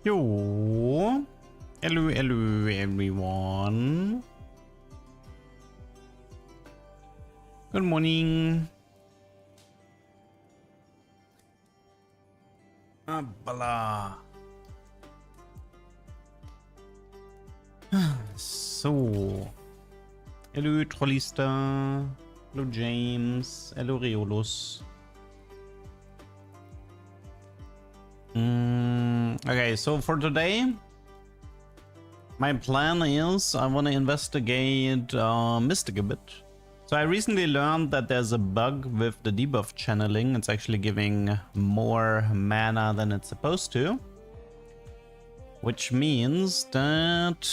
Yo. Hello, hello, everyone. Good morning. Blah. So. Hello, Trollista. Hello, James. Hello, Reolus. Okay, so for today, my plan is I want to investigate Mystic a bit. So I recently learned that there's a bug with the debuff channeling. It's actually giving more mana than it's supposed to. Which means that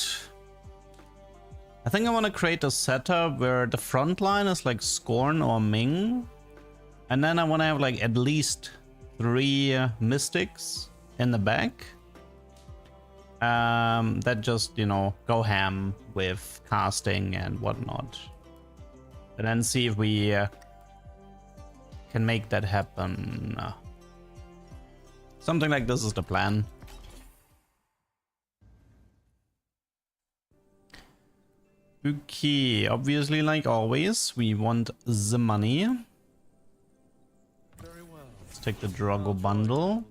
I think I want to create a setup where the front line is like Scorn or Ming. And then I want to have like at least 3 Mystics in the back. That just, you know, go ham with casting and whatnot. And then see if we can make that happen. Something like this is the plan. Okay, obviously, like always, we want the money. Very well. Let's take the Drago bundle.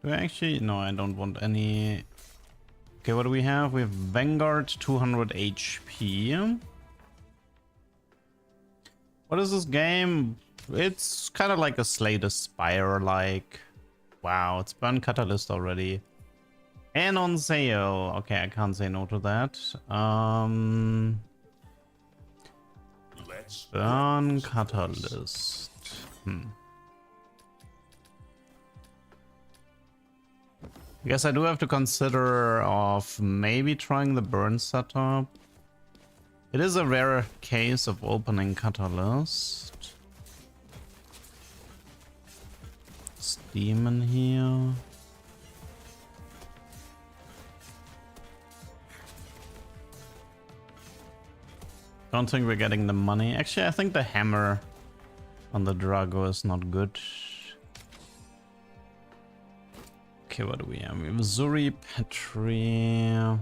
Do I actually? No, I don't want any. Okay, what do we have? We have Vanguard 200 HP. What is this game? It's kind of like a Slay the Spire, like. Wow, it's Burn Catalyst already. And on sale. Okay, I can't say no to that. Burn Catalyst. I guess I do have to consider of maybe trying the burn setup. It is a rare case of opening Catalyst. Steam in here. Don't think we're getting the money. Actually, I think the hammer on the Drago is not good. Okay, what do we have? We have Zuri, Petri. I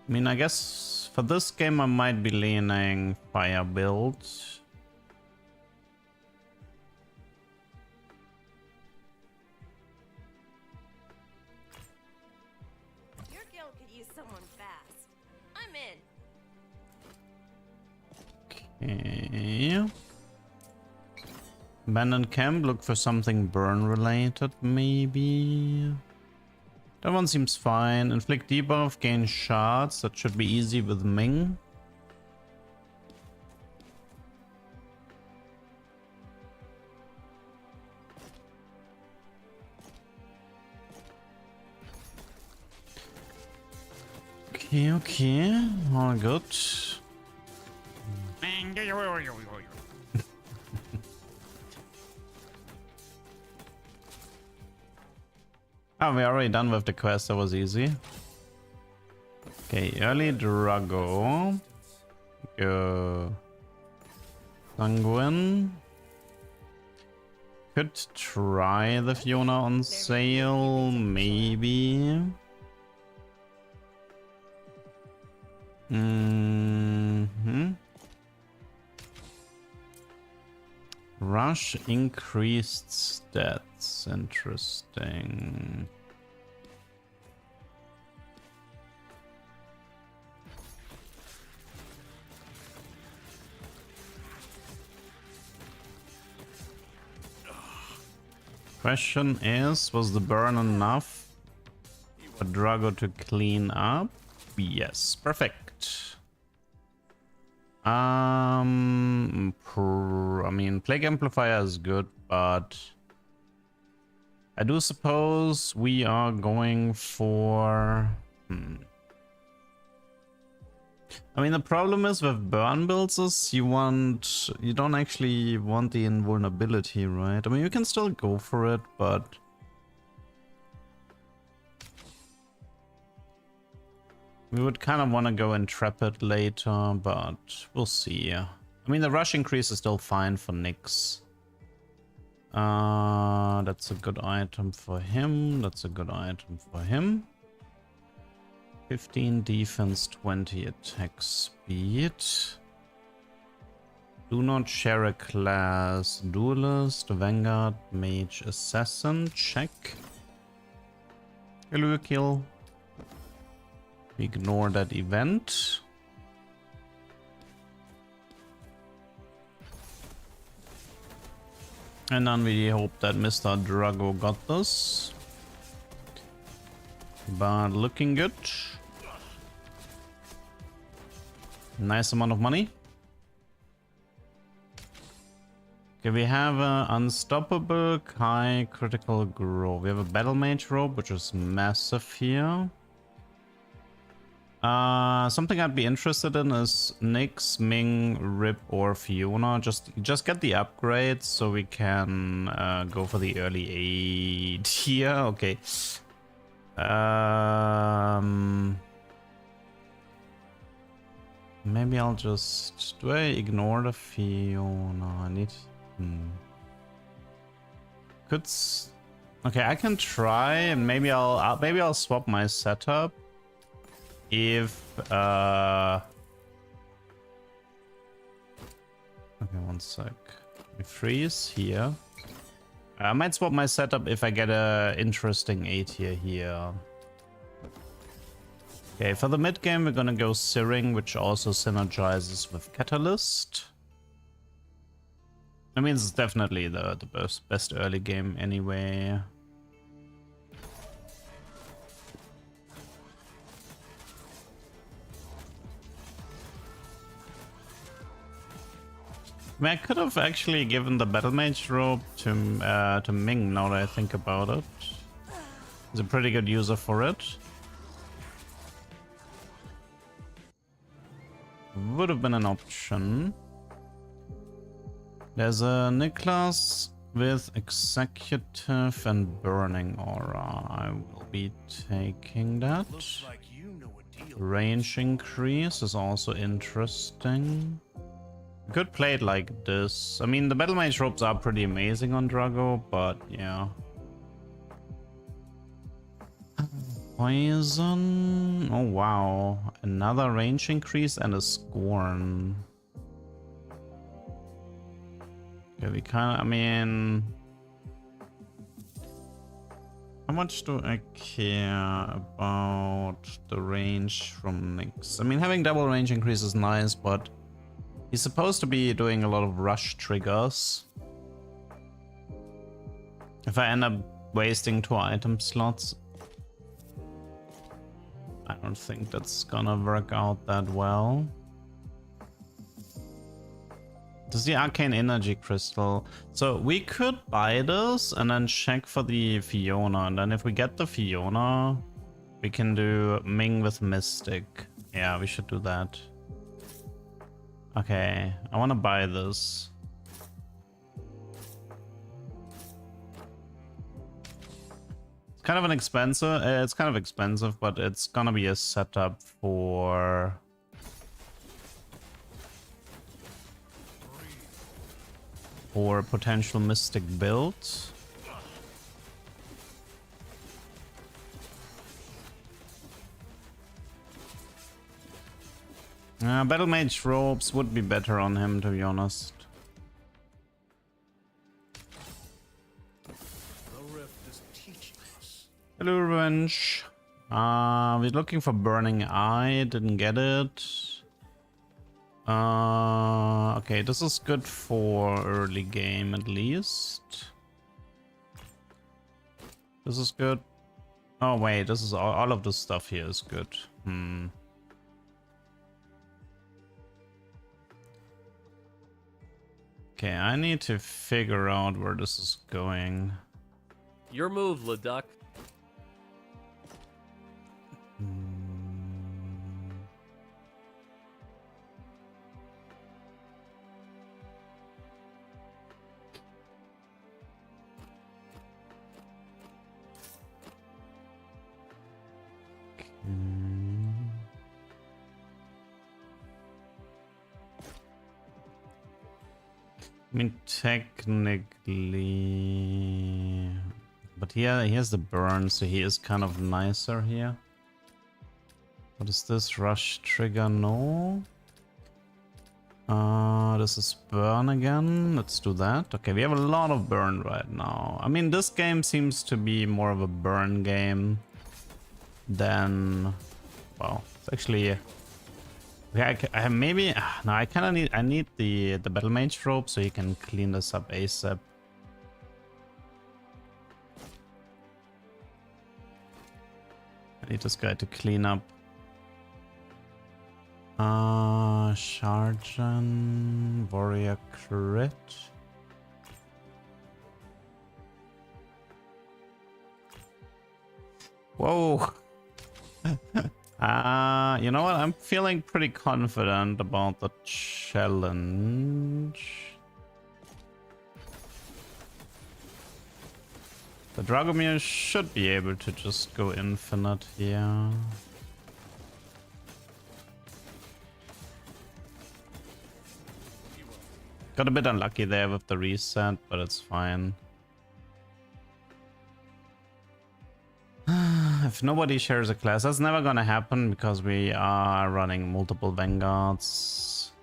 mean, I guess for this game I might be leaning fire build. Your guild could use someone fast. I'm in. Okay. Abandoned camp, look for something burn related, maybe. That one seems fine. Inflict debuff, gain shards. That should be easy with Ming. Okay, okay. All good. Oh, we're already done with the quest. That was easy. Okay, early Drago. Go. Sanguine. Could try the Fiona on sale, maybe. Rush increased stats. Interesting. Question is, was the burn enough for Drago to clean up? Yes, perfect. I mean, Plague Amplifier is good, but I do suppose we are going for... I mean, the problem is with burn builds is you don't actually want the invulnerability, right? I mean, you can still go for it, but... we would kind of want to go Intrepid later, but we'll see. I mean, the rush increase is still fine for Nyx. That's a good item for him. That's a good item for him. 15 defense, 20 attack speed. Do not share a class. Duelist, Vanguard, Mage, Assassin. Check. Hello, kill. Ignore that event. And then we hope that Mr. Drago got this. But looking good. Nice amount of money. Okay, we have an unstoppable high critical growth. We have a battle mage robe, which is massive here. Something I'd be interested in is Nyx, Ming, Rip, or Fiona. Just get the upgrades so we can go for the early aid here. Okay. Maybe I'll just... Do I ignore the Fiona? I need... Okay, I can try, and maybe I'll swap my setup if okay, one sec. We freeze here. I might swap my setup if I get a interesting 8 here. Okay, for the mid game we're gonna go Searing, which also synergizes with Catalyst. I mean, it's definitely the best early game anyway. I mean, I could have actually given the Battle Mage robe to Ming, now that I think about it. He's a pretty good user for it. Would have been an option. There's a Niklas with Executive and Burning Aura. I will be taking that. Like you know a deal. Range increase is also interesting. Could play it like this. I mean, the Battle Mage robes are pretty amazing on Drago, but yeah. Poison. Oh wow. Another range increase and a Scorn. Okay, we kind of, I mean... How much do I care about the range from Nyx? I mean, having double range increase is nice, but he's supposed to be doing a lot of rush triggers. If I end up wasting 2 item slots, I don't think that's gonna work out that well. This is the Arcane Energy Crystal. So we could buy this and then check for the Fiona. And then if we get the Fiona, we can do Ming with Mystic. Yeah, we should do that. Okay, I want to buy this. It's kind of an expensive. It's kind of expensive, but it's gonna be a setup for potential Mystic builds. Battle Mage robes would be better on him, to be honest. The rift is teaching us. Hello, Revenge. We're looking for Burning Eye, didn't get it. Okay, this is good for early game at least. This is good. Oh wait, this is all of this stuff here is good. Okay, I need to figure out where this is going. Your move, leduck. mean, technically... But here he has the burn, so he is kind of nicer here. What is this? Rush trigger? No. This is burn again. Let's do that. Okay, we have a lot of burn right now. I mean, this game seems to be more of a burn game than... Well, it's actually... Okay, I have maybe... No, I kind of need... I need the battle mage robe so you can clean this up ASAP. I need this guy to clean up. Sergeant, warrior crit. Whoa. You know what? I'm feeling pretty confident about the challenge. The Dragomir should be able to just go infinite here. Got a bit unlucky there with the reset, but it's fine. If nobody shares a class, that's never gonna happen because we are running multiple vanguards.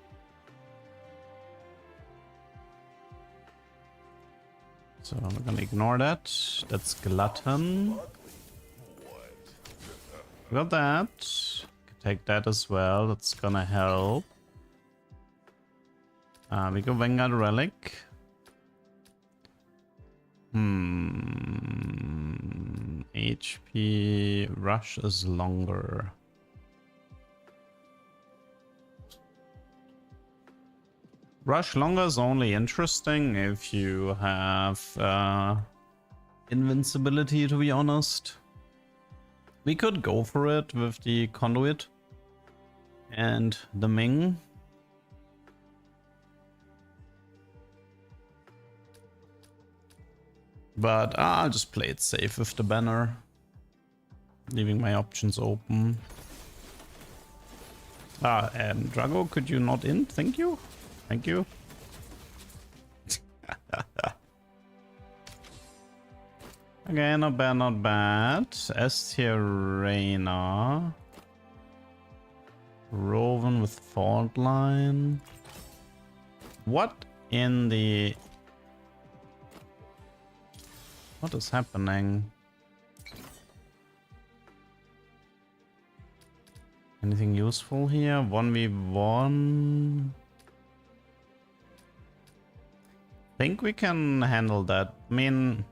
So we're gonna ignore that. That's glutton. Got that. Can take that as well. That's gonna help. We go Vanguard Relic. HP rush is longer. Rush longer is only interesting if you have invincibility, to be honest. We could go for it with the conduit and the Ming. But I'll just play it safe with the banner, leaving my options open. And Drago, could you not in? Thank you. Thank you. Okay, not bad, not bad. S tier Reyna. Roven with fault line. What in the... What is happening? Anything useful here? 1v1. Think we can handle that. I mean,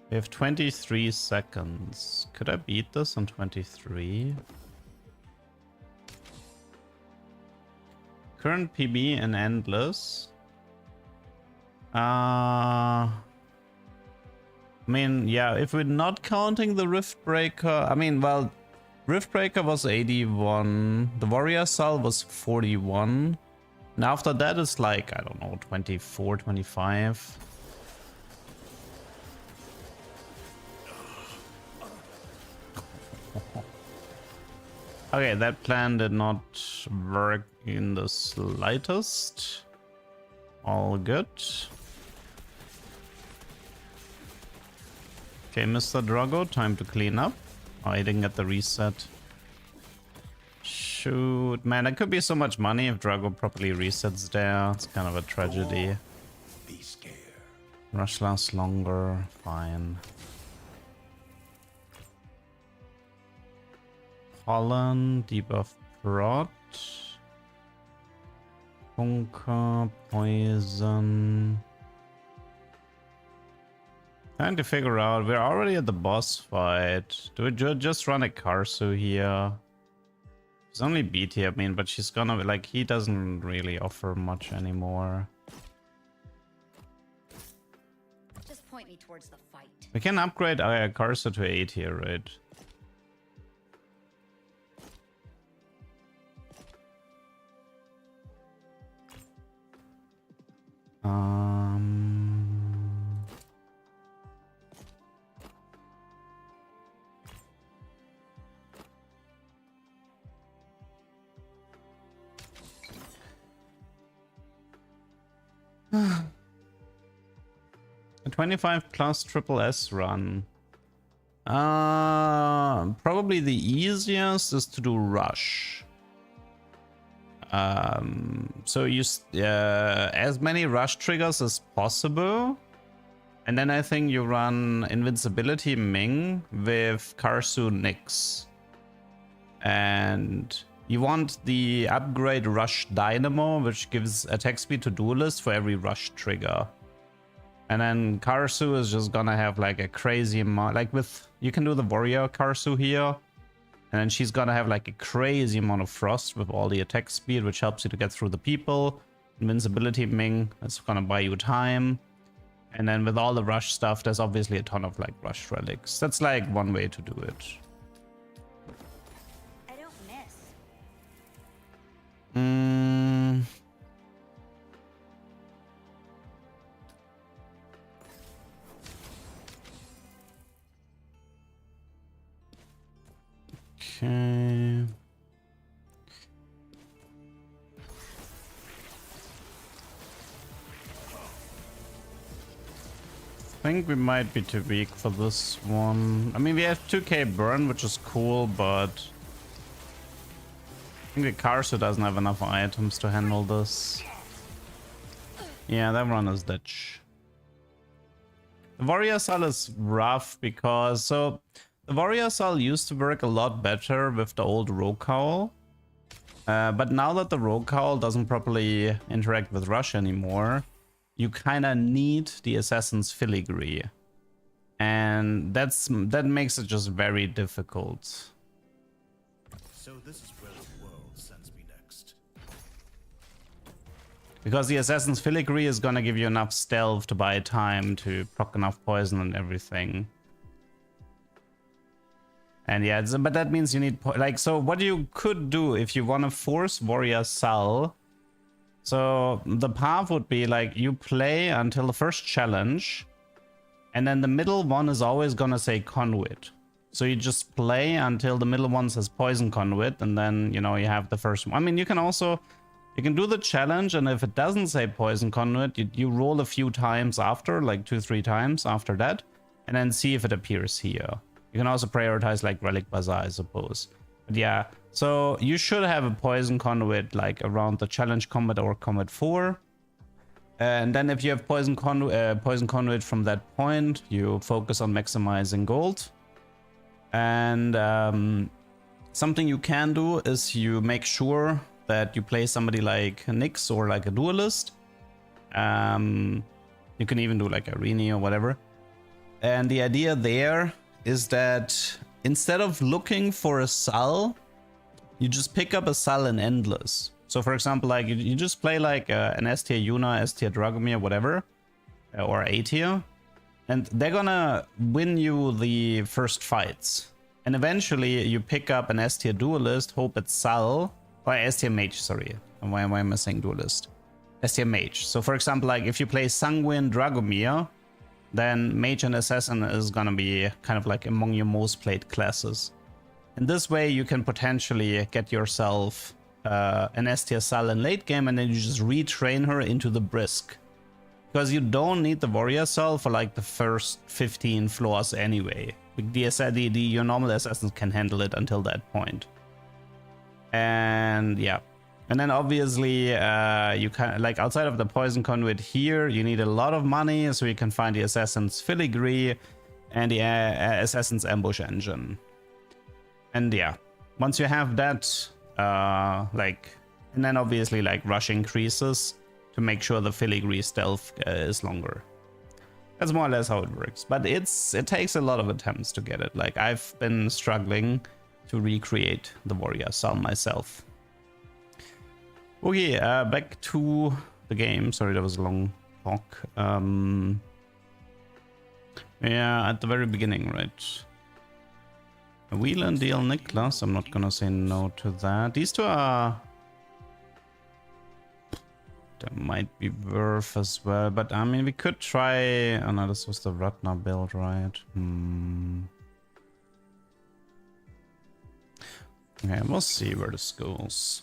we have 23 seconds. Could I beat this in 23? Current PB and endless. I mean, yeah, if we're not counting the Rift Breaker, I mean, well, Rift Breaker was 81, the Warrior Cell was 41, and after that it's like, I don't know, 24, 25. Okay, that plan did not work in the slightest. All good. Okay, Mr. Drago, time to clean up. Oh, I didn't get the reset. Shoot, man, it could be so much money if Drago properly resets there. It's kind of a tragedy. Be scared. Rush lasts longer. Fine. Pollen, debuff prot. Bunker, poison. Trying to figure out, we're already at the boss fight. Do we just run a Karsu here? She's only B tier, I mean, but she's gonna be like, he doesn't really offer much anymore. Just point me towards the fight. We can upgrade our Karsu to A tier, right? A 25 plus triple S run. Probably the easiest is to do rush. So use as many rush triggers as possible. And then I think you run Invincibility Ming with Karsu Nyx. And you want the upgrade Rush Dynamo, which gives attack speed to Duelist for every rush trigger. And then Karsu is just gonna have like a crazy amount, like with, you can do the Warrior Karsu here. And then she's gonna have like a crazy amount of Frost with all the attack speed, which helps you to get through the people. Invincibility Ming, that's gonna buy you time. And then with all the rush stuff, there's obviously a ton of like rush relics. That's like one way to do it. I don't miss. Okay. I think we might be too weak for this one. I mean, we have 2k burn, which is cool, but I think the Karsu doesn't have enough items to handle this. Yeah, that run is ditch. The Warrior Soul is rough because the Warrior Soul used to work a lot better with the old Rogue Cowl. But now that the Rogue Cowl doesn't properly interact with Rush anymore, you kind of need the Assassin's Filigree. And that makes it just very difficult. So this is where the world sends me next. Because the Assassin's Filigree is gonna give you enough stealth to buy time to proc enough poison and everything. And yeah, but that means you need like, so what you could do if you want to force Warrior Soul. So the path would be like you play until the first challenge, and then the middle one is always gonna say Conduit. So you just play until the middle one says Poison Conduit, and then you know you have the first one. I mean, you can do the challenge, and if it doesn't say Poison Conduit, you roll a few times after, like 2-3 times after that, and then see if it appears here. You can also prioritize like Relic Bazaar, I suppose. But yeah, so you should have a Poison Conduit like around the Challenge Combat or Combat 4. And then if you have Poison Conduit from that point, you focus on maximizing gold. And something you can do is you make sure that you play somebody like Nyx or like a Duelist. You can even do like a Rini or whatever. And the idea there is that instead of looking for a Sal, you just pick up a Sal in Endless. So for example, like you just play like an S tier Yuna, S tier Dragomir, whatever, or A tier, and they're gonna win you the first fights. And eventually you pick up an S tier Duelist, hope it's Sal, or S tier Mage, sorry. Why am I saying Duelist? S tier Mage. So for example, like if you play Sanguine Dragomir, then Mage and Assassin is gonna be kind of like among your most played classes. In this way, you can potentially get yourself an S tier Sal in late game, and then you just retrain her into the Brisk. Because you don't need the Warrior Soul for like the first 15 floors anyway. Your normal Assassins can handle it until that point. And yeah. And then obviously, you can, like outside of the Poison Conduit here, you need a lot of money, so you can find the Assassin's Filigree and the Assassin's Ambush Engine. And yeah, once you have that, and then obviously like rush increases to make sure the Filigree stealth is longer. That's more or less how it works. But it takes a lot of attempts to get it. Like I've been struggling to recreate the Warrior Soul myself. Okay, back to the game. Sorry, that was a long talk. Yeah, at the very beginning, right? A wheel and deal Niklas. I'm not gonna say no to that. These two are... That might be worth as well. But I mean, we could try... Oh no, this was the Ratna build, right? Okay, we'll see where this goes.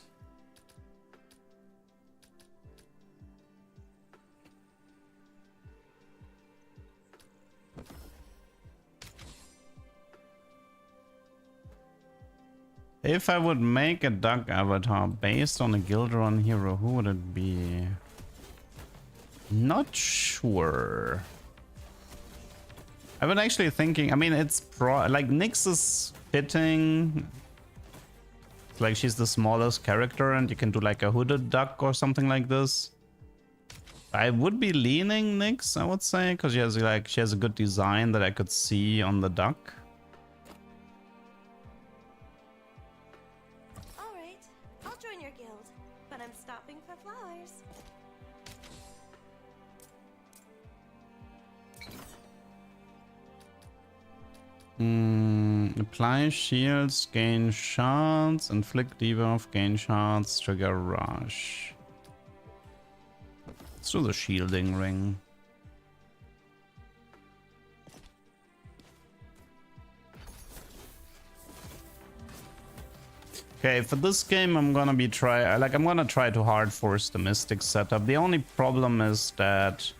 If I would make a duck avatar based on a Guildrun hero, who would it be? Not sure. I've been actually thinking, I mean, it's like Nyx is fitting. It's like she's the smallest character and you can do like a hooded duck or something like this. I would be leaning Nyx, I would say, because she has a good design that I could see on the duck. Alright, I'll join your guild, but I'm stopping for flowers. Apply shields, gain shards, inflict debuff, gain shards, trigger rush. Let's do the shielding ring. Okay, for this game I'm gonna try to hard force the Mystic setup. The only problem is that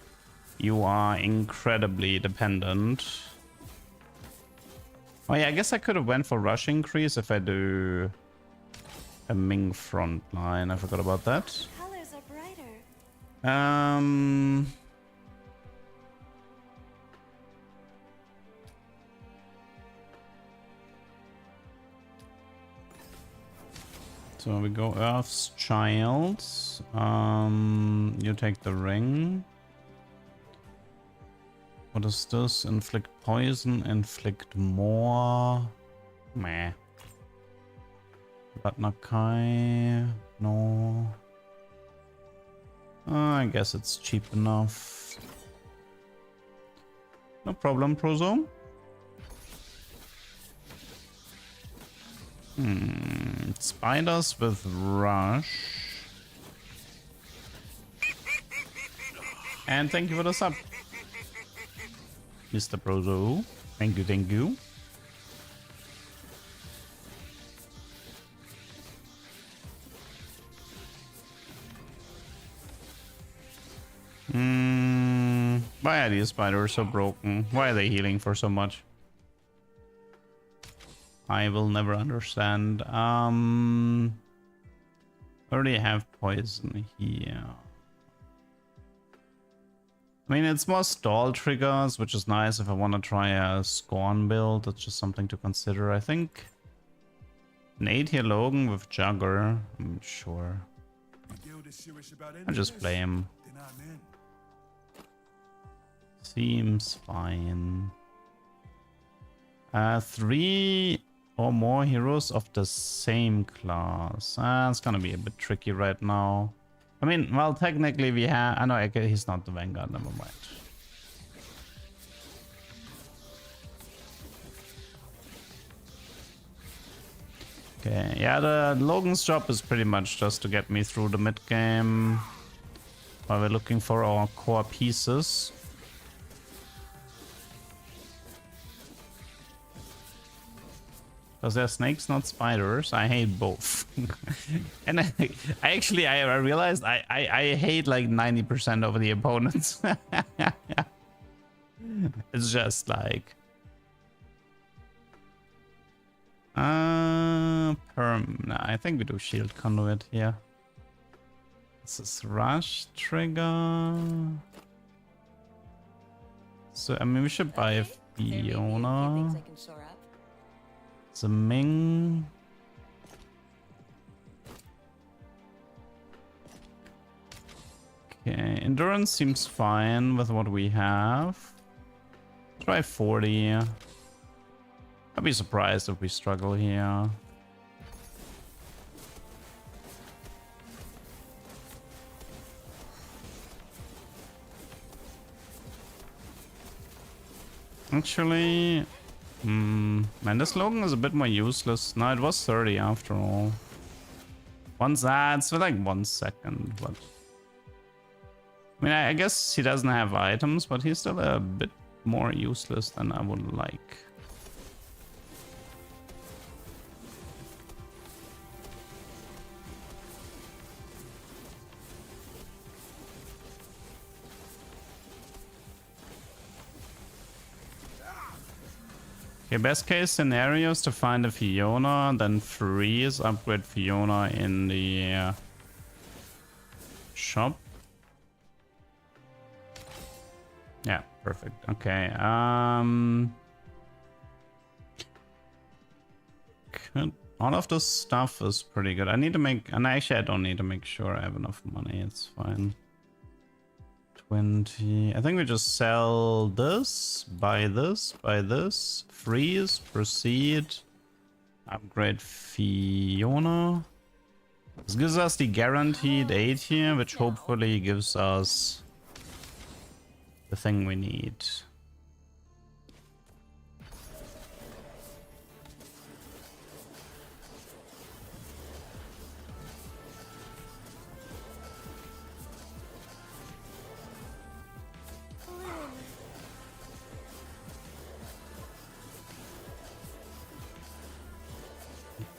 you are incredibly dependent. Oh yeah, I guess I could have went for rush increase if I do a Ming front line. I forgot about that. Colors are brighter. So we go Earth's Child. You take the ring. What is this? Inflict poison, inflict more. Meh. But Nakai. No. I guess it's cheap enough. No problem, Prozo. Spiders with rush. And thank you for the sub, Mr. Prozo. Thank you, thank you. Why are these spiders so broken? Why are they healing for so much? I will never understand. Already have poison here. I mean, it's more stall triggers, which is nice if I want to try a Scorn build. That's just something to consider. I think an 8 here Logan with Jugger. I'm sure. I'll just play him. Seems fine. 3 or more heroes of the same class. It's gonna be a bit tricky right now. I mean, well, technically we have... I know he's not the Vanguard, never mind. Okay, yeah, the Logan's job is pretty much just to get me through the mid game while we're looking for our core pieces. Because they're snakes, not spiders. I hate both. And I realized I hate like 90% of the opponents. It's just like... Nah, I think we do shield conduit here. This is rush trigger. So, I mean, we should buy Fiona. The Ming. Okay, endurance seems fine with what we have. Try 40. I'd be surprised if we struggle here. Actually, man, this Logan is a bit more useless. No, it was 30 after all. It's for like 1 second, but I mean, I guess he doesn't have items, but he's still a bit more useless than I would like. Okay, best case scenario is to find a Fiona, then freeze, upgrade Fiona in the shop. Yeah, perfect. Okay. All of this stuff is pretty good. I need to make, and actually I don't need to make sure I have enough money. It's fine. 20. I think we just sell this, buy this, freeze, proceed, upgrade Fiona. This gives us the guaranteed 8 here, which hopefully gives us the thing we need.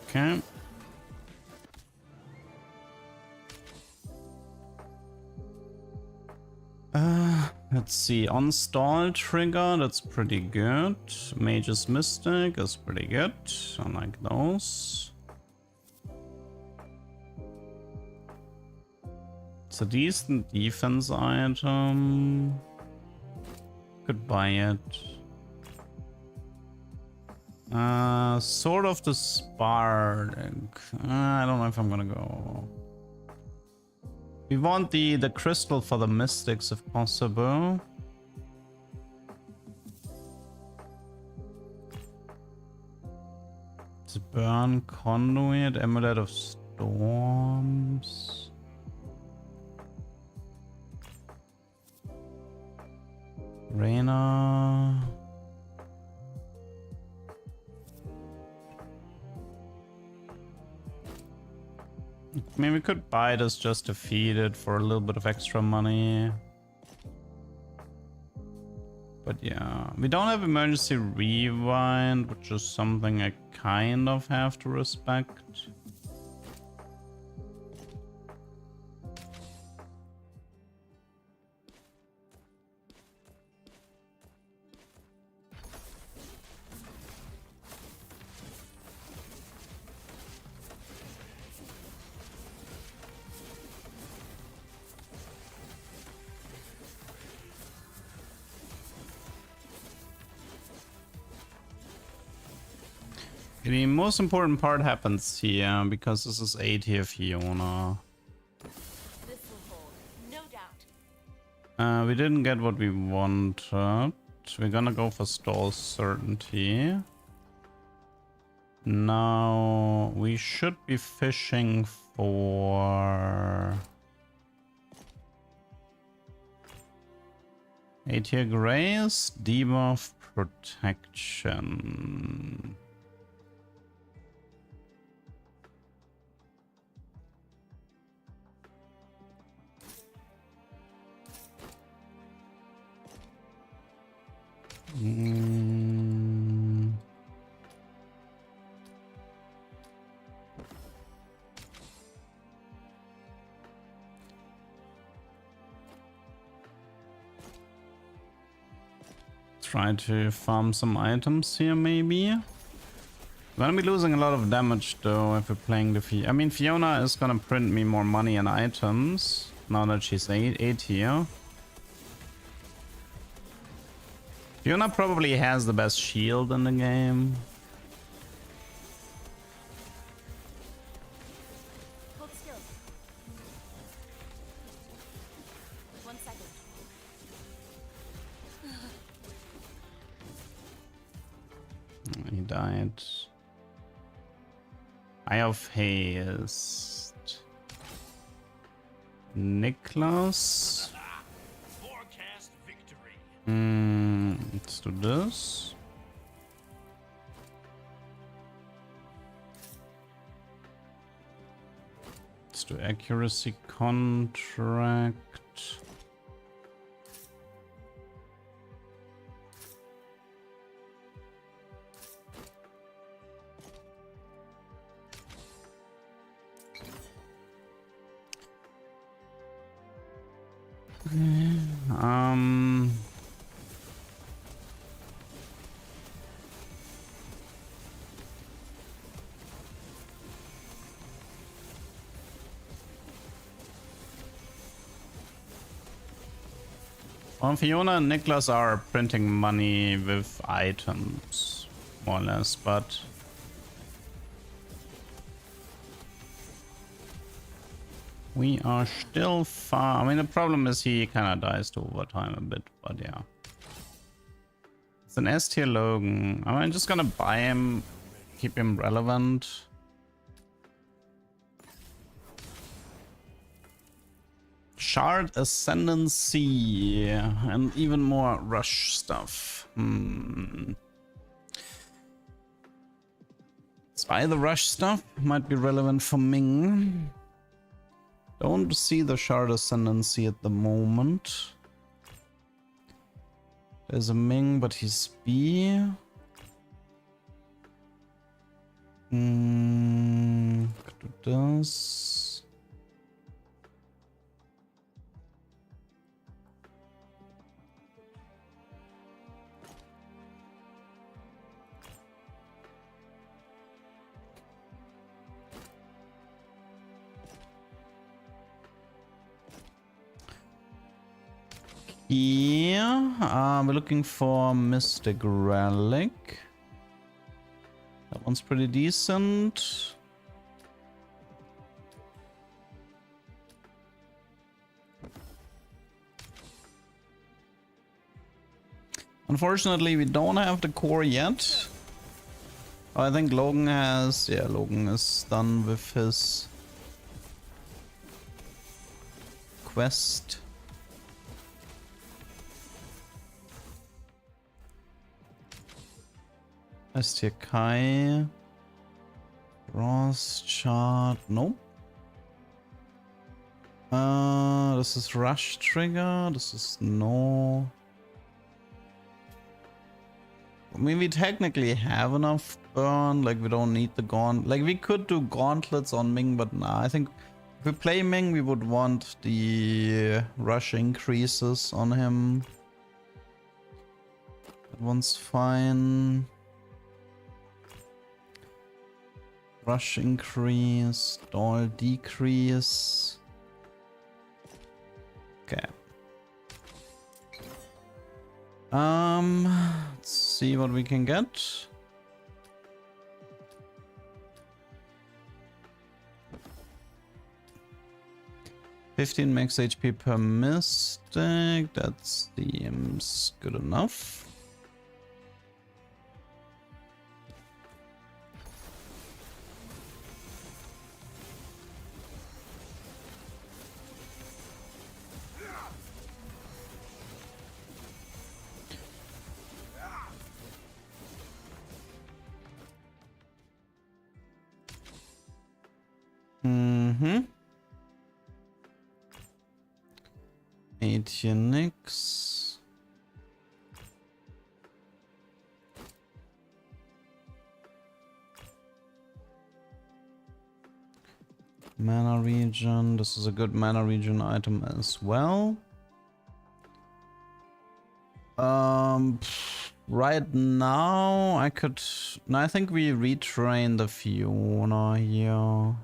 Okay. Let's see. On stall trigger, that's pretty good. Mage's Mystic is pretty good. I like those. It's a decent defense item. Could buy it. Sword of the Spark. I don't know if I'm gonna go. We want the crystal for the mystics if possible. It's burn conduit, amulet of storms. Reina. I mean, we could buy this just to feed it for a little bit of extra money. But yeah, we don't have emergency rewind, which is something I kind of have to respect. The most important part happens here because this is 8 here Fiona. This will hold, no doubt. We didn't get what we wanted. We're gonna go for stall certainty. Now we should be fishing for 8 here grace, debuff protection. Try to farm some items here, maybe. We're gonna be losing a lot of damage though if we're playing the Fiona. I mean, Fiona is gonna print me more money and items now that she's 8 here. Fiona probably has the best shield in the game. Hold still. 1 second. He died. Eye of Haste. Niklas. Forecast victory. Let's do this. Let's do accuracy contract. Well, Fiona and Niklas are printing money with items, more or less, but we are still far. I mean, the problem is he kind of dies to overtime a bit, but yeah. It's an S tier Logan. I'm just gonna buy him, keep him relevant. Shard Ascendancy and even more rush stuff. Spy the rush stuff might be relevant for Ming. Don't see the Shard Ascendancy at the moment. There's a Ming, but he's B. Could do this. Yeah, we're looking for Mystic Relic. That one's pretty decent. Unfortunately, we don't have the core yet. Oh, I think Logan has... Yeah, Logan is done with his quest. S-tier Kai. Ross chart. Nope. This is rush trigger. This is no. I mean, we technically have enough burn. Like, we don't need the gauntlet. Like, we could do gauntlets on Ming, but nah. I think if we play Ming, we would want the rush increases on him. That one's fine. Rush increase, stall decrease. Okay. Let's see what we can get. $15 max HP per mystic. That seems good enough. Nix. Mana region. This is a good mana region item as well. Right now I could. No, I think we retrain the Fiona here.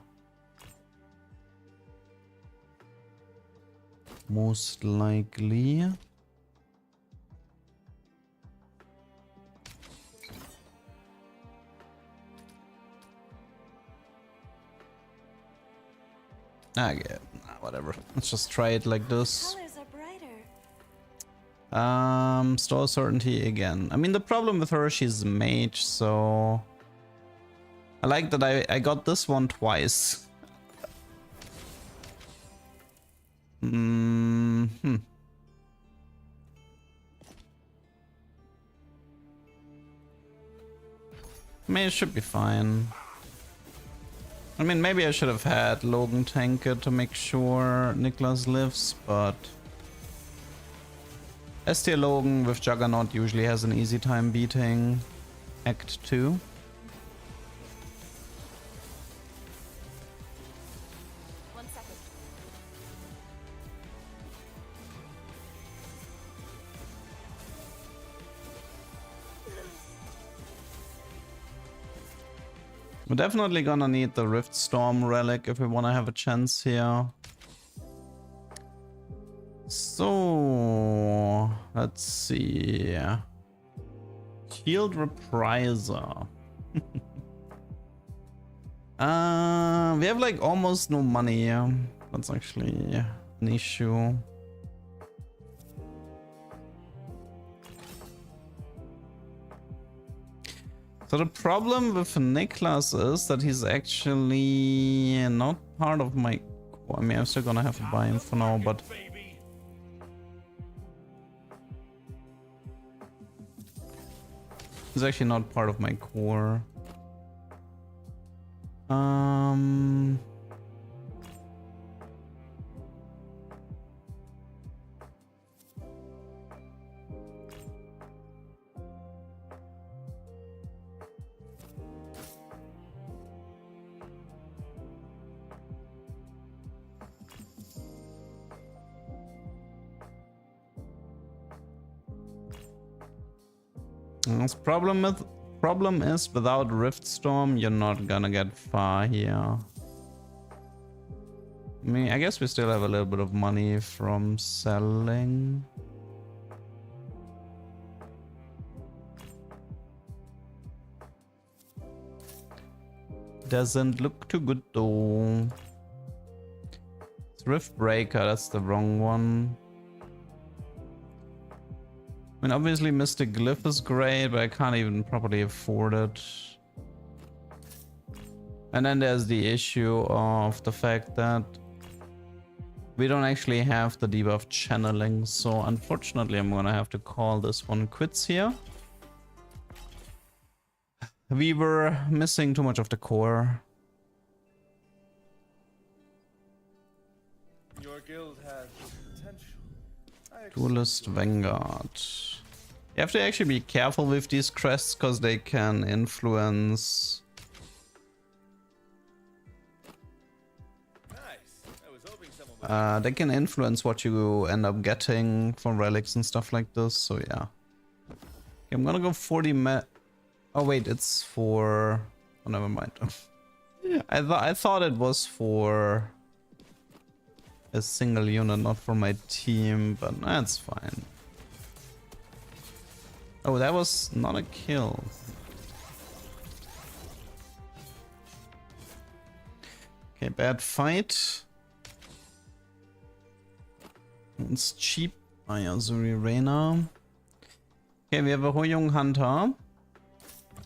Most likely. Okay, whatever. Let's just try it like this. Colors are brighter. Store certainty again. I mean, the problem with her, she's mage, so I like that I got this one twice. I mean, it should be fine. I mean, maybe I should have had Logan tank it to make sure Niklas lives, but S-tier Logan with Juggernaut usually has an easy time beating Act 2. We're definitely gonna need the Rift Storm relic if we want to have a chance here. So let's see. Shield Repriser. We have like almost no money. That's actually an issue. So the problem with Niklas is that he's actually not part of my... I mean, I'm still gonna have to buy him for now, but... he's actually not part of my core. This problem is without Rift Storm, you're not gonna get far here. I mean, I guess we still have a little bit of money from selling. Doesn't look too good though. It's Rift Breaker, that's the wrong one. I mean, obviously Mystic Glyph is great, but I can't even properly afford it. And then there's the issue of the fact that we don't actually have the debuff channeling, so unfortunately I'm gonna have to call this one quits here. We were missing too much of the core. Your guild has potential. Duelist Vanguard. You have to actually be careful with these crests because they can influence. They can influence what you end up getting from relics and stuff like this. So yeah, okay, I'm gonna go 40 Oh wait, it's for. Oh, never mind. I thought it was for a single unit, not for my team, but that's fine. Oh, that was not a kill. Okay, bad fight. It's cheap. Ayazuri Reina. Okay, we have a Hoyong Hunter.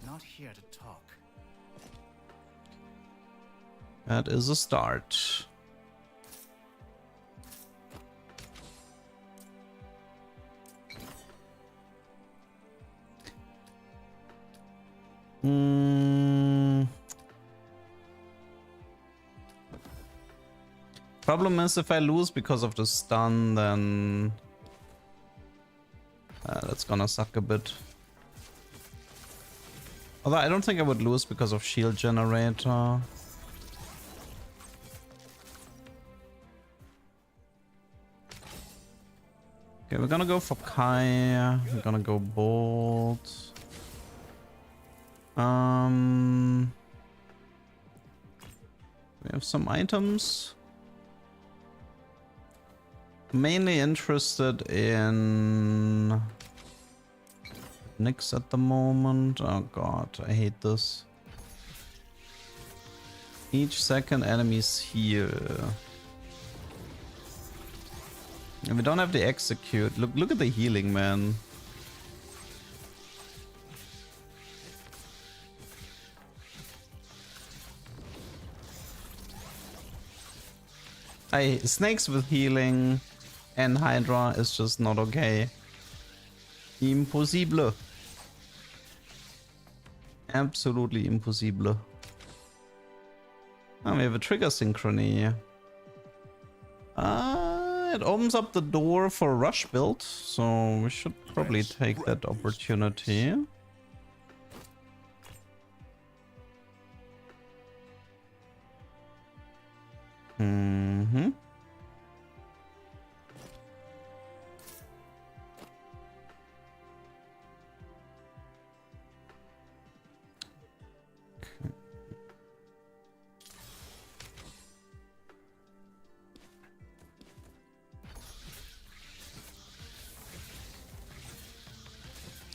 Not here to talk. That is a start. Problem is, if I lose because of the stun, then that's gonna suck a bit. Although I don't think I would lose because of shield generator. Okay, we're gonna go for Kai. We're gonna go bold. We have some items. Mainly interested in Nyx at the moment. Oh god, I hate this. Each second enemies here. And we don't have the execute. Look at the healing, man. Snakes with healing and Hydra is just not okay. Impossible. Absolutely impossible. Oh, we have a trigger synchrony. It opens up the door for a rush build, so we should probably take that opportunity. Mm-hmm.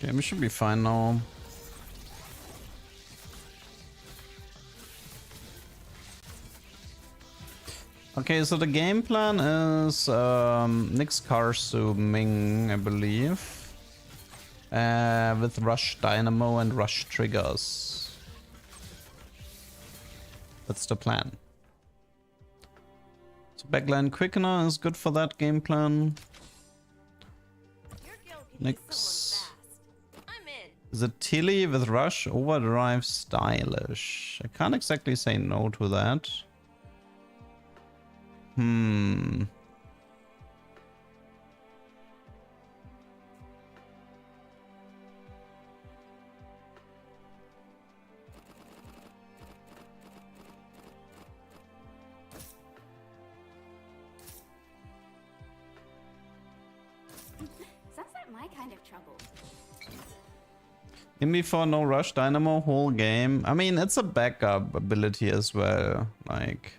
Okay, we should be fine now. Okay, so the game plan is Nyx Karsu Ming, I believe. With Rush Dynamo and Rush Triggers. That's the plan. So Backline Quickener is good for that game plan. Your guild could use Nyx. someone fast. I'm in. Is it Tilly with Rush Overdrive Stylish? I can't exactly say no to that. Sounds like my kind of trouble. In before no Rush Dynamo whole game. I mean, it's a backup ability as well. Like,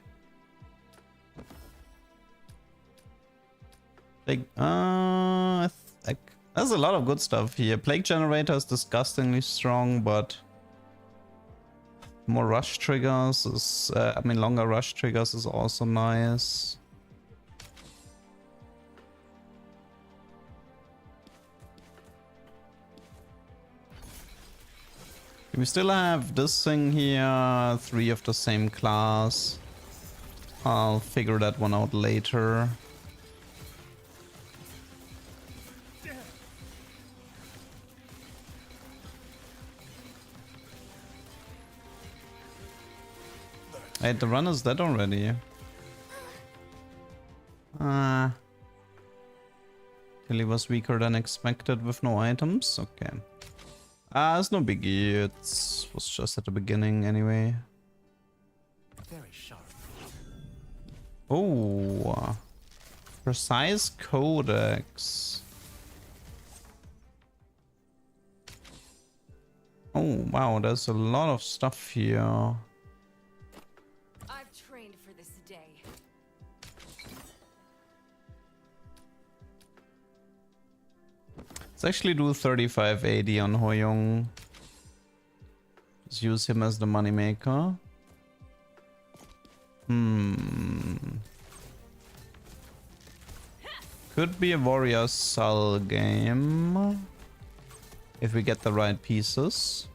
there's a lot of good stuff here. Plague Generator is disgustingly strong, but more rush triggers is, I mean, longer rush triggers is also nice. We still have this thing here, 3 of the same class. I'll figure that one out later. Wait, the run is dead already. Tilly was weaker than expected with no items. Okay. It's no biggie. It was just at the beginning anyway. Very sharp. Oh, precise codex. Oh wow, there's a lot of stuff here. I've trained for this day. Let's actually do 3580 on Hoyoung. Just use him as the moneymaker. Could be a Warrior Soul game. If we get the right pieces.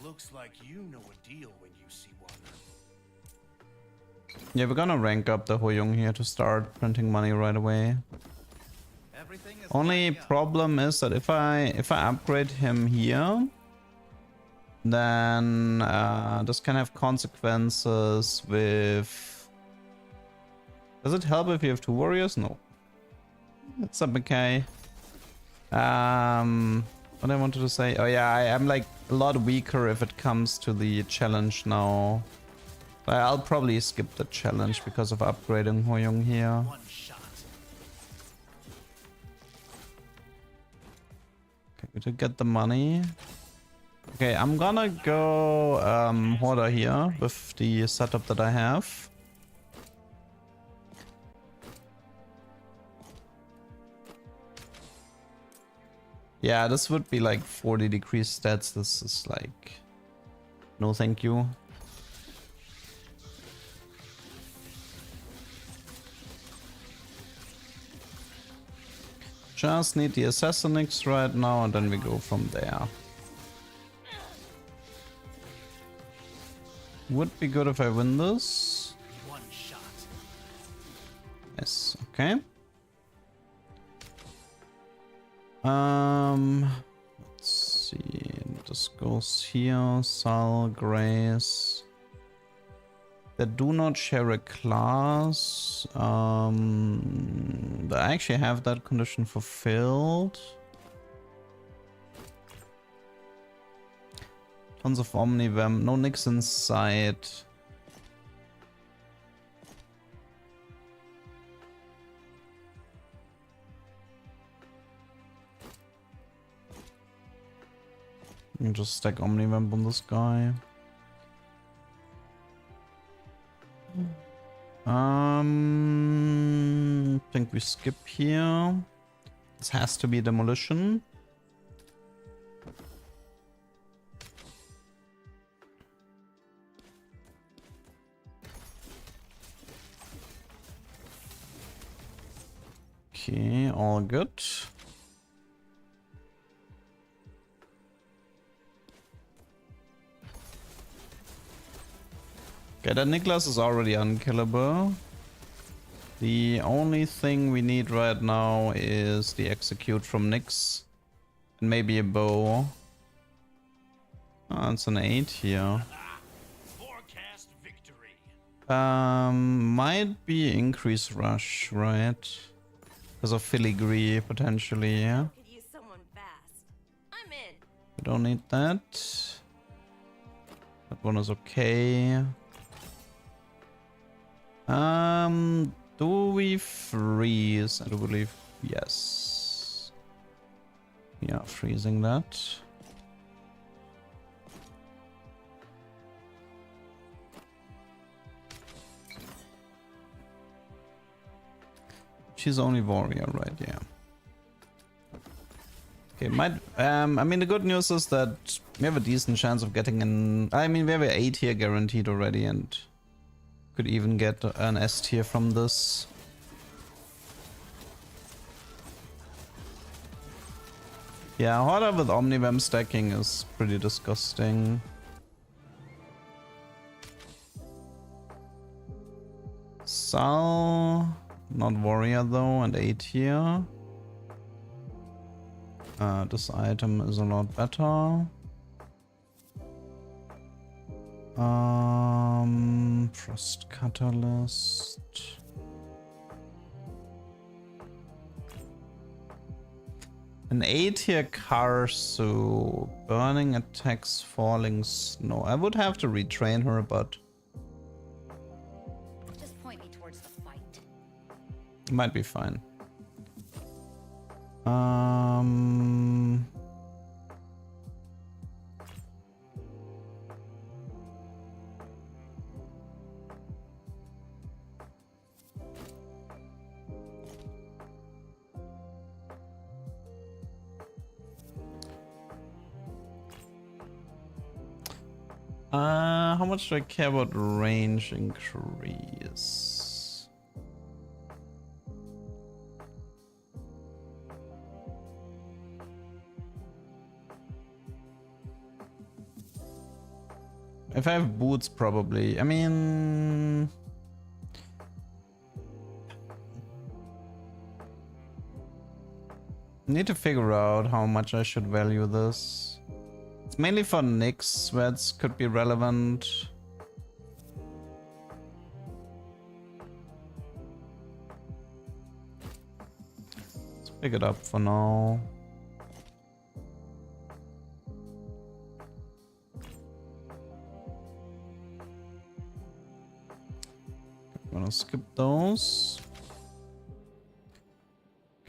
Looks like you know a deal when you see one. Yeah, we're gonna rank up the Hoyoung here to start printing money right away. Everything is Only lined up. problem is that if I upgrade him here, then this can have consequences with... Does it help if you have 2 warriors? No. It's okay. What I wanted to say... Oh yeah, I'm like a lot weaker if it comes to the challenge now. But I'll probably skip the challenge because of upgrading Hoyoung here. One shot. Okay, to get the money. Okay, I'm gonna go Hoarder here with the setup that I have. Yeah, this would be like 40 decrease stats. This is like... No thank you. Just need the Assassinix right now and then we go from there. Would be good if I win this. One shot. Yes, okay. Let's see. This goes here. Sal, Grace. They do not share a class. I actually have that condition fulfilled. Tons of Omnivamp. No Nyx inside. You just stack Omnivamp on this guy. Think we skip here. This has to be demolition. Okay, all good. Okay, that Nicholas is already unkillable. The only thing we need right now is the execute from Nyx. And maybe a bow. Oh, it's an 8 here. Forecast victory. Might be increase rush, right? Because of filigree, potentially, yeah? Could use someone fast. I'm in. We don't need that. That one is okay. Do we freeze? I do believe yes. Yeah, freezing that. She's only warrior, right? Yeah. Okay, I mean, the good news is that we have a decent chance of getting an. I mean, we have an 8 here guaranteed already, and could even get an S tier from this. Yeah, Horda with Omnivem stacking is pretty disgusting. Sal, not warrior though, and 8 here. This item is a lot better. Frost Catalyst. An 8 here Karsu. Burning attacks, falling snow. I would have to retrain her, but Just point me towards the fight. it might be fine. How much do I care about range increase? If I have boots, probably. I mean, need to figure out how much I should value this. It's mainly for Nyx, where it could be relevant. Let's pick it up for now. I'm gonna skip those.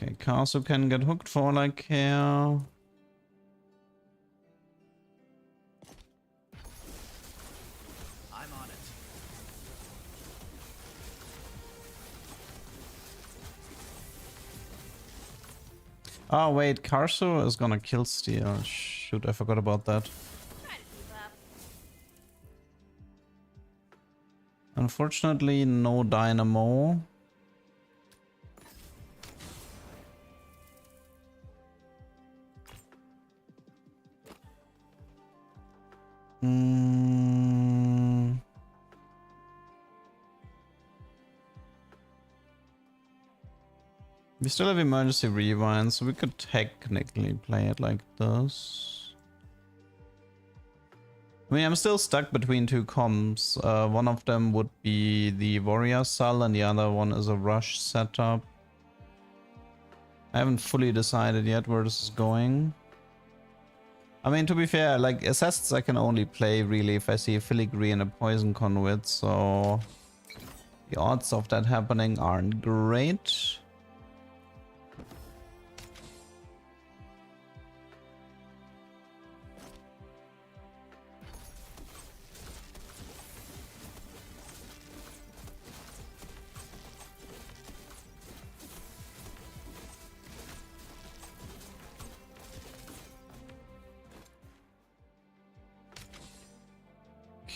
Okay, Karsu can get hooked for all I care. I'm on it. Oh wait, Karsu is gonna kill Steel. Shoot, I forgot about that. Try to keep up. Unfortunately, no dynamo. We still have emergency rewind, so we could technically play it like this. I mean, I'm still stuck between two comps. One of them would be the warrior cell and the other one is a rush setup. I haven't fully decided yet where this is going. I mean, to be fair, like assassins I can only play really if I see a filigree and a poison conduit, so the odds of that happening aren't great.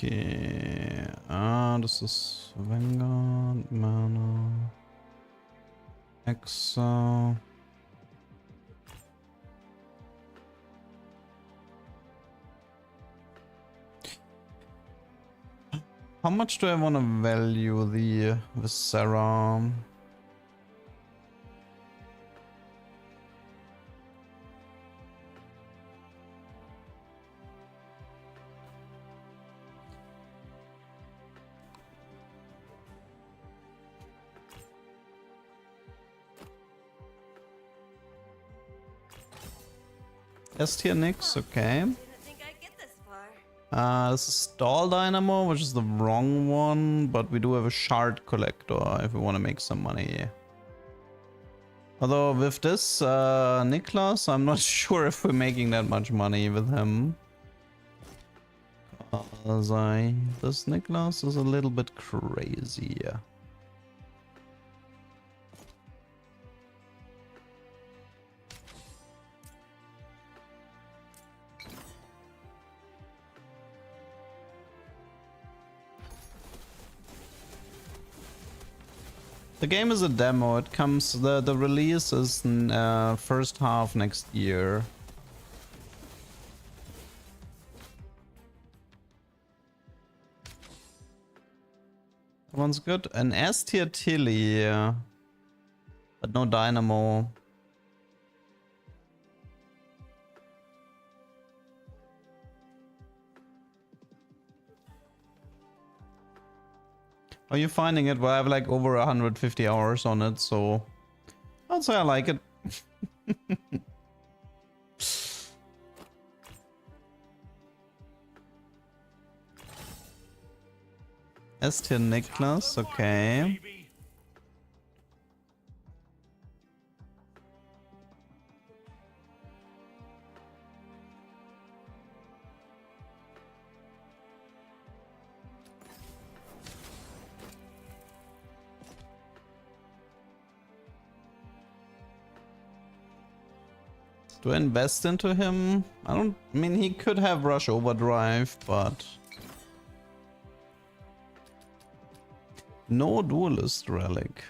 Okay. Das ist Vanguard, Mana, Exa. How much do I want to value the Viscera? S tier nix, okay. Didn't think I'd get this far. This is Stall Dynamo, which is the wrong one, but we do have a Shard Collector if we want to make some money. Although with this Niklas, I'm not sure if we're making that much money with him. This Niklas is a little bit crazy. The game is a demo. It comes. The release is first half next year. That one's good. An S tier Tilly, but no Dynamo. Are you finding it? Well, I have like over 150 hours on it, so I'd say I like it. S tier Niklas, okay. Do I invest into him? I mean, he could have Rush Overdrive, but no Duelist Relic.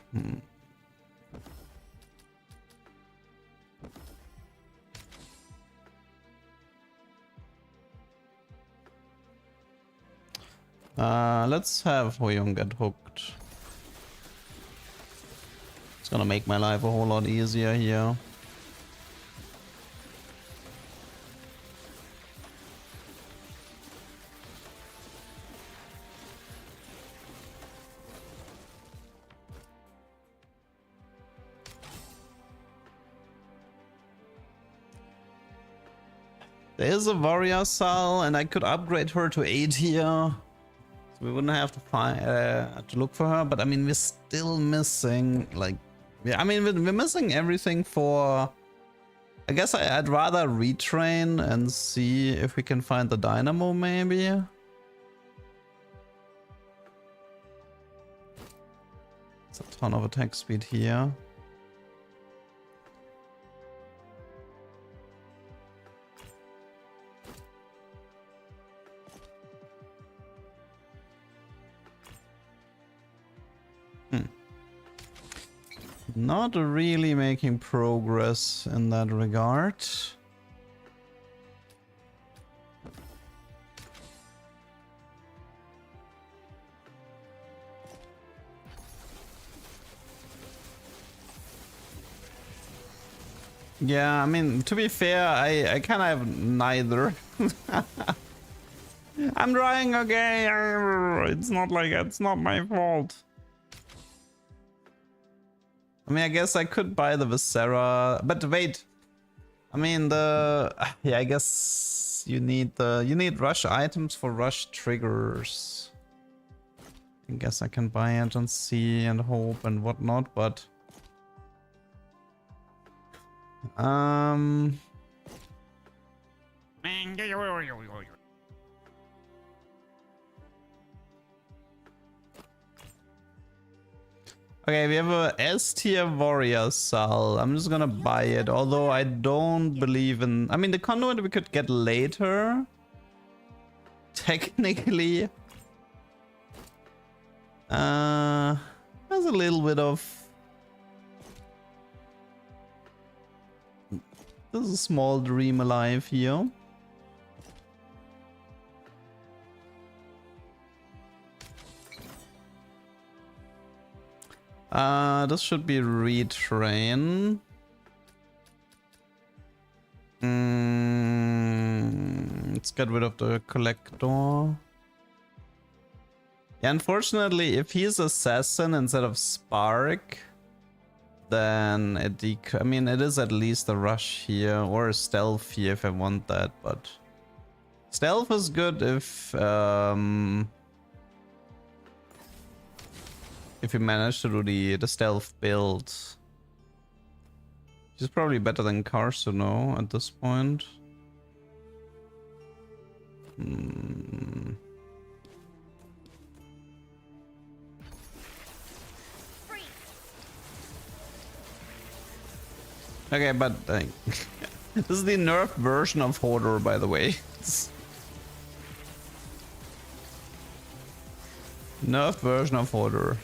Let's have Hoyoung get hooked. It's gonna make my life a whole lot easier here. There is a Warrior Sal, and I could upgrade her to 8 here. So we wouldn't have to find to look for her. But I mean, we're still missing like, yeah. I mean, we're missing everything for. I guess I'd rather retrain and see if we can find the Dynamo maybe. It's a ton of attack speed here. Not really making progress in that regard. Yeah, I mean, to be fair, I kind of have neither. I'm trying, okay. It's not like it's not my fault. I mean, I guess I could buy the Viscera, but wait. I mean, yeah, I guess you need rush items for rush triggers. I guess I can buy it and see and hope and whatnot, but okay, we have a S tier Warrior Sal. I'm just gonna buy it, although I don't believe in. I mean, the conduit we could get later, technically, There's a little bit of... There's a small dream alive here. This should be retrain. Let's get rid of the collector. Yeah, unfortunately, if he's assassin instead of spark, then I mean, it is at least a rush here or a stealth here if I want that, but stealth is good if you manage to do the stealth build. She's probably better than Carsuno at this point. Okay, but this is the nerfed version of Hodor, by the way. Nerfed version of Hodor.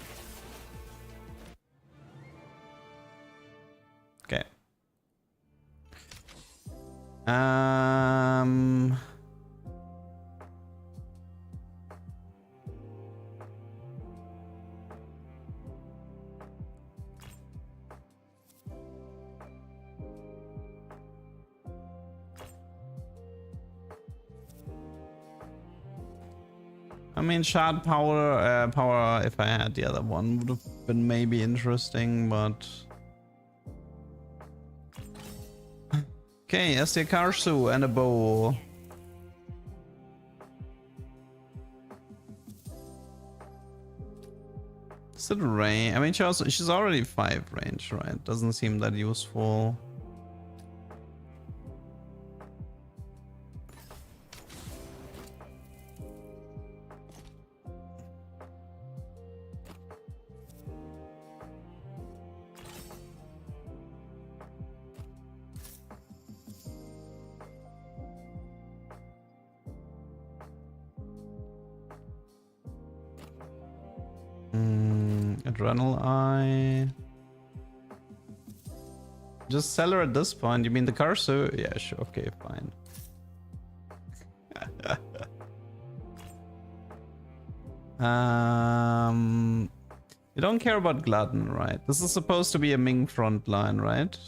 Okay. I mean, shard power, if I had the other one, would have been maybe interesting, but... Okay, Estia Karsu and a bow. Is it range? I mean, she's already 5 range, right? Doesn't seem that useful. Adrenal Eye. Just sell her at this point. You mean the Karsu? Yeah, sure. Okay, fine. You don't care about Glutton, right? This is supposed to be a Ming frontline, right?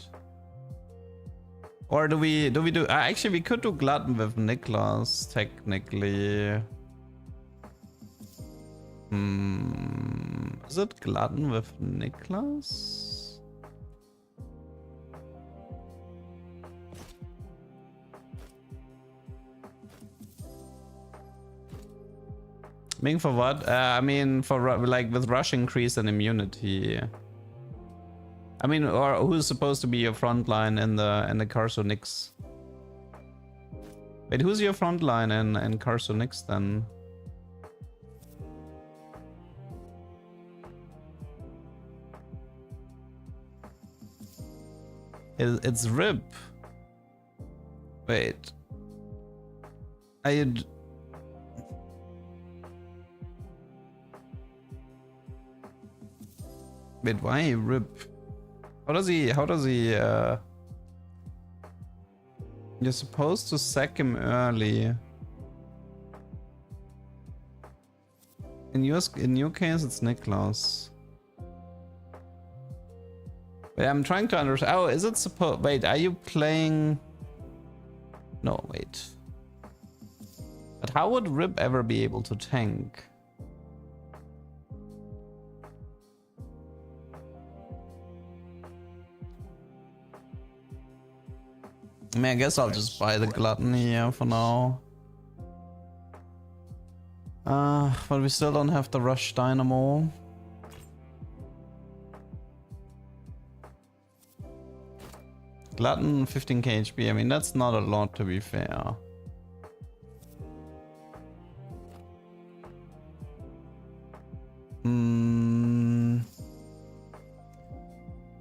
Or do we do? Actually, we could do Glutton with Niklas technically. Is it Glutton with Niklas? Ming for what? I mean, for like with rush increase and immunity. I mean, or who's supposed to be your frontline in the Carso Nyx? Wait, who's your frontline in Carso Nyx then? It's Rip. Wait. Wait, why Rip? How does he you're supposed to sack him early. In your case it's Niklas. Wait, I'm trying to understand. Oh, is it supposed? Wait, are you playing? No, wait. But how would Rip ever be able to tank? I mean, I guess I'll just buy the Glutton here for now. But we still don't have the Rush Dynamo. Glutton 15k HP, I mean that's not a lot to be fair.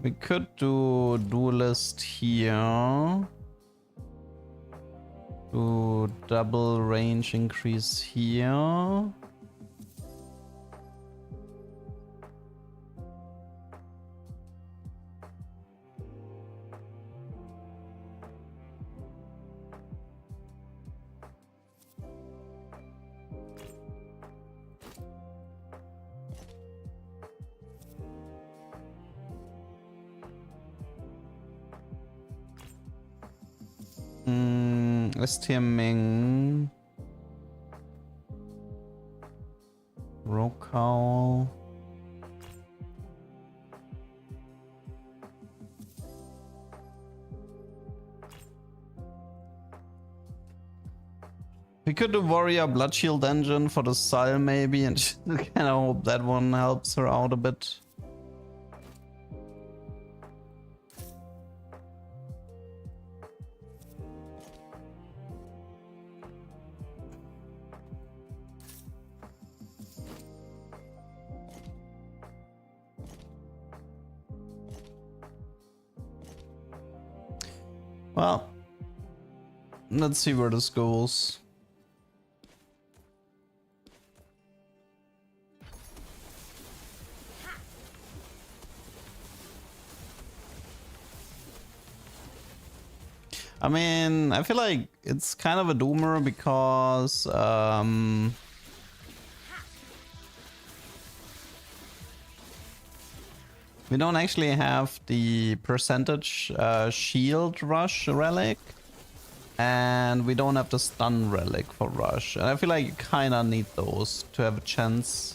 We could do duelist here. Do double range increase here. STMing. Rocal. We could do Warrior Blood Shield Engine for the Sile maybe, and kind of hope that one helps her out a bit. Well, let's see where this goes. I mean, I feel like it's kind of a doomer because we don't actually have the percentage shield rush relic, and we don't have the stun relic for rush. And I feel like you kind of need those to have a chance.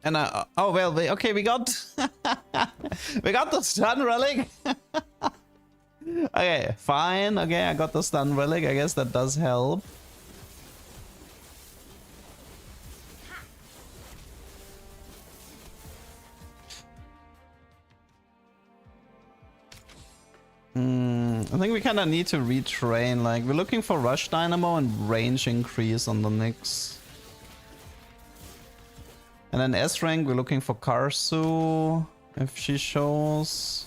And oh well, okay, we got we got the stun relic. Okay, fine. Okay, I got the stun relic. I guess that does help. I think we kind of need to retrain. Like, we're looking for Rush Dynamo and range increase on the Nyx. And then S rank, we're looking for Karsu if she shows.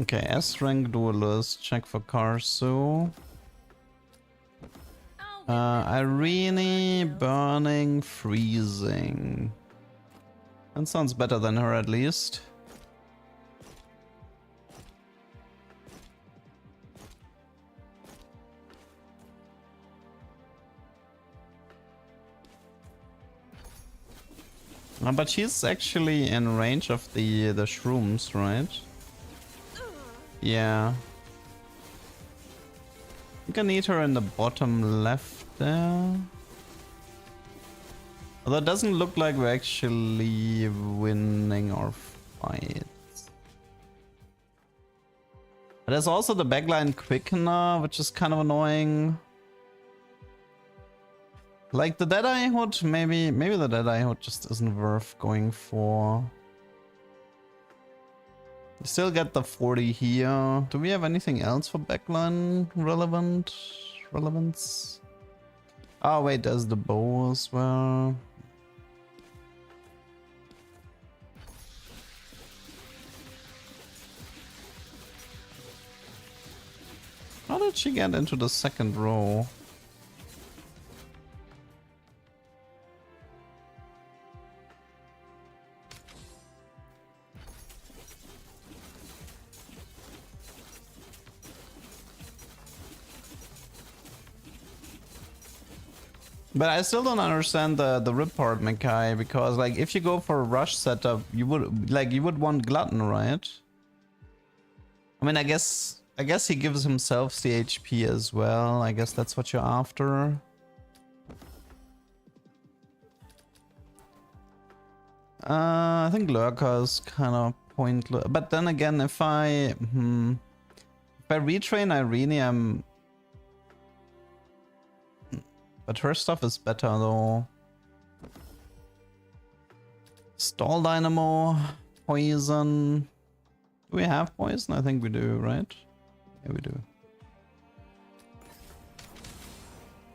Okay, S rank duelist, check for Karsu. Irene, burning, freezing. That sounds better than her at least. But she's actually in range of the shrooms, right? Yeah. I think I need her in the bottom left there. Although it doesn't look like we're actually winning our fights. But there's also the backline quickener, which is kind of annoying. Like the Deadeye Hood, maybe the Deadeye Hood just isn't worth going for. We still get the 40 here. Do we have anything else for backline relevance? Oh wait, there's the bow as well. How did she get into the second row? But I still don't understand the rip part Mackay, because like if you go for a rush setup, you would want Glutton, right? I mean, I guess he gives himself the HP as well. I guess that's what you're after. I think Lurker is kind of pointless. But then again, if I retrain Irene, but her stuff is better though. Stall Dynamo, Poison. Do we have Poison? I think we do, right? Yeah, we do.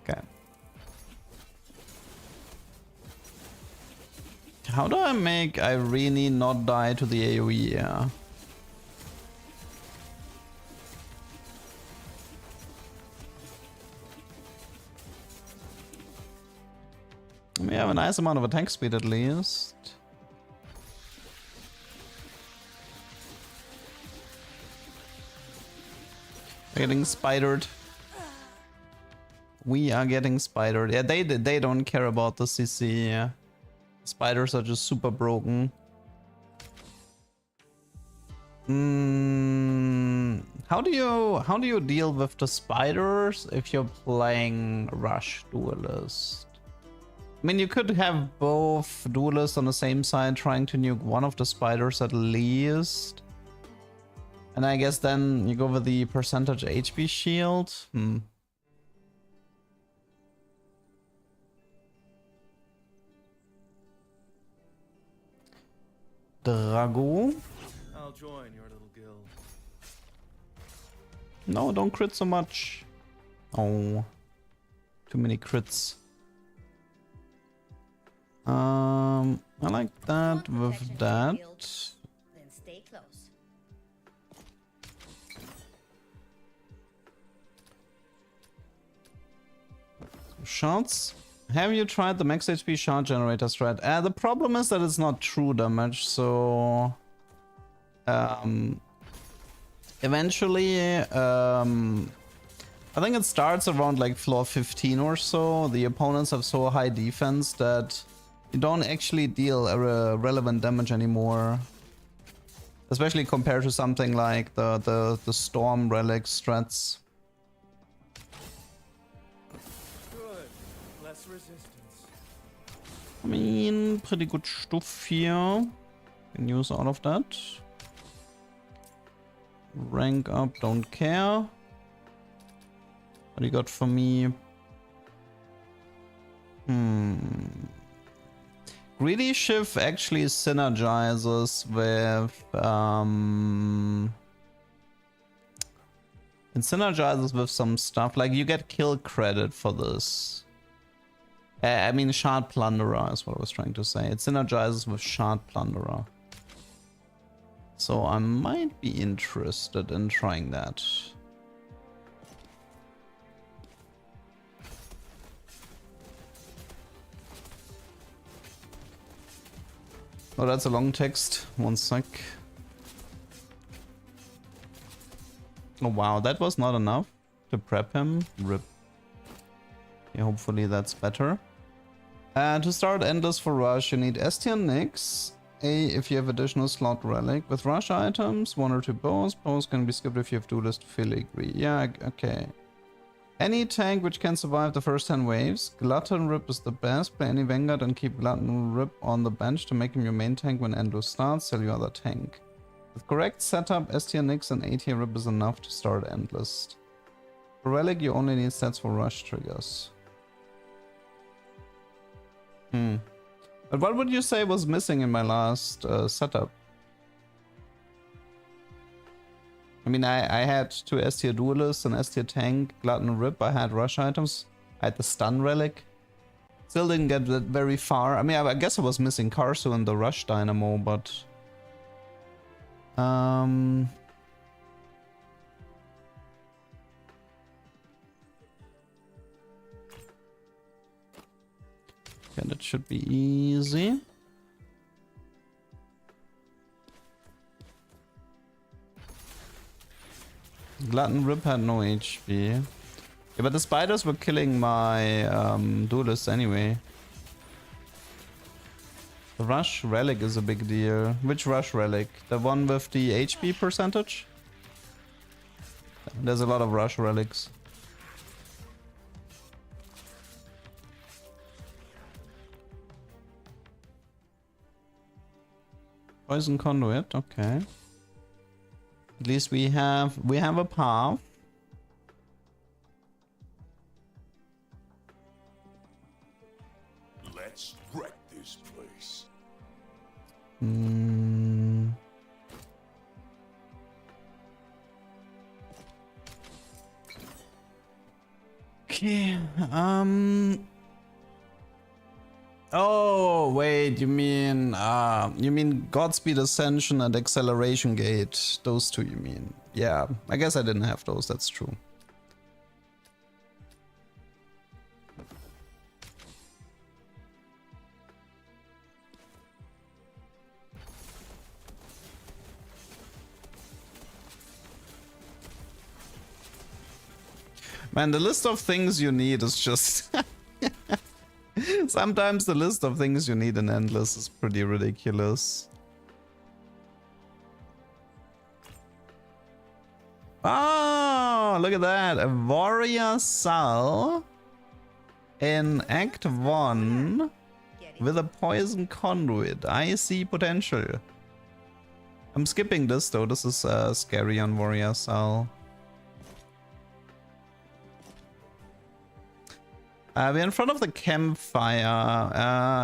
Okay. How do I make Irene not die to the AoE? Yeah. We have a nice amount of attack speed at least. Getting spidered. We are getting spidered. Yeah, they don't care about the CC. Yeah. Spiders are just super broken. How do you deal with the spiders if you're playing Rush Duelist? I mean, you could have both duelists on the same side trying to nuke one of the spiders at least. And I guess then you go with the percentage HP shield. Drago. I'll join your little guild. No, don't crit so much. Oh, too many crits. I like that with that. Then stay close. Shots. Have you tried the max HP shot generator strat? The problem is that it's not true damage, so eventually I think it starts around like floor 15 or so. The opponents have so high defense that you don't actually deal relevant damage anymore. Especially compared to something like the Storm Relic strats. Good. Less resistance. I mean, pretty good stuff here. Can use all of that. Rank up, don't care. What do you got for me? Greedy Shift actually synergizes with it synergizes with some stuff. Like you get kill credit for this. I mean, Shard Plunderer is what I was trying to say. It synergizes with Shard Plunderer. So I might be interested in trying that. Oh, that's a long text. One sec. Oh wow, that was not enough to prep him. RIP. Yeah, hopefully that's better. To start Endless for Rush, you need S tier Nyx. A if you have additional slot relic. With Rush items, 1 or 2 bows. Bows can be skipped if you have duelist filigree. Yeah, okay. Any tank which can survive the first 10 waves. Glutton Rip is the best. Play any Vanguard and keep Glutton Rip on the bench to make him your main tank when Endless starts. Sell your other tank. With correct setup, S tier Nyx and A tier Rip is enough to start Endless. For Relic, you only need sets for Rush triggers. But what would you say was missing in my last setup? I mean, I had 2 S tier duelists, an S tier tank, Glutton Rip. I had rush items. I had the stun relic. Still didn't get that very far. I mean, I guess I was missing Karsu and the rush dynamo, but okay, that should be easy. Glutton Rip had no HP. Yeah, but the spiders were killing my duelists anyway. The rush relic is a big deal. Which rush relic? The one with the HP percentage? There's a lot of rush relics. Poison conduit, okay. At least we have a path. Let's wreck this place. Okay, oh wait, you mean Godspeed Ascension and Acceleration Gate. Those two you mean. Yeah, I guess I didn't have those, that's true. Man, the list of things you need is just... Sometimes the list of things you need in Endless is pretty ridiculous. Oh, look at that. A warrior Sal in Act 1 with a poison conduit. I see potential. I'm skipping this though. This is scary on warrior Sal. We're in front of the campfire.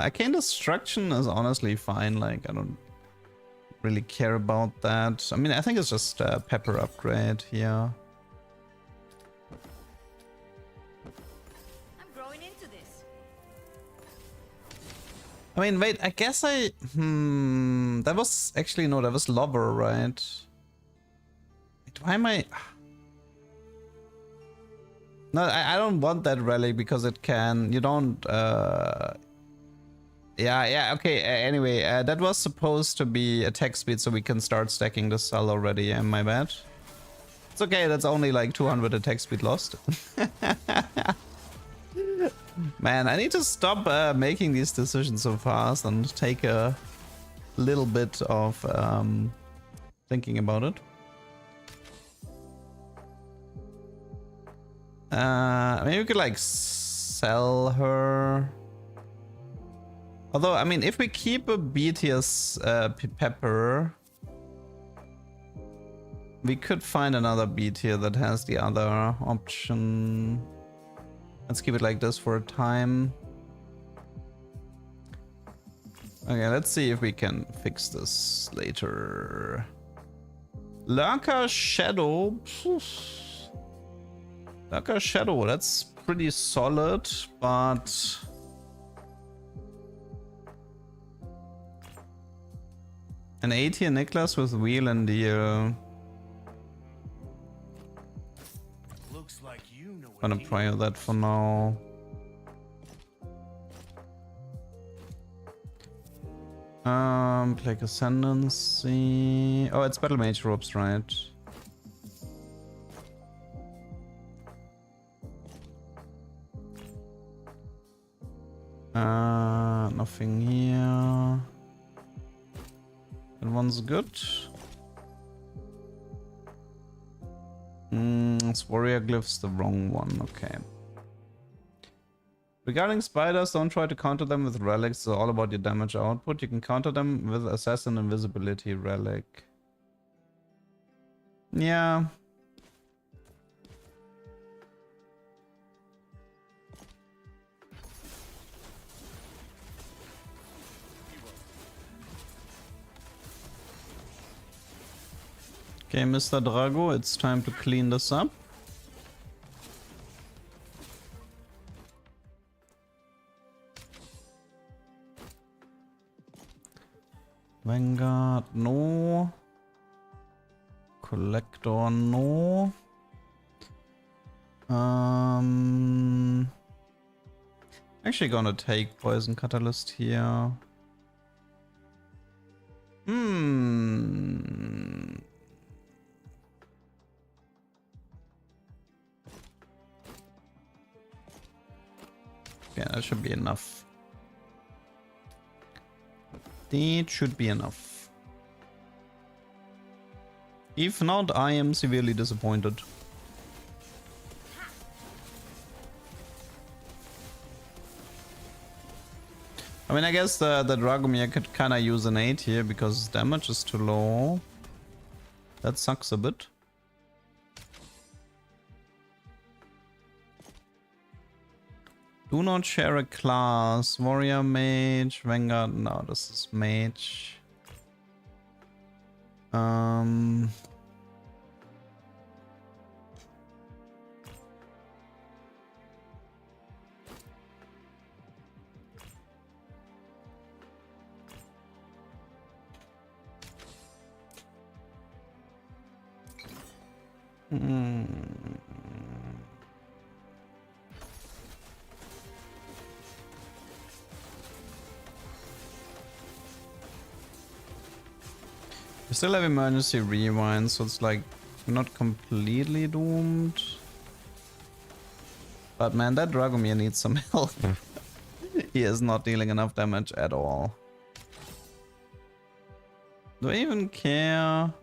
Arcane Destruction is honestly fine. Like, I don't really care about that. I mean, I think it's just a pepper upgrade here. I'm growing into this. I mean, wait, I guess I... that was... Actually, no, that was Lover, right? Wait, why am I... No, I don't want that relic because it can... You don't... Yeah, okay, anyway, that was supposed to be attack speed so we can start stacking the cell already, yeah, my bad. It's okay, that's only like 200 attack speed lost. Man, I need to stop making these decisions so fast and take a little bit of thinking about it. Maybe we could like sell her. Although, I mean, if we keep a B tier pepper, we could find another B tier that has the other option. Let's keep it like this for a time. Okay, let's see if we can fix this later. Lurker Shadow. Lurker Shadow, that's pretty solid, but... An A tier Niklas with wheel and deal. Looks like you know what Gonna he prior that for now. Plague Ascendancy. Oh, it's Battle Mage ropes, right? Nothing here. That one's good. It's warrior glyphs, the wrong one. Okay. Regarding spiders, don't try to counter them with relics. It's all about your damage output. You can counter them with assassin invisibility relic. Yeah. Okay, Mr. Drago, it's time to clean this up. Vanguard, no. Collector, no. Actually gonna take Poison Catalyst here. Yeah, that should be enough. That should be enough. If not, I am severely disappointed. I mean, I guess the Dragomir could kinda use an 8 here because damage is too low. That sucks a bit. Do not share a class. Warrior, Mage, Vanguard. No, this is Mage. We still have emergency rewind, so it's like we're not completely doomed. But man, that Dragomir needs some help. He is not dealing enough damage at all. Do I even care?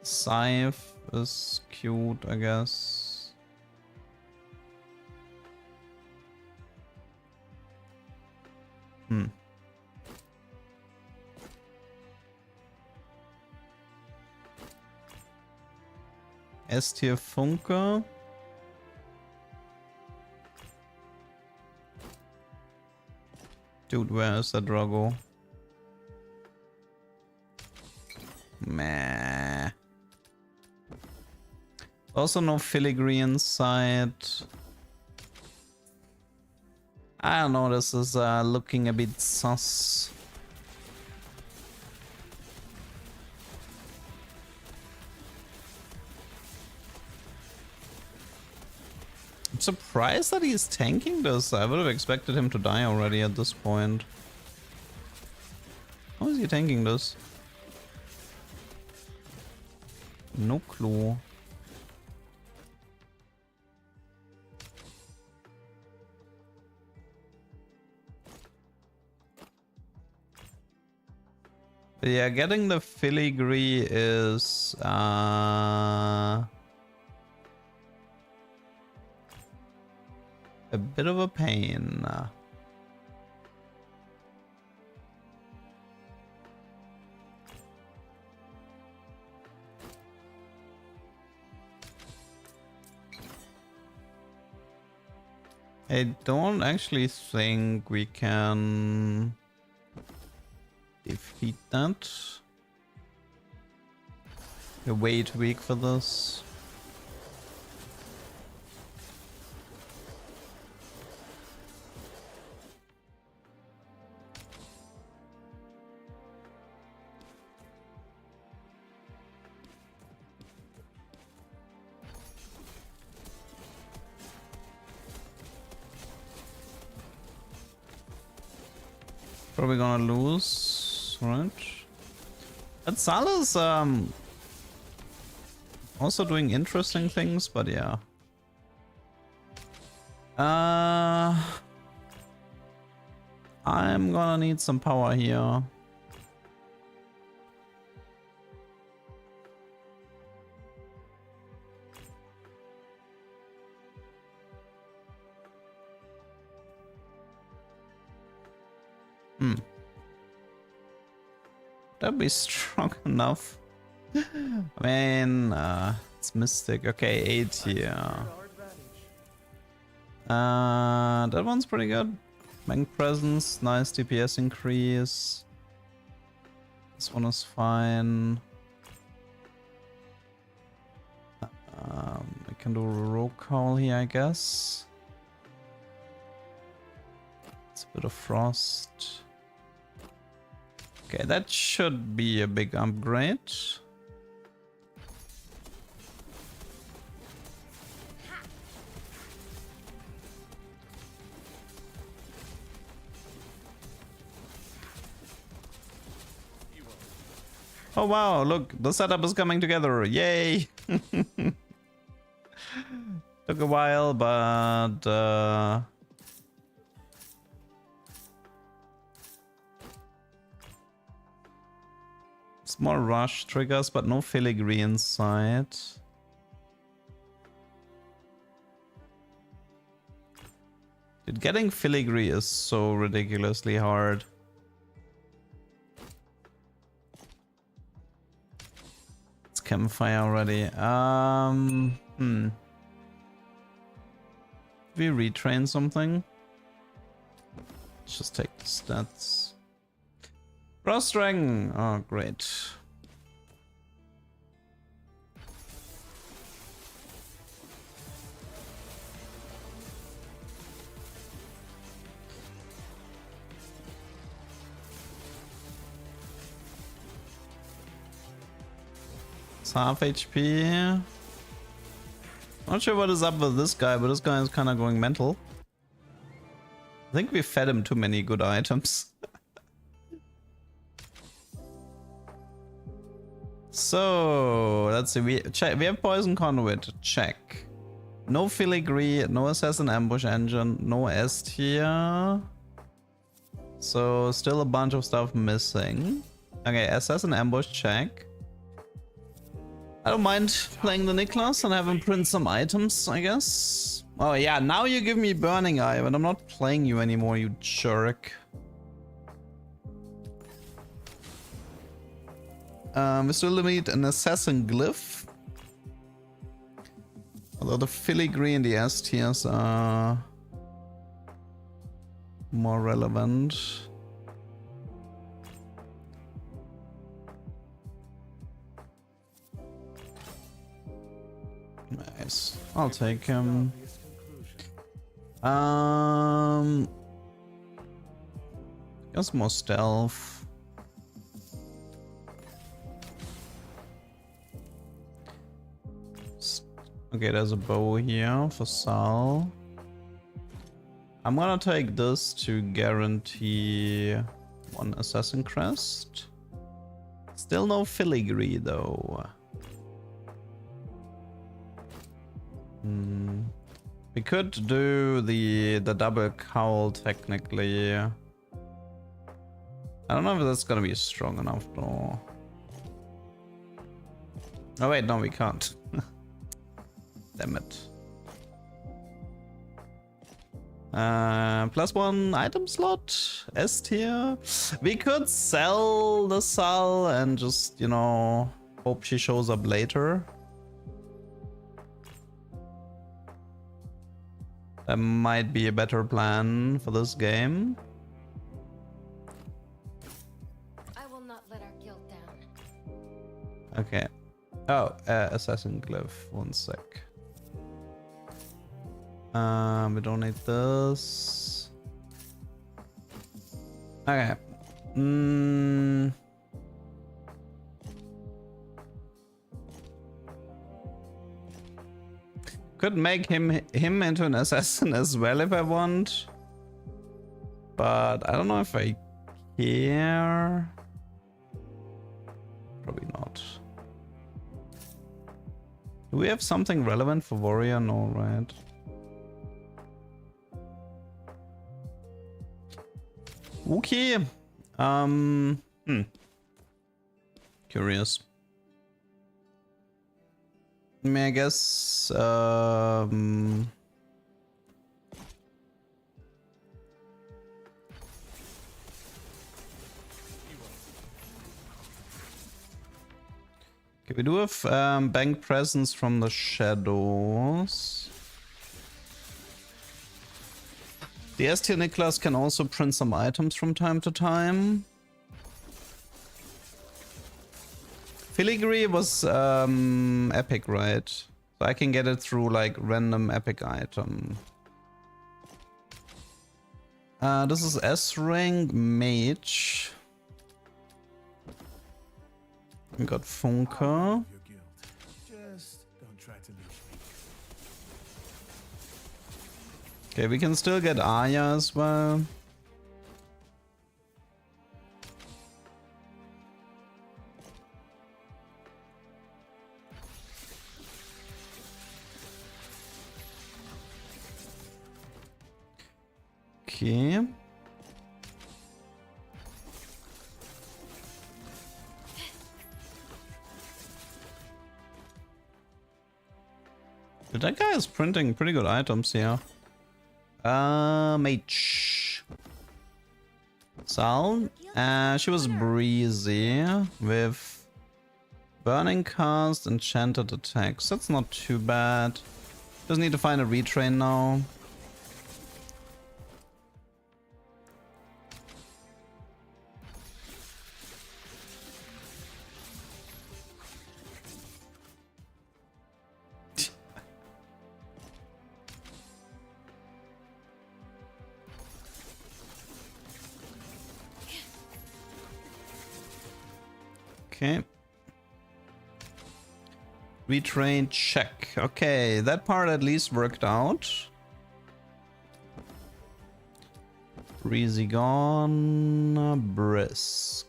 Scythe is cute, I guess. S-Tier Funke. Dude, where is that Drago? Meh. Also no filigree inside. I don't know, this is looking a bit sus. I'm surprised that he's tanking this. I would have expected him to die already at this point. How is he tanking this? No clue. But yeah, getting the filigree is a bit of a pain. I don't actually think we can defeat that. We're way too weak for this. Probably gonna lose, right? But Sala's also doing interesting things, but yeah. I'm gonna need some power here. That'd be strong enough. I mean, it's Mystic. Okay, 8 here. That one's pretty good. Bank Presence, nice DPS increase. This one is fine. I can do Rogue Cowl here, I guess. It's a bit of Frost. Okay, that should be a big upgrade. Oh wow, look, the setup is coming together. Yay! Took a while, but small rush triggers, but no filigree inside. Dude, getting filigree is so ridiculously hard. It's campfire already. We retrain something. Let's just take the stats. Frost Dragon! Oh, great. It's half HP. Not sure what is up with this guy, but this guy is kind of going mental. I think we fed him too many good items. So let's see. We have poison conduit. Check. No filigree. No assassin ambush engine. No S tier. So still a bunch of stuff missing. Okay, assassin ambush check. I don't mind playing the Niklas and having print some items, I guess. Oh yeah, now you give me Burning Eye, but I'm not playing you anymore, you jerk. We still need an assassin glyph. Although the filigree and the S tiers are more relevant. Nice. I'll take him. Guess more stealth. Okay, there's a bow here for Sal. I'm gonna take this to guarantee one assassin crest. Still no filigree though. We could do the double cowl technically. I don't know if that's gonna be strong enough though. Oh wait, no we can't. Damn it. +1 item slot, S tier. We could sell the Sal and just, you know, hope she shows up later. That might be a better plan for this game. I will not let our guild down. Okay. Oh, assassin glyph. One sec. We don't need this. Okay. Could make him into an assassin as well if I want. But I don't know if I care. Probably not. Do we have something relevant for warrior? No, right? Okay. Curious. I mean, I guess okay, we do have bank presence from the shadows. The S tier Niklas can also print some items from time to time. Filigree was epic, right? So I can get it through like random epic item. This is S rank mage. We got Funke. Your guild. Just don't try to lose me. Okay, we can still get Aya as well. Okay. That guy is printing pretty good items here. Mage. Sal. She was breezy with burning cast, enchanted attacks. That's not too bad. Just need to find a retrain now. Okay. Retrain check. Okay, that part at least worked out. Breezy gone. Brisk.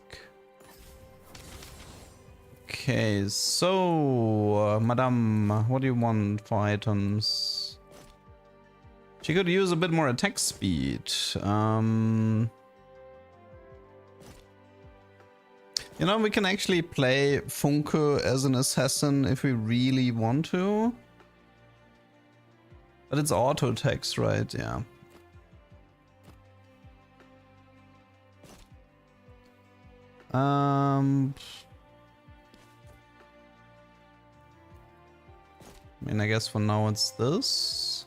Okay, so Madame, what do you want for items? She could use a bit more attack speed. You know, we can actually play Funke as an assassin if we really want to. But it's auto attacks, right? Yeah. I mean, I guess for now it's this.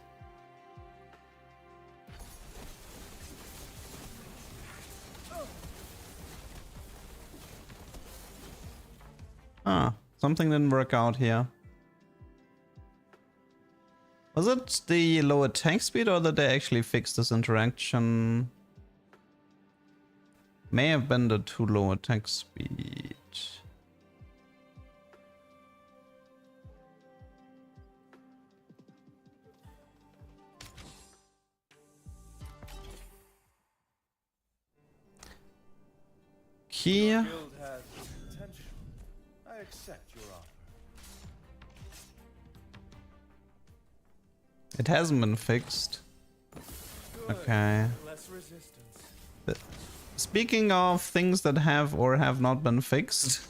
Ah, something didn't work out here. Was it the low attack speed or did they actually fix this interaction? May have been the too low attack speed. Here. Guild has potential. I accept your offer. It hasn't been fixed. Good. Okay. Less resistance. Speaking of things that have or have not been fixed,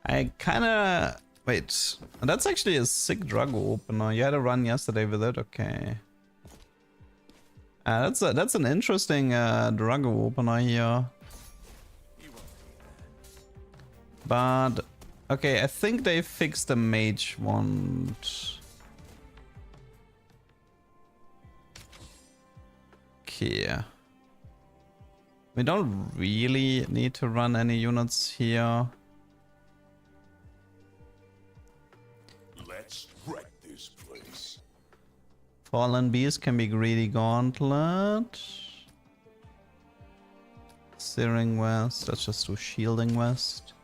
I kinda... Wait, that's actually a sick drug opener. You had a run yesterday with it? Okay. That's an interesting drug opener here. But, okay, I think they fixed the mage wand. Okay. We don't really need to run any units here. Let's wreck this place. Fallen Beast can be Greedy Gauntlet. Searing West, let's just do Shielding West.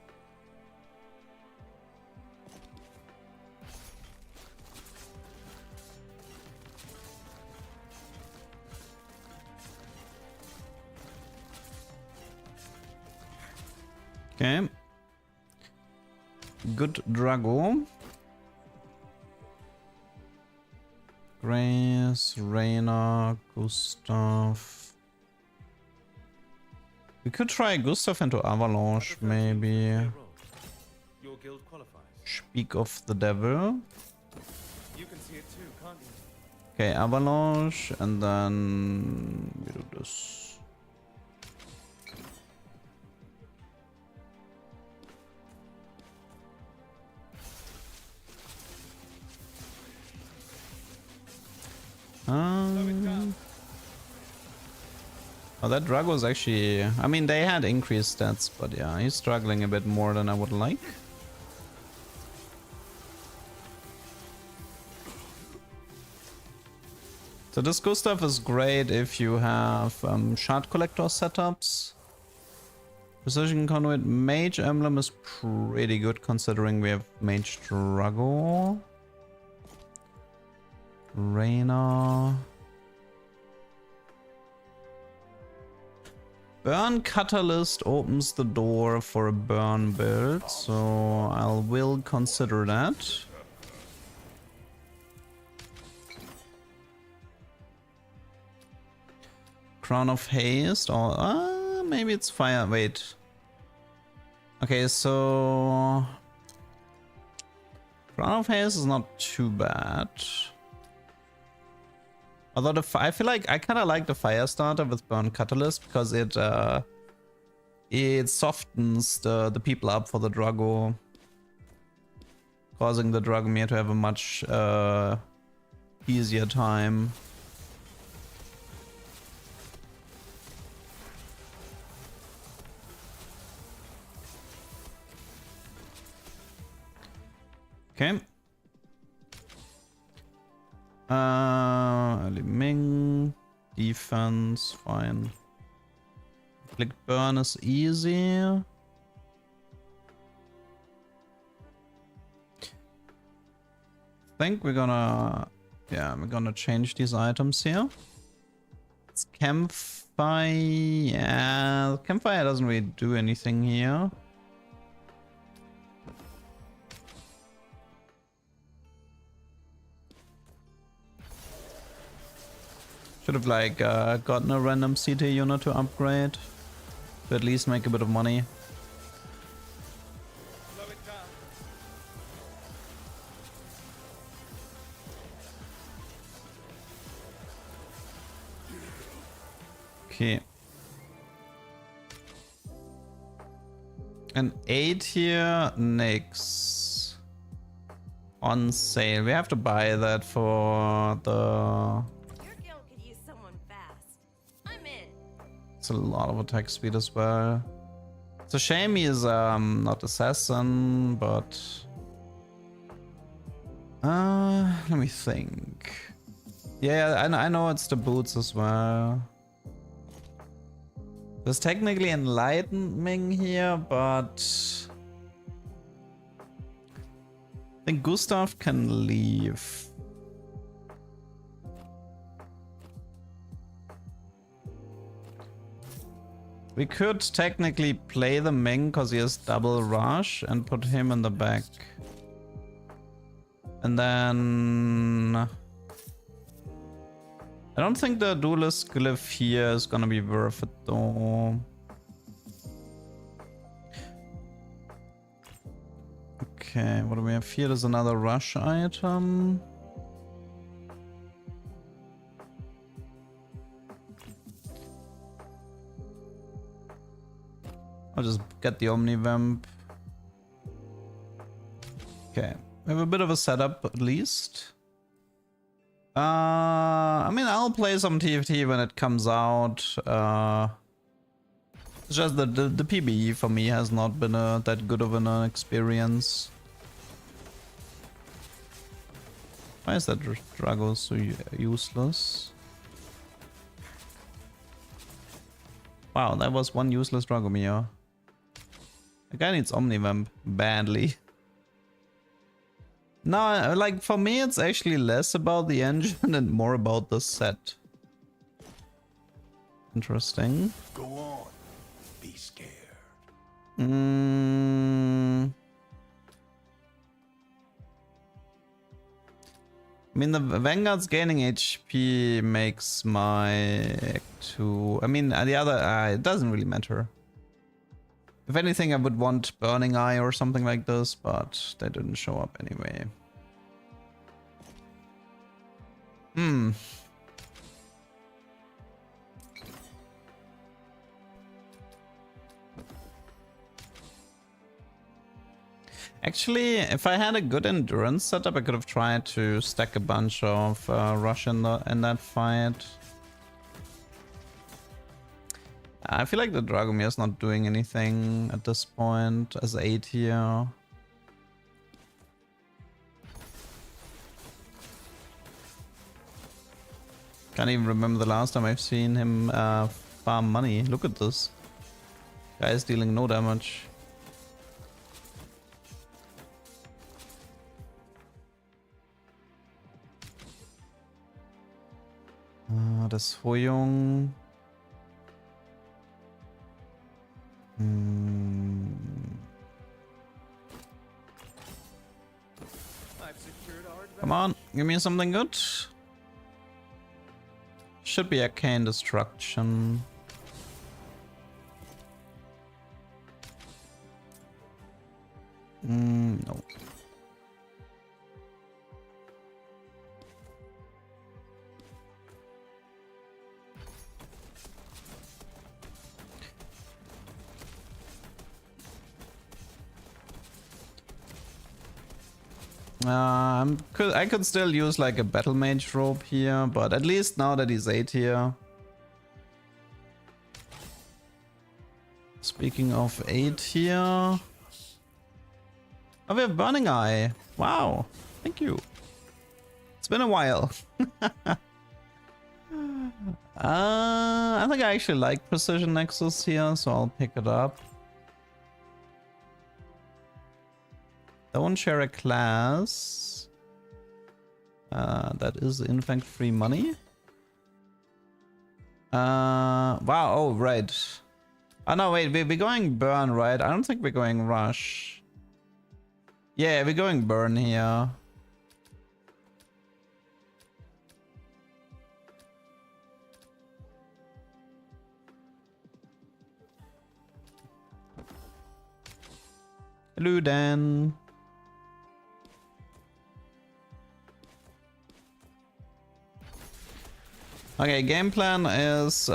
Okay. Good Drago. Grace, Reina, Gustav. We could try Gustav into Avalanche, maybe. Your guild qualifies. Speak of the Devil. You can see it too, can't you? Okay, Avalanche, and then we do this. Oh, that drug was actually... I mean, they had increased stats, but yeah, he's struggling a bit more than I would like. So this Gustav is great if you have shard collector setups. Precision Conduit Mage Emblem is pretty good considering we have Mage Drago. Reina. Burn Catalyst opens the door for a burn build, so I will consider that. Crown of Haste, or maybe it's fire. Wait. Okay, so Crown of Haste is not too bad. Although I feel like I kind of like the fire starter with Burn Catalyst because it softens the people up for the Drago, causing the Dragomir to have a much easier time. Okay. Early Ming, defense, fine. Click burn is easy. I think we're gonna, yeah, we're gonna change these items here. It's campfire. Yeah, campfire doesn't really do anything here. Should have like gotten a random CT unit to upgrade. To at least make a bit of money. Slow it down. Okay. An 8 here, nix. On sale. We have to buy that for the... Your guild could use someone fast. I'm in. It's a lot of attack speed as well. It's a shame he is not assassin, but... let me think. Yeah, I know it's the boots as well. There's technically enlightening here, but... I think Gustav can leave. We could technically play the Ming because he has double rush and put him in the back. And then... I don't think the duelist glyph here is gonna be worth it though. Okay, what do we have here? There's another rush item. I'll just get the Omnivamp. Okay, we have a bit of a setup at least. I mean, I'll play some TFT when it comes out. It's just that the PBE for me has not been that good of an experience. Why is that Drago so useless? Wow, that was one useless Dragomir. The guy needs Omnivamp badly. No, like for me it's actually less about the engine and more about the set. Interesting. Go on. Be scared. I mean, the Vanguard's gaining HP makes my to. I mean, the other it doesn't really matter. If anything, I would want Burning Eye or something like this, but they didn't show up anyway. Actually, if I had a good endurance setup, I could have tried to stack a bunch of rush in that fight. I feel like the Dragomir is not doing anything at this point as 8 here. Can't even remember the last time I've seen him farm money. Look at this. Guy is dealing no damage. Das Hoyong. Come on, give me something good. Should be Arcane Destruction. No. I could still use like a Battle Mage robe here, but at least now that he's 8 here. Speaking of 8 here. Oh, we have Burning Eye. Wow. Thank you. It's been a while. I think I actually like Precision Nexus here, so I'll pick it up. Don't share a class. That is in fact free money. Wow, oh right. Oh no, wait, we're going burn, right? I don't think we're going rush. Yeah, we're going burn here. Hello, Dan. Okay, game plan is we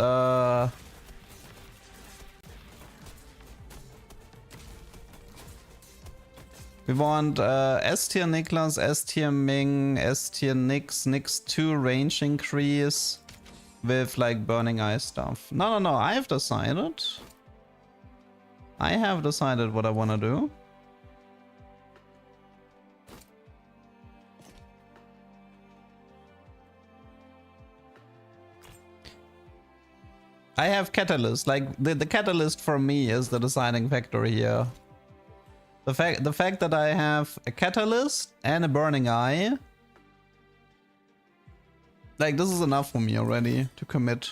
want S tier Niklas, S tier Ming, S tier Nyx, Nyx 2 range increase with like burning eye stuff. No, I have decided. I have decided what I want to do. I have catalyst. Like the catalyst for me is the deciding factor here. The fact that I have a catalyst and a burning eye, like this is enough for me already to commit.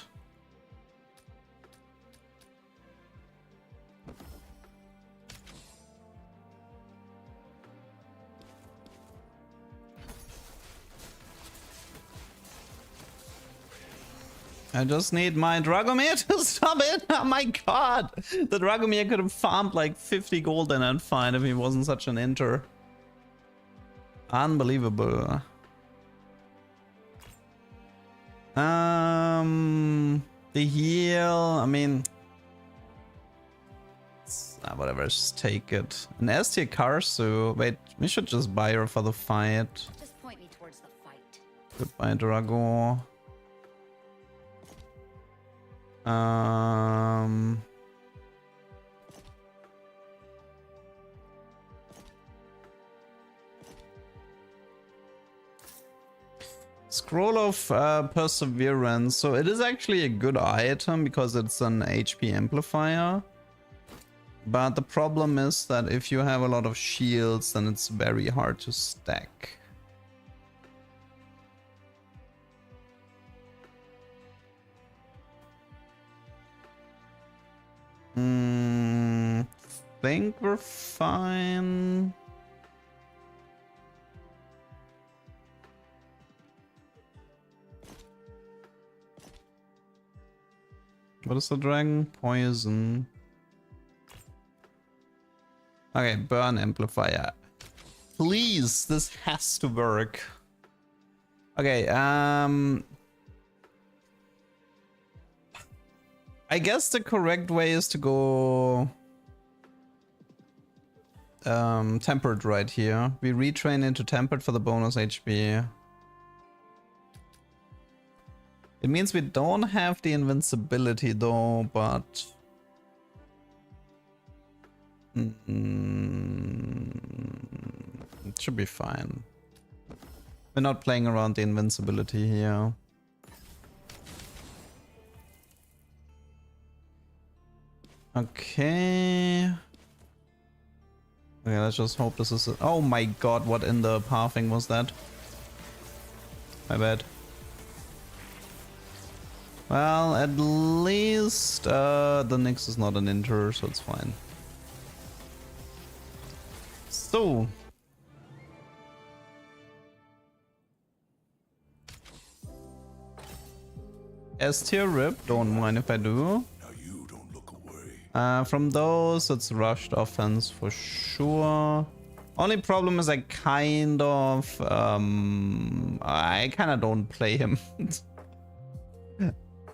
I just need my Dragomir to stop it. Oh my god. The Dragomir could have farmed like 50 gold and I'd fine if he wasn't such an inter. Unbelievable. The heal, I mean, whatever, just take it. An S tier Karsu. Wait, we should just buy her for the fight. Just point me towards the fight. Goodbye, Drago. Scroll of Perseverance. So it is actually a good item because it's an HP amplifier. But the problem is that if you have a lot of shields, then it's very hard to stack. Think we're fine. What is the dragon? Poison. Okay, burn amplifier. Please, this has to work. Okay, I guess the correct way is to go tempered right here. We retrain into tempered for the bonus HP. It means we don't have the invincibility though, but it should be fine. We're not playing around the invincibility here. Okay. Okay, let's just hope this is... Oh my god, what in the pathing was that? My bad. Well, at least the Nyx is not an inter, so it's fine. So... S tier rip, don't mind if I do. From those, it's rushed offense for sure. Only problem is I kind of don't play him.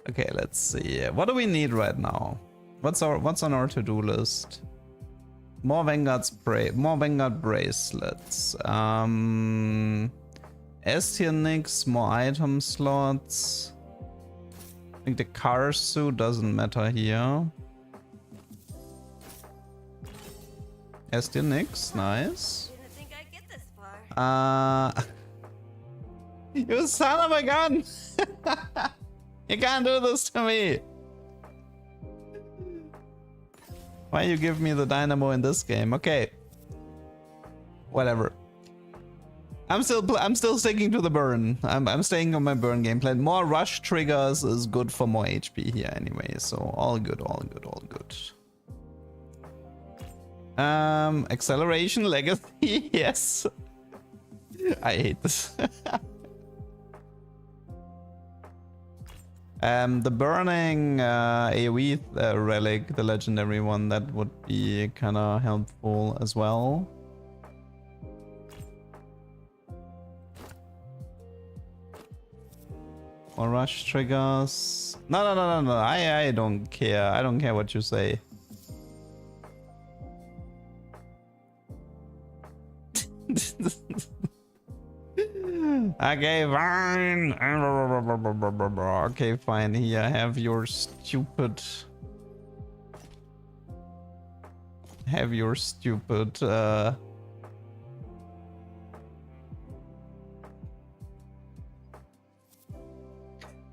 Okay, let's see. What do we need right now? What's on our to-do list? More Vanguard bracelets. S tier Nyx, more item slots. I think the Karsu doesn't matter here. S tier Nyx, nice. Didn't think I'd get this far. You son of a gun! You can't do this to me! Why you give me the dynamo in this game? Okay. Whatever. I'm still sticking to the burn. I'm staying on my burn game plan. More rush triggers is good for more HP here anyway, so all good, all good, all good. Acceleration legacy, yes. I hate this. The burning AoE relic, the legendary one, that would be kind of helpful as well. Or rush triggers. No. I don't care. I don't care what you say. Okay, fine. Okay, fine. Here, have your stupid. Have your stupid.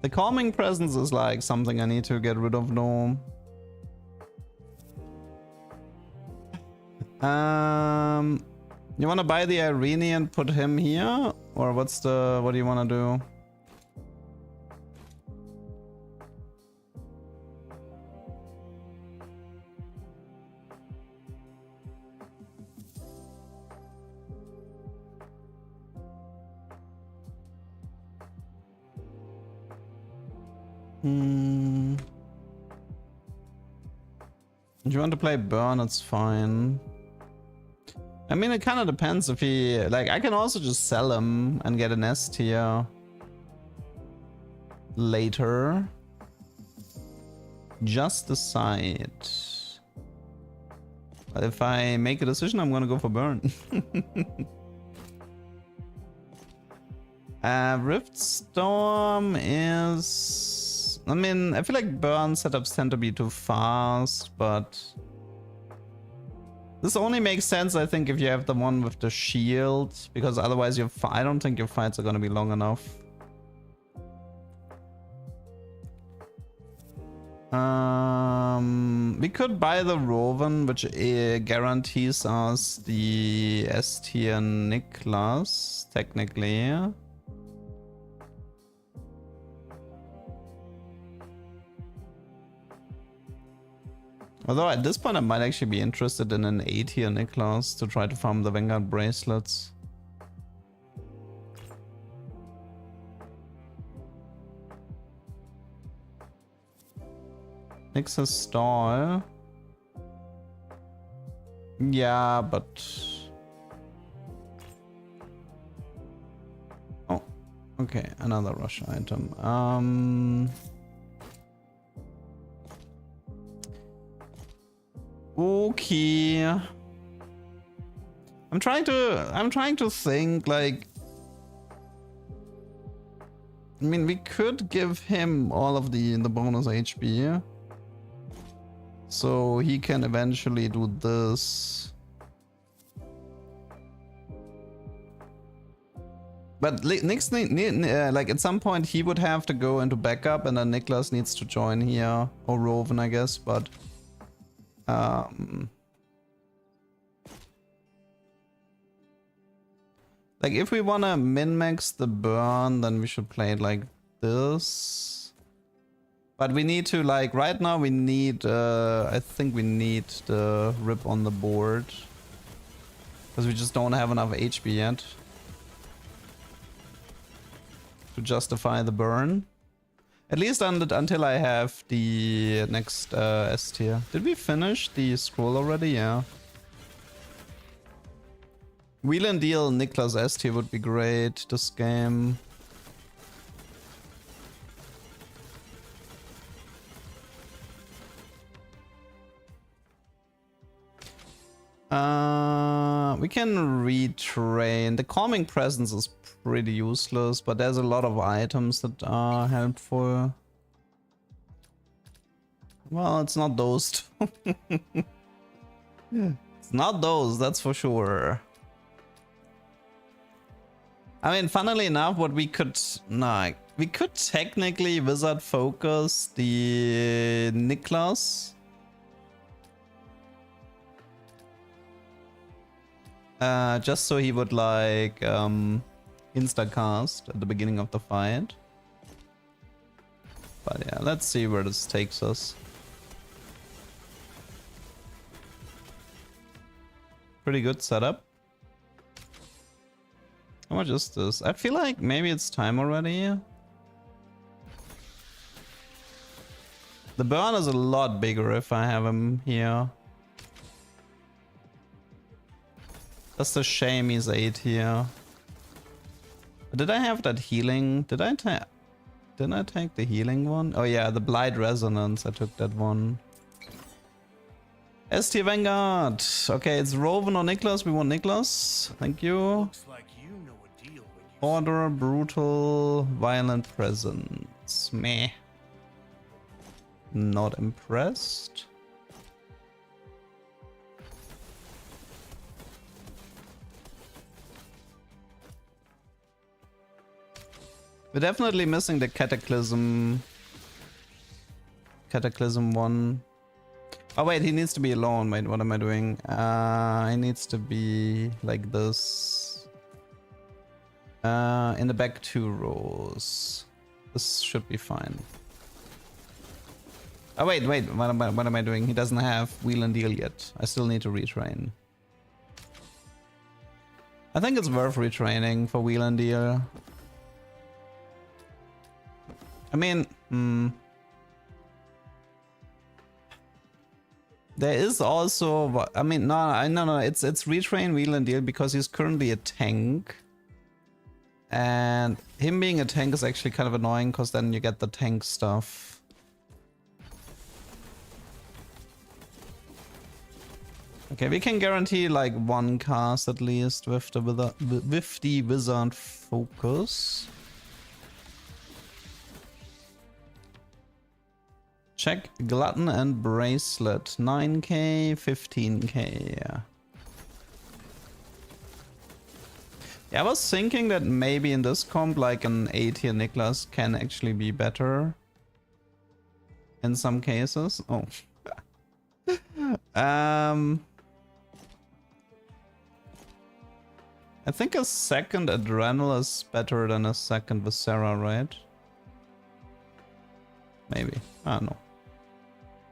The calming presence is like something I need to get rid of now. You wanna buy the Irene and put him here? Or what do you wanna do? If you want to play burn, it's fine. I mean, it kind of depends if he... Like, I can also just sell him and get an S tier later. Just decide. But if I make a decision, I'm gonna go for burn. Rift Storm is... I mean, I feel like burn setups tend to be too fast, but... This only makes sense, I think, if you have the one with the shield, because otherwise I don't think your fights are gonna be long enough. We could buy the Roven, which guarantees us the S tier Niklas, technically. Although at this point I might actually be interested in an A tier Niklas to try to farm the Vanguard bracelets. Nix's stall. Yeah, but... Oh, okay, another rush item. Okay. I'm trying to think, like, I mean, we could give him all of the bonus HP, so he can eventually do this. But Nix, like, at some point he would have to go into backup, and then Niklas needs to join here, or Roven, I guess, but like, if we wanna min-max the burn, then we should play it like this. But we need to, like, right now we need, I think we need the rip on the board. Because we just don't have enough HP yet to justify the burn. At least until I have the next S tier. Did we finish the scroll already? Yeah. Wheel and deal Niklas S tier would be great this game. We can retrain. The calming presence is pretty useless, but there's a lot of items that are helpful. Well, it's not those two. It's not those, that's for sure. I mean, funnily enough, what we could... Nah, we could technically wizard focus the Niklas. Just so he would, like, insta-cast at the beginning of the fight. But yeah, let's see where this takes us. Pretty good setup. How much is this? I feel like maybe it's time already. The burn is a lot bigger if I have him here. That's a shame he's 8 here. Did I have that healing? Didn't I take the healing one? Oh yeah, the Blight Resonance. I took that one. ST Vanguard. Okay, it's Roven or Niklas. We want Niklas. Thank you. Looks like you know a deal when you Order, brutal, violent presence. Meh. Not impressed. We're definitely missing the Cataclysm. Cataclysm 1. Oh wait, he needs to be alone. Wait, what am I doing? He needs to be like this. In the back 2 rows. This should be fine. Oh wait, what am I doing? He doesn't have Wheel and Deal yet. I still need to retrain. I think it's worth retraining for Wheel and Deal. I mean, there is also, I mean, no, it's retrain Wheel and Deal because he's currently a tank. And him being a tank is actually kind of annoying because then you get the tank stuff. Okay, we can guarantee like 1 cast at least with the Wizard Focus. Check Glutton and Bracelet. 9k, 15k. Yeah, I was thinking that maybe in this comp, like an A tier Niklas can actually be better. In some cases. Oh. I think a second Adrenal is better than a second Viscera, right? Maybe. I don't know.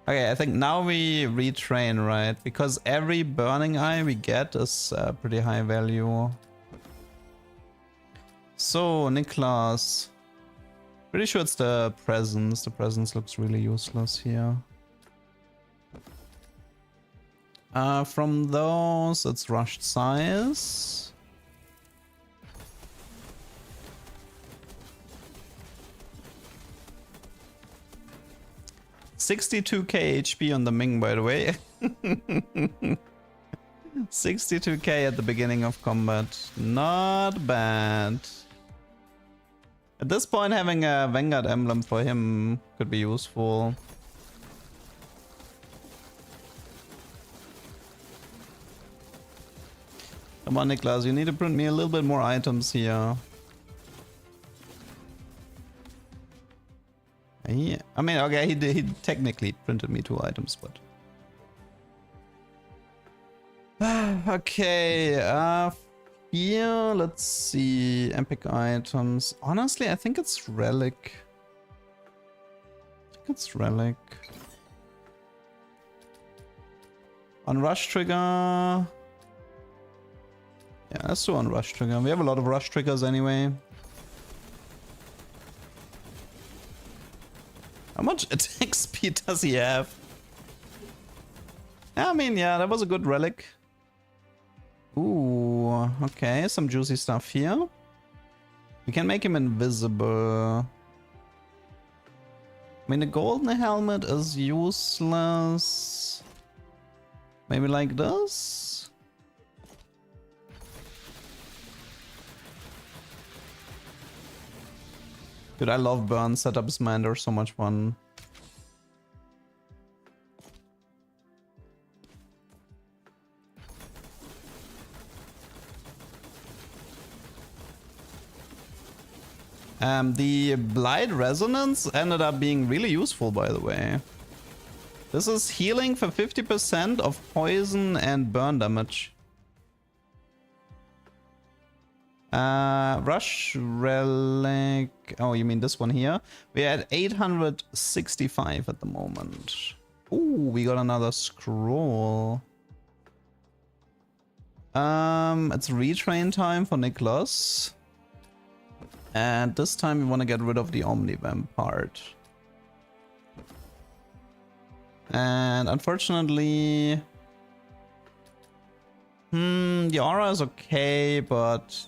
Okay, I think now we retrain, right? Because every Burning Eye we get is pretty high value. So, Niklas. Pretty sure it's the Presence. The Presence looks really useless here. From those, it's Rushed Size. $62k HP on the Ming, by the way. 62k at the beginning of combat. Not bad. At this point, having a Vanguard emblem for him could be useful. Come on, Niklas, you need to print me a little bit more items here. I mean, okay, he technically printed me 2 items, but... Okay, here, let's see, epic items. Honestly, I think it's Relic. On Rush Trigger... Yeah, let's do on Rush Trigger. We have a lot of Rush Triggers anyway. How much attack speed does he have? I mean, yeah, that was a good relic. Ooh, okay, some juicy stuff here. We can make him invisible. I mean, the golden helmet is useless. Maybe like this? Dude, I love burn setups, man. They're so much fun. The Blight Resonance ended up being really useful, by the way. This is healing for 50% of poison and burn damage. Rush Relic. Oh, you mean this one here? We're at 865 at the moment. Ooh, we got another scroll. It's retrain time for Niklas. And this time we want to get rid of the Omnivamp part. And unfortunately... the aura is okay, but...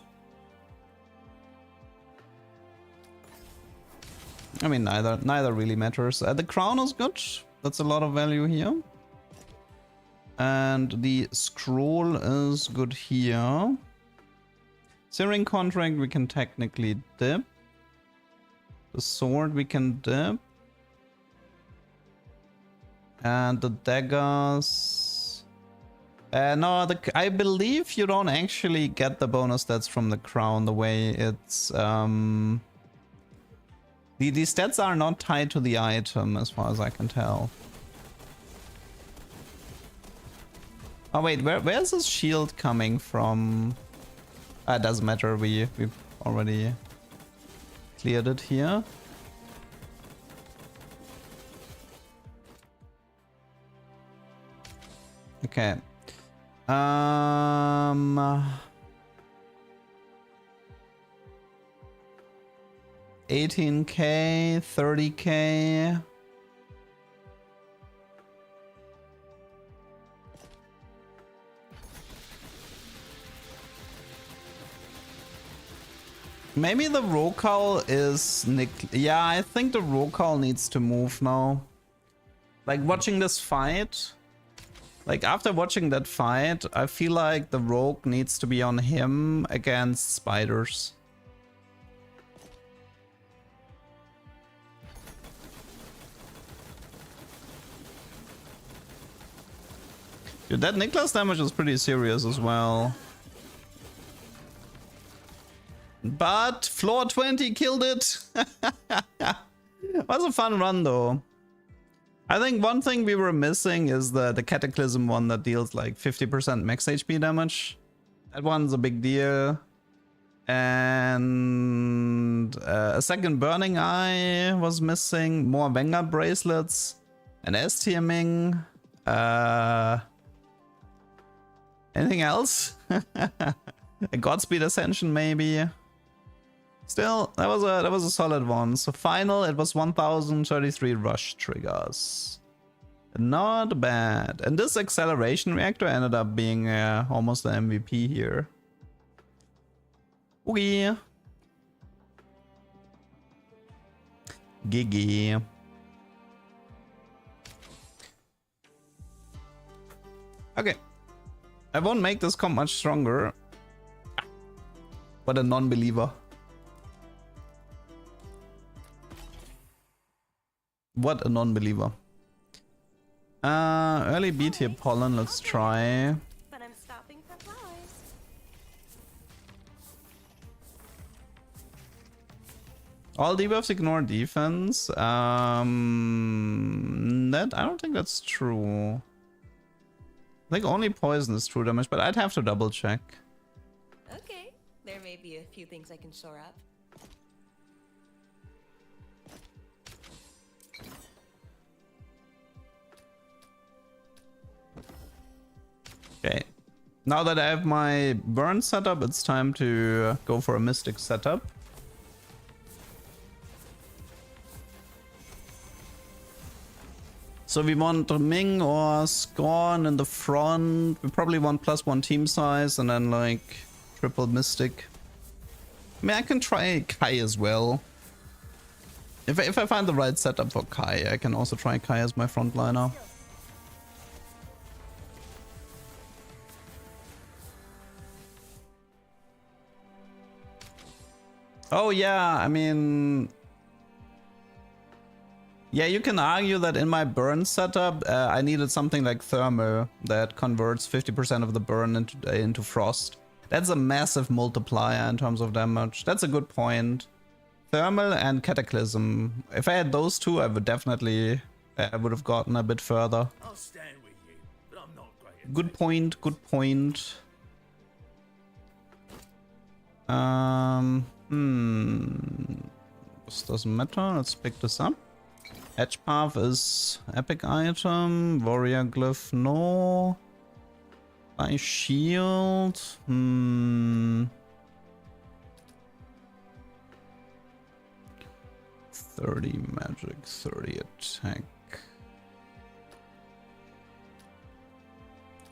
I mean, neither really matters. The crown is good. That's a lot of value here. And the scroll is good here. Searing contract we can technically dip. The sword we can dip. And the daggers... no, I believe you don't actually get the bonus stats from the crown the way it's... The stats are not tied to the item as far as I can tell. Oh wait, where's this shield coming from? It doesn't matter, we've already cleared it here. Okay. 18k, 30k. Maybe the Rokal is yeah, I think the Rokal needs to move now. Like watching this fight, like after watching that fight, I feel like the rogue needs to be on him against spiders. Dude, that Niklas damage is pretty serious as well. But floor 20 killed it. Was a fun run though. I think one thing we were missing is the Cataclysm one that deals like 50% max HP damage. That one's a big deal. And a second Burning Eye was missing. More Vanguard bracelets. An S-teaming. Anything else? A Godspeed Ascension maybe. Still, that was a solid one. So final, it was 1033 rush triggers. Not bad. And this acceleration reactor ended up being almost an MVP here. Okay. Gigi. Okay. I won't make this comp much stronger. What a non-believer. What a non-believer. Early B tier pollen, let's try. But I'm stopping for flowers. All debuffs ignore defense. That I don't think that's true. I think only poison is true damage, but I'd have to double check. Okay, there may be a few things I can shore up. Okay. Now that I have my burn setup, it's time to go for a mystic setup. So we want Ming or Scorn in the front. We probably want +1 team size and then like triple mystic. I mean, I can try Kai as well. If I find the right setup for Kai, I can also try Kai as my frontliner. Oh yeah, I mean... Yeah, you can argue that in my burn setup, I needed something like thermal that converts 50% of the burn into frost. That's a massive multiplier in terms of damage. That's a good point. Thermal and Cataclysm. If I had those two, I would definitely I would have gotten a bit further. I'll stand with you, but I'm not great at Good point, good point. This doesn't matter. Let's pick this up. Edge Path is epic item. Warrior Glyph, no. By shield. 30 magic, 30 attack.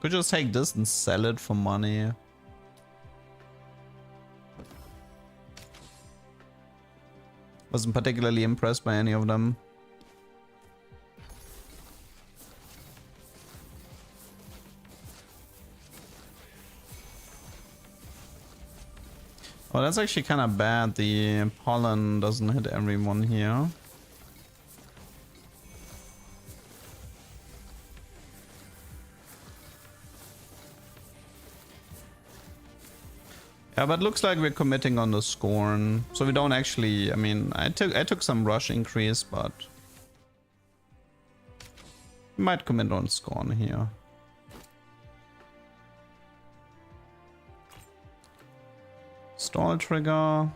Could just take this and sell it for money. Wasn't particularly impressed by any of them. Oh, that's actually kind of bad. The pollen doesn't hit everyone here. Yeah, but looks like we're committing on the scorn, so we don't actually. I mean, I took some rush increase, but we might commit on scorn here. Stall trigger.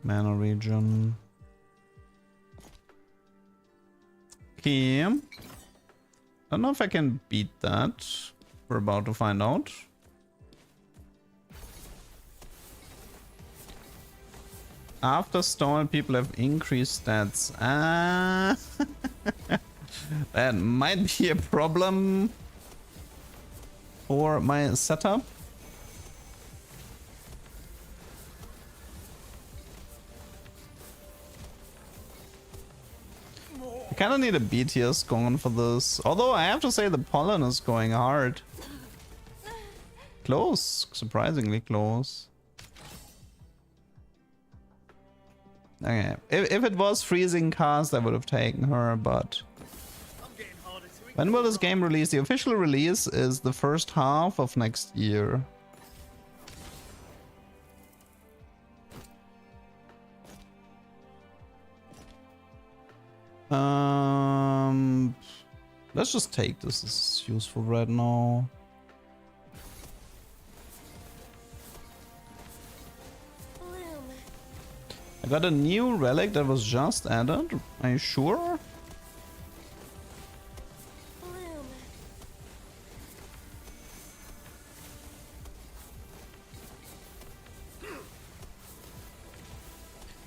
Mana region. Okay. Don't know if I can beat that. We're about to find out. After stall, people have increased stats. Ah. That might be a problem for my setup. I kind of need a BTS going for this. Although I have to say the pollen is going hard. Close. Surprisingly close. Okay. If it was freezing cast, I would have taken her, but... When will this game release? The official release is the first half of next year. Let's just take this. This is useful right now. Bloom. I got a new relic that was just added. Are you sure? Bloom.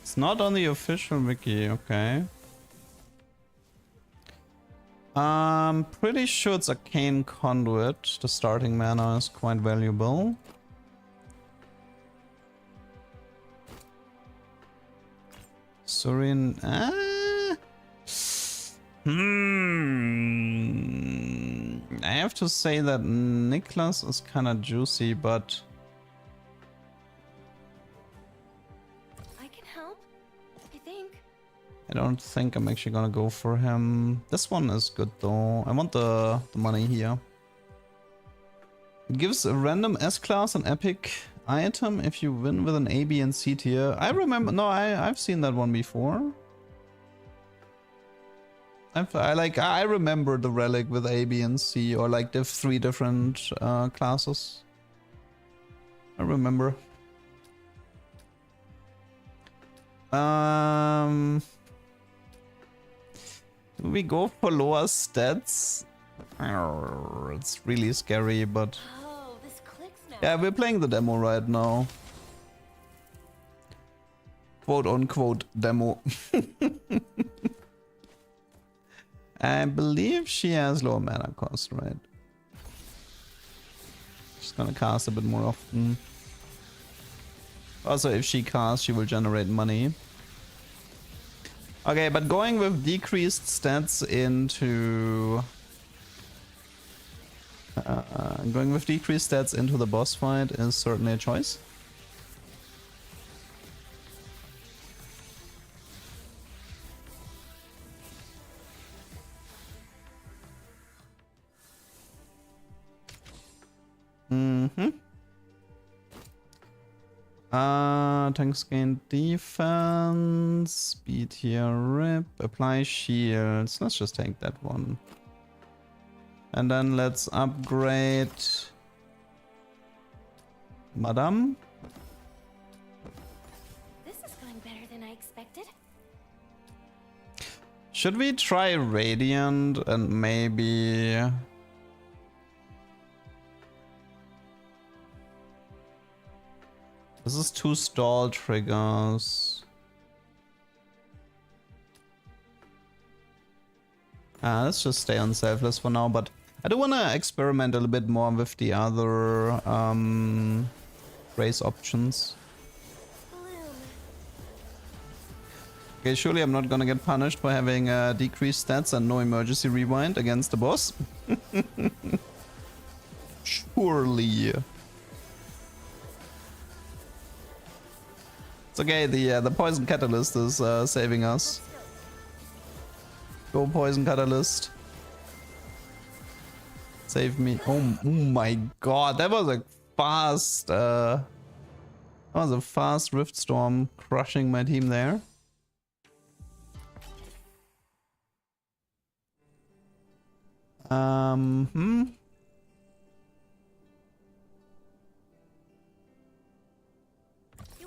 It's not on the official wiki, okay. I'm pretty sure it's Arcane Conduit. The starting mana is quite valuable. Surin. I have to say that Niklas is kind of juicy, but I can help. I think. I don't think I'm actually gonna go for him. This one is good though. I want the money here. It gives a random S-class an epic item if you win with an A, B, and C tier. I remember. No, I've seen that one before. I remember the relic with A, B, and C, or like the 3 different classes. I remember. Do we go for lower stats? It's really scary, but Oh, this clicks now. yeah, we're playing the demo right now. Quote unquote demo. I believe she has lower mana cost, right? She's gonna cast a bit more often. Also, if she casts, she will generate money. Okay, but going with decreased stats into... the boss fight is certainly a choice. Tanks gain defense, speed here, rip, apply shields. Let's just take that one. And then let's upgrade Madame. This is going better than I expected. Should we try Radiant and maybe... This is 2 stall triggers. Let's just stay on selfless for now, but I do want to experiment a little bit more with the other race options. Okay, surely I'm not gonna get punished for having decreased stats and no emergency rewind against the boss. Surely. It's okay, the poison catalyst is saving us. Go poison catalyst. Save me. Oh my god, that was a fast rift storm crushing my team there. You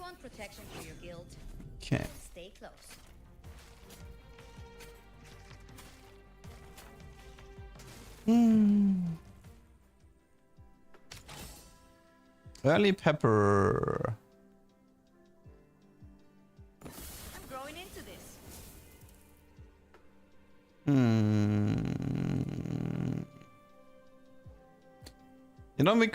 want protection for your guild? Okay. Stay close. Early pepper. I'm growing into this. You know, we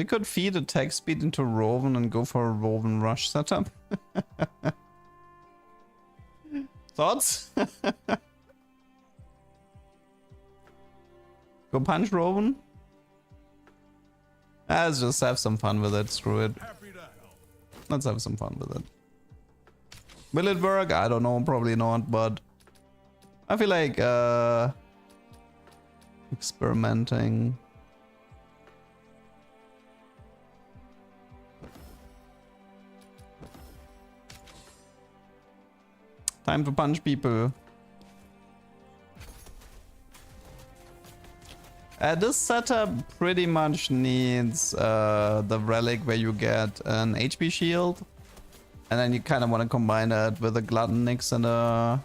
could feed attack speed into Roven and go for a Roven rush setup. Thoughts? Go punch Roven? Let's just have some fun with it, screw it. Let's have some fun with it. Will it work? I don't know, probably not, but I feel like experimenting. Time to punch people. This setup pretty much needs the relic where you get an HP shield. And then you kind of want to combine it with a glutton nix and a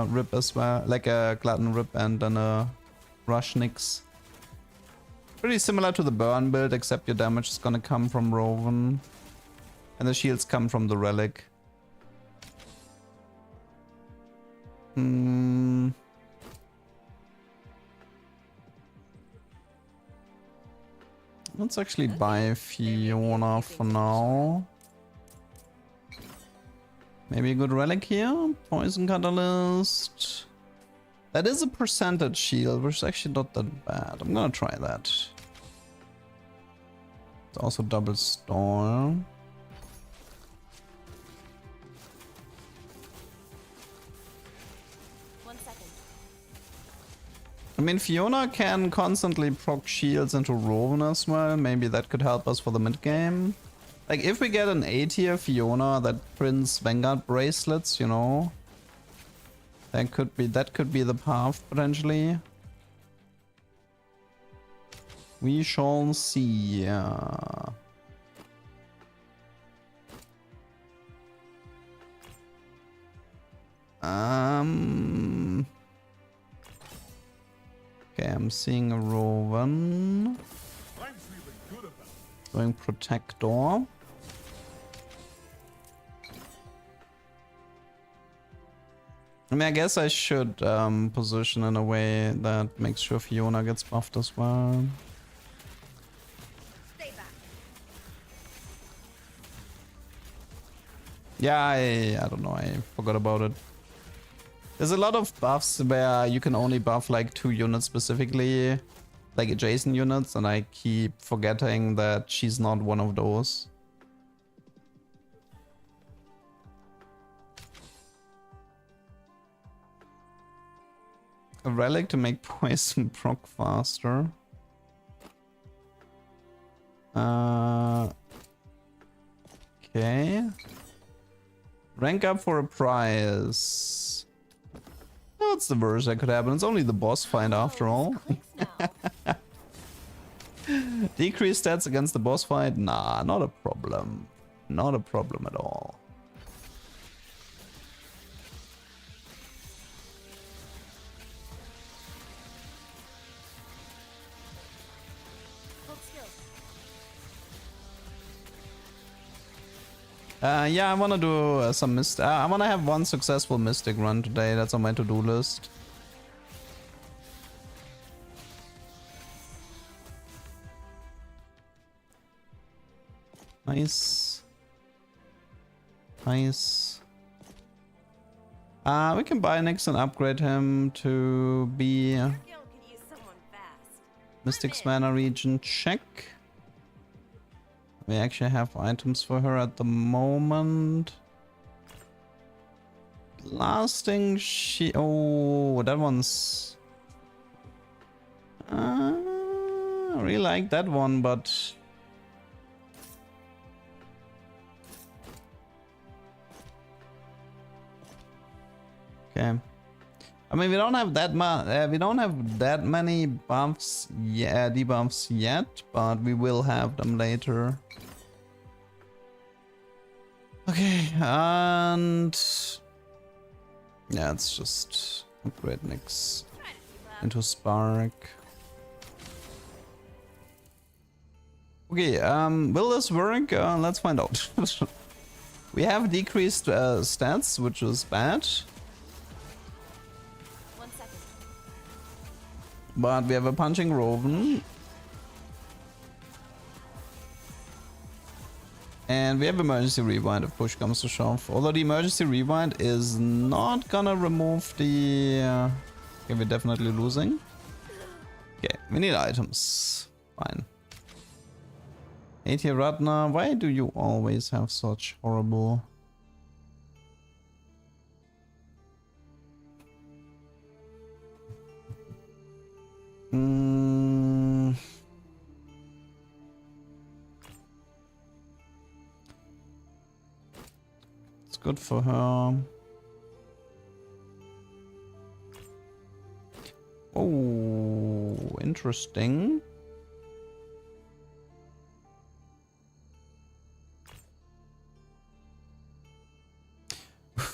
rip as well. Like a glutton rip and then a rush nix. Pretty similar to the burn build, except your damage is gonna come from Roven. And the shields come from the relic. Let's actually buy Fiona for now. Maybe a good relic here. Poison catalyst. That is a percentage shield, which is actually not that bad. I'm gonna try that. It's also double storm. I mean, Fiona can constantly proc shields into Roven as well. Maybe that could help us for the mid game. Like, if we get an A tier Fiona that prints Vanguard bracelets, you know, that could be the path potentially. We shall see. Okay, I'm seeing a Roven. Going Protector. I mean, I guess I should position in a way that makes sure Fiona gets buffed as well. Stay back. Yeah, I don't know, I forgot about it. There's a lot of buffs where you can only buff like 2 units specifically, like adjacent units, and I keep forgetting that she's not one of those. A relic to make poison proc faster. Okay. Rank up for a prize. What's the worst that could happen? It's only the boss fight after all. Decrease stats against the boss fight? Nah, not a problem. Not a problem at all. Yeah, I wanna do some I wanna have one successful mystic run today. That's on my to-do list. Nice. Nice. We can buy Nyx and upgrade him to be Your guild could use someone fast. Mystic's Mana region. Check. We actually have items for her at the moment. Last thing she... Oh, that one's... I really like that one, but... Okay. I mean, we don't have that many buffs, debuffs yet, but we will have them later. Okay, and yeah, let's just upgrade Nyx into Spark. Okay, will this work? Let's find out. We have decreased stats, which is bad. 1 second. But we have a punching Roven. And we have emergency rewind if push comes to shove. Although the emergency rewind is not gonna remove the... okay, we're definitely losing. Okay, we need items. Fine. AT Ratna, why do you always have such horrible... It's good for her. Oh, interesting.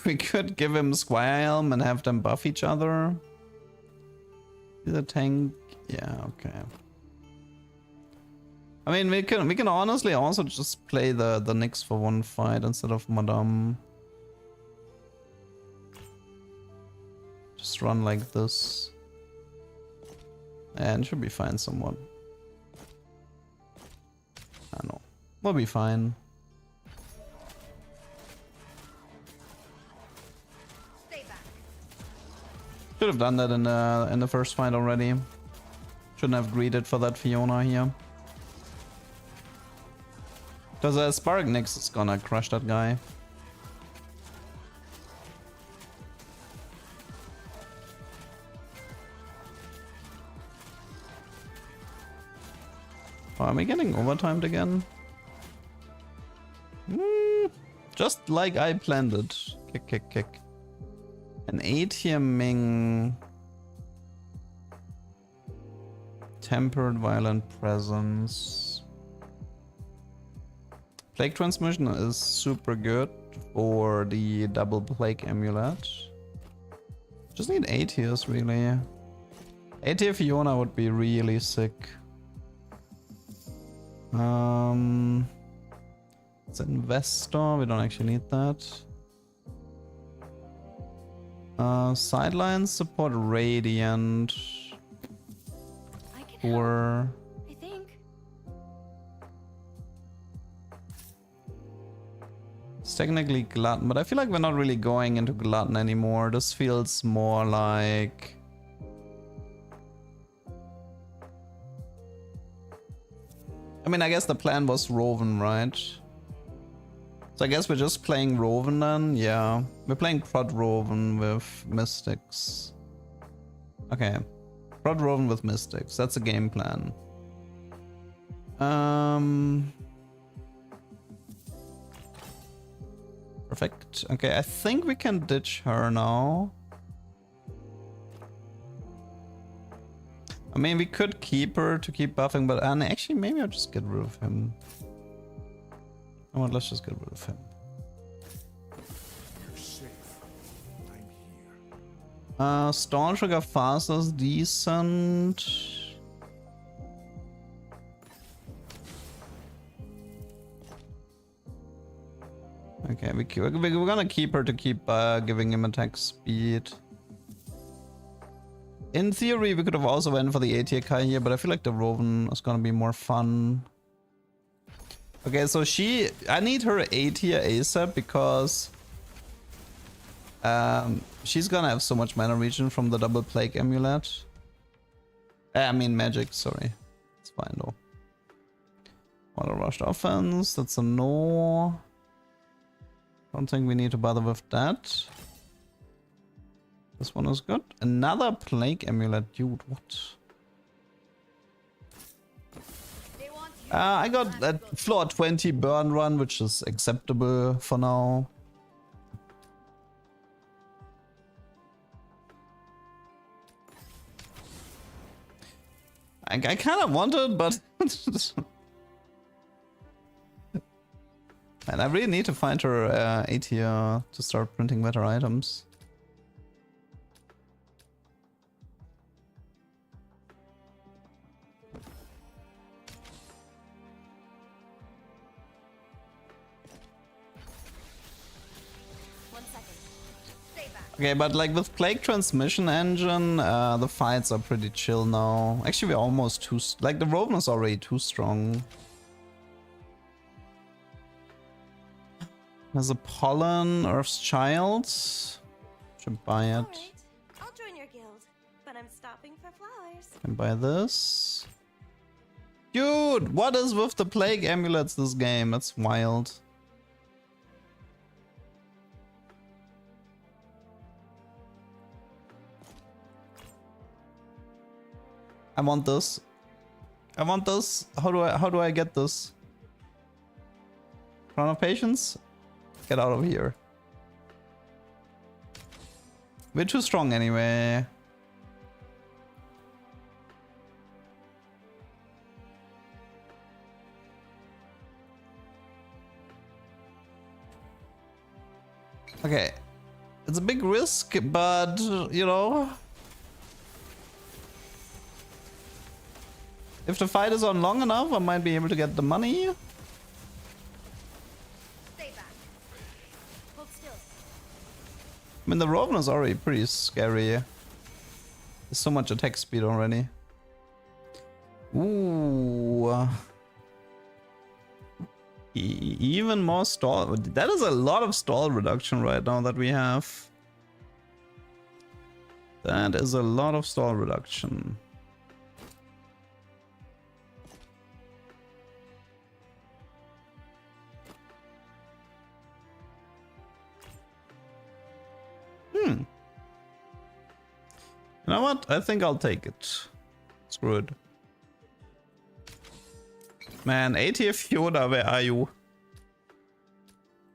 We could give him Squire Helm and have them buff each other. Is a tank? Yeah, okay. I mean, we can honestly also just play the Nyx for one fight instead of Madame. Just run like this. And should be fine somewhat. I know. We'll be fine. Stay back. Should have done that in the first fight already. Shouldn't have greeted for that Fiona here. Because Spark Nyx is gonna crush that guy. Oh, am I getting overtimed again? Just like I planned it. Kick, kick, kick. An 8 here, Ming. Tempered Violent Presence. Plague Transmission is super good for the double Plague Amulet. Just need 8 tears, really. 8 tier Fiona would be really sick. It's Investor, we don't actually need that. Sidelines support Radiant. I can help, Or I think. it's technically Glutton, but I feel like we're not really going into Glutton anymore. This feels more like... I mean, I guess the plan was Roven, right? So I guess we're just playing Roven then? Yeah. We're playing Prod Roven with Mystics. Okay. Prod Roven with Mystics. That's a game plan. Perfect. Okay, I think we can ditch her now. I mean, we could keep her to keep buffing, but actually, maybe I'll just get rid of him. Oh, let's just get rid of him. You're safe. I'm here. Stone Trigger fast is decent. Okay, we're gonna keep her to keep giving him attack speed. In theory, we could have also went for the A tier Kai here, but I feel like the Roven is gonna be more fun. Okay, so I need her A tier ASAP because she's gonna have so much mana regen from the double plague amulet. I mean magic, sorry. It's fine though. Water rushed offense, that's a no. Don't think we need to bother with that. This one is good. Another plague amulet, dude, what? I got that floor 20 burn run, which is acceptable for now. I kind of want it, but and I really need to find her A tier to start printing better items. Okay, but like with Plague Transmission Engine, the fights are pretty chill now. Actually, we're almost too... Like, the Roven is already too strong. There's a Pollen, Earth's Child. Should buy it. Alright, I'll join your guild, but I'm stopping for flowers. Can buy this. Dude, what is with the Plague Amulets this game? That's wild. I want this. I want this. How do I get this? Crown of Patience? Get out of here. We're too strong anyway. Okay. It's a big risk, but you know, if the fight is on long enough, I might be able to get the money. Stay back. Hold still. I mean, the Roven is already pretty scary. There's so much attack speed already. Ooh. Even more stall. That is a lot of stall reduction right now that we have. That is a lot of stall reduction. You know what? I think I'll take it. Screw it. Man, ATF Fiona, where are you?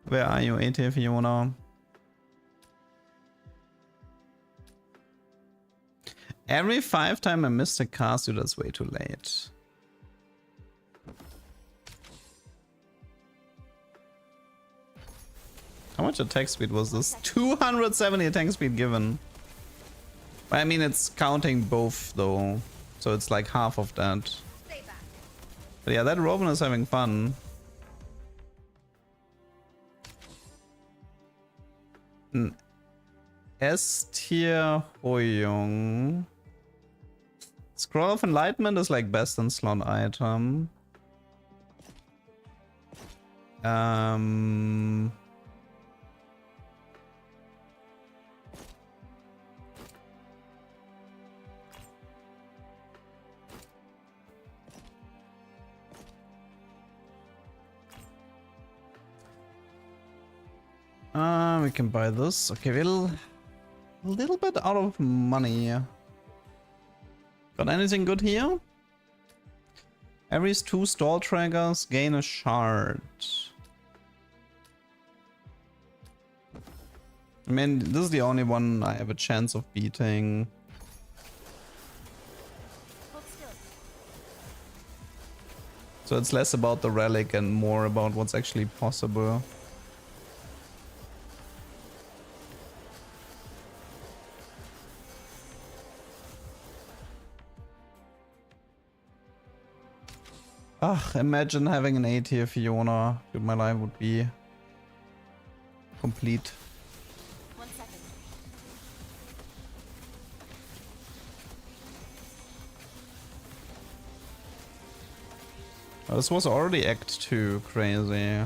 Where are you, ATF Fiona? Every 5 times I missed a cast, that's way too late. How much attack speed was this? 270 attack speed given. I mean, it's counting both though, so it's like half of that. But yeah, that Roven is having fun. An S tier Hoyong. Scroll of Enlightenment is like best in slot item. We can buy this. Okay, we're a little bit out of money. Got anything good here? Every 2 stall triggers gain a shard. I mean, this is the only one I have a chance of beating. So it's less about the relic and more about what's actually possible. Ugh, imagine having an A tier Fiona. Dude, my life would be complete. 1 second. Oh, this was already Act 2, crazy.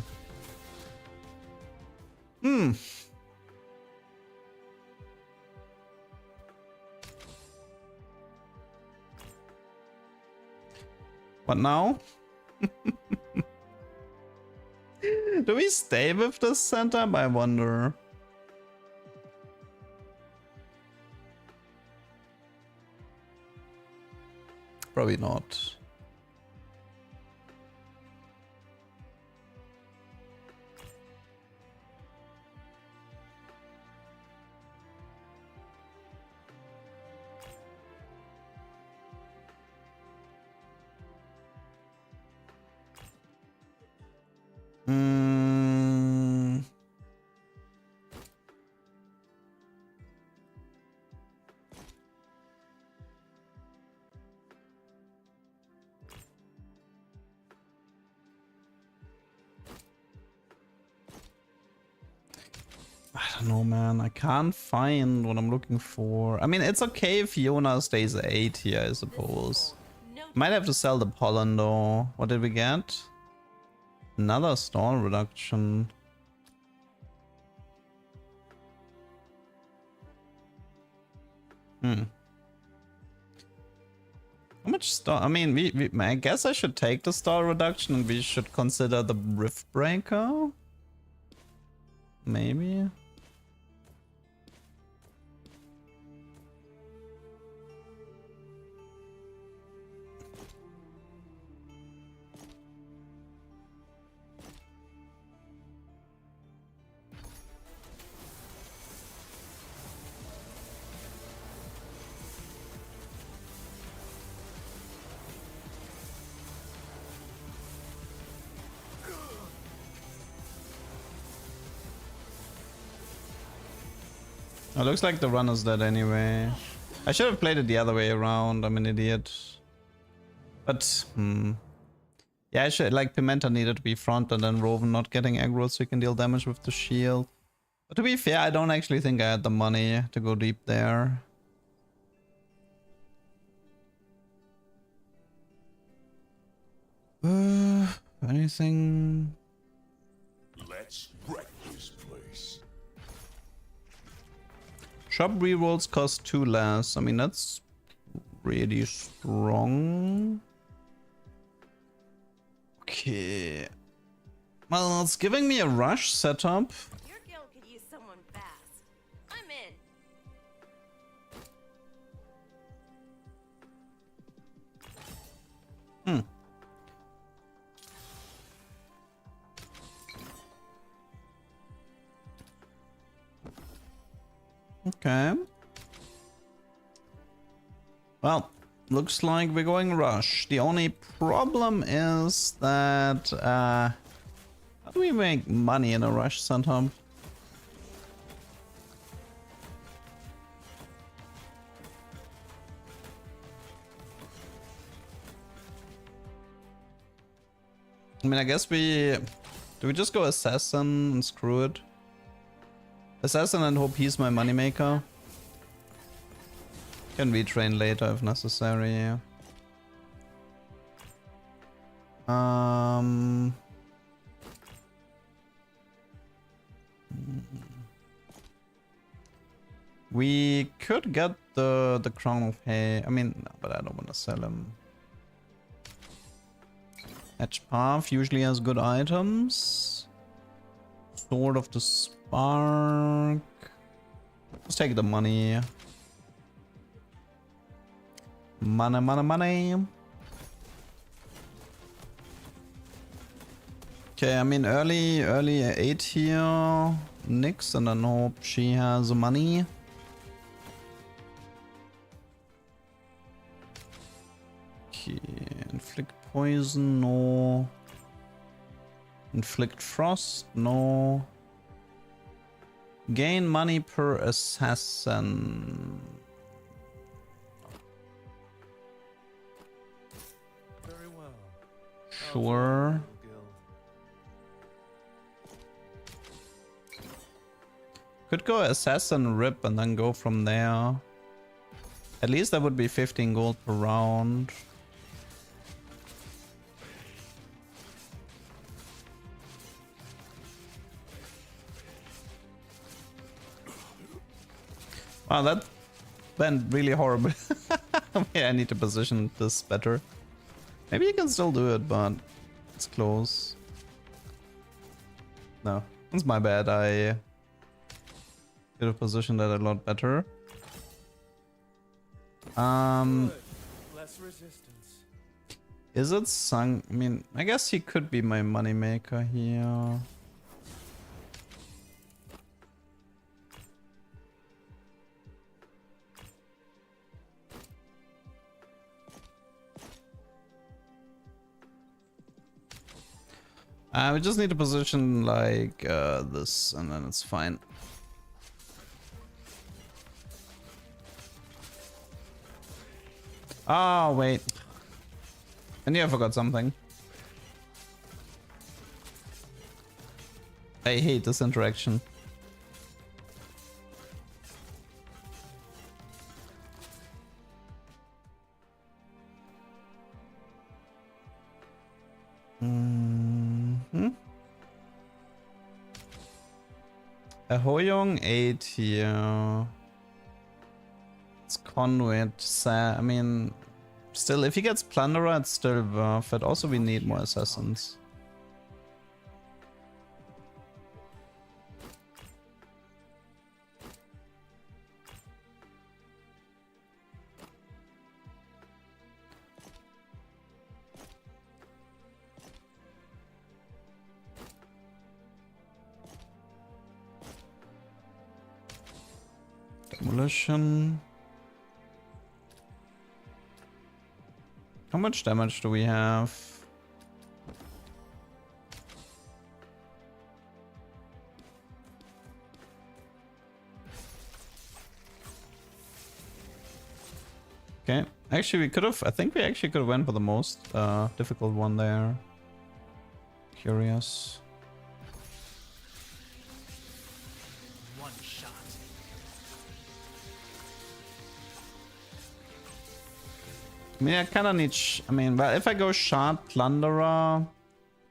What now? Do we stay with this setup? I wonder. Probably not. I don't know, man. I can't find what I'm looking for. I mean, it's okay if Fiona stays 8 here, I suppose. No Might have to sell the pollen though. What did we get? Another stall reduction. How much stall? I mean, I guess I should take the stall reduction and we should consider the rift breaker. Maybe. It looks like the run is dead anyway. I should have played it the other way around. I'm an idiot. But, yeah, I should, like, Pimenta needed to be front and then Roven not getting aggro so he can deal damage with the shield. But to be fair, I don't actually think I had the money to go deep there. Anything? Let's wreck this place. Shop rerolls cost 2 less. I mean, that's really strong. Okay. Well, it's giving me a rush setup. Your guild could use someone fast. I'm in. Okay. Well, looks like we're going rush. The only problem is that how do we make money in a rush setup? I mean, I guess do we just go assassin and screw it? Assassin and hope he's my moneymaker. Can retrain later if necessary, yeah. We could get the Crown of Hay. I mean, no, but I don't want to sell him. Edge Path usually has good items. Sword of the Spark. Let's take the money. Money, money, money. Okay, I mean early 8 here. Nix, and then hope she has money. Okay, inflict poison, no. Inflict frost, no. Gain money per assassin. Very well. Sure. Guild. Could go assassin rip and then go from there. At least that would be 15 gold per round. Wow, that went really horrible. Okay, I need to position this better. Maybe you can still do it, but it's close. No, it's my bad. I could have positioned that a lot better. Less resistance. Is it Sung? I mean, I guess he could be my moneymaker here. We just need to position like this, and then it's fine. Oh, wait. I knew I forgot something. I hate this interaction. A Hoyong 8 here. It's Conduit. I mean, still, if he gets Plunderer, it's still worth it. Also, we need more assassins. Demolition. How much damage do we have? Okay, actually we could have, I think we actually could have went for the most difficult one there. Curious. One shot. I mean, I kind of need, I mean, but if I go Shard Plunderer,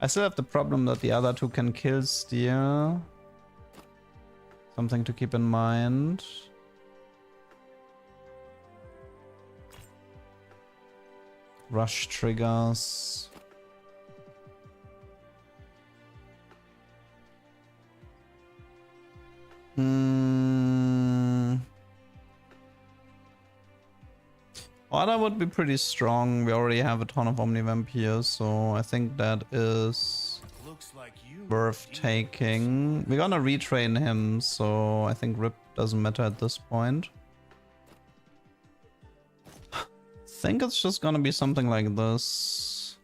I still have the problem that the other two can kill Steel. Something to keep in mind. Rush triggers. Order would be pretty strong. We already have a ton of Omnivamp here, so I think that is Looks like you worth taking. We're gonna retrain him, so I think Rip doesn't matter at this point. I think it's just gonna be something like this.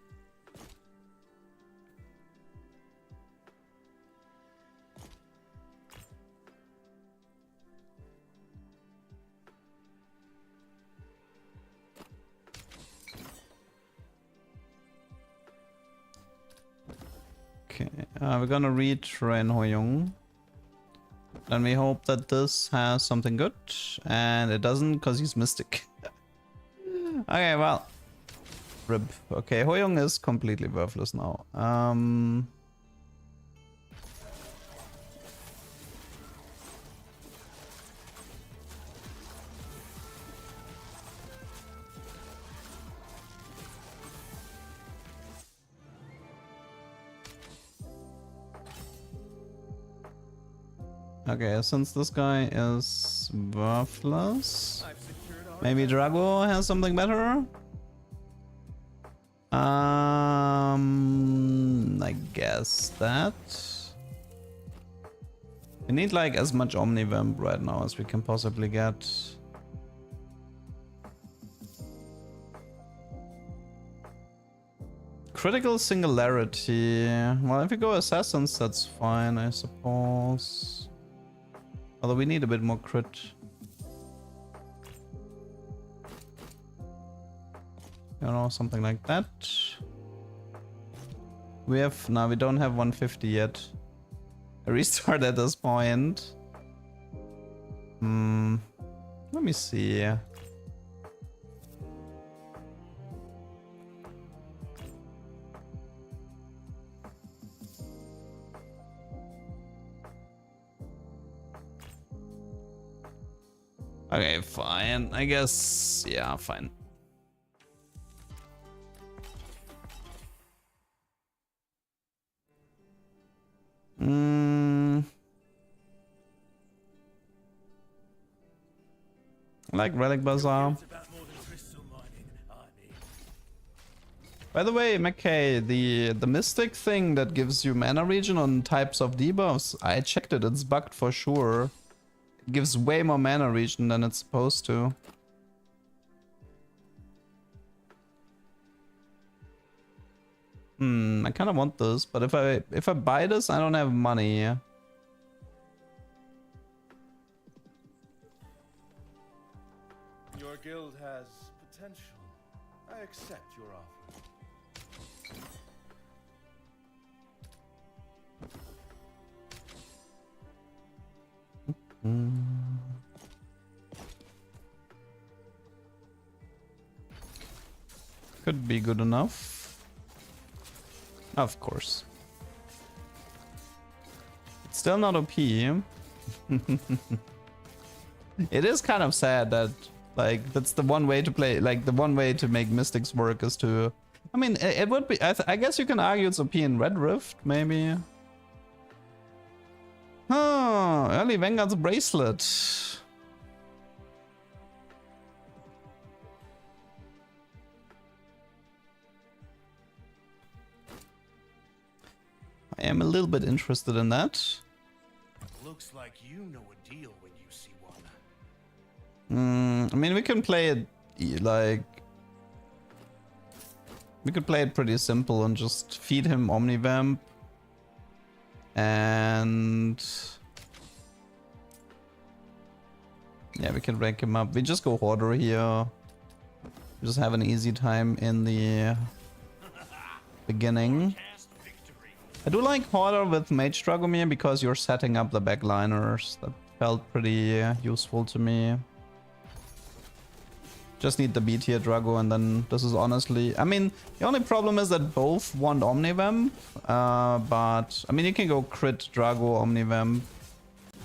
Okay, we're gonna retrain Hoyong. And we hope that this has something good. And it doesn't, because he's Mystic. Okay, well. Rip. Okay, Hoyong is completely worthless now. Okay, since this guy is worthless, maybe Drago has something better? I guess that. We need like as much Omnivamp right now as we can possibly get. Critical Singularity. Well, if we go Assassins, that's fine, I suppose. Although we need a bit more crit. You know, something like that. We have... No, we don't have 150 yet. A restart at this point. Let me see. Okay, fine. I guess, yeah, fine. Like Relic Bazaar. It's about more than crystal mining, I mean. By the way, McKay, the Mystic thing that gives you mana regen on types of debuffs, I checked it, it's bugged for sure. It gives way more mana regen than it's supposed to. I kind of want this, but if I buy this, I don't have money. Your guild has potential. I accept your offer. Could be good enough. Of course. It's still not OP. It is kind of sad that, like, that's the one way to play, like, the one way to make Mystics work is to... I mean, it would be... I guess you can argue it's OP in Red Rift, maybe. Oh, early Vanguard's bracelet. I am a little bit interested in that. Looks like you know a deal when you see one. I mean, we can play it like... We could play it pretty simple and just feed him Omnivamp. And... yeah, we can rank him up. We just go Hoarder here. We just have an easy time in the beginning. I do like Hoarder with Mage Dragomir because you're setting up the backliners. That felt pretty useful to me. Just need the B tier Drago and then this is honestly... I mean, the only problem is that both want Omnivamp. But, I mean, you can go crit Drago Omnivamp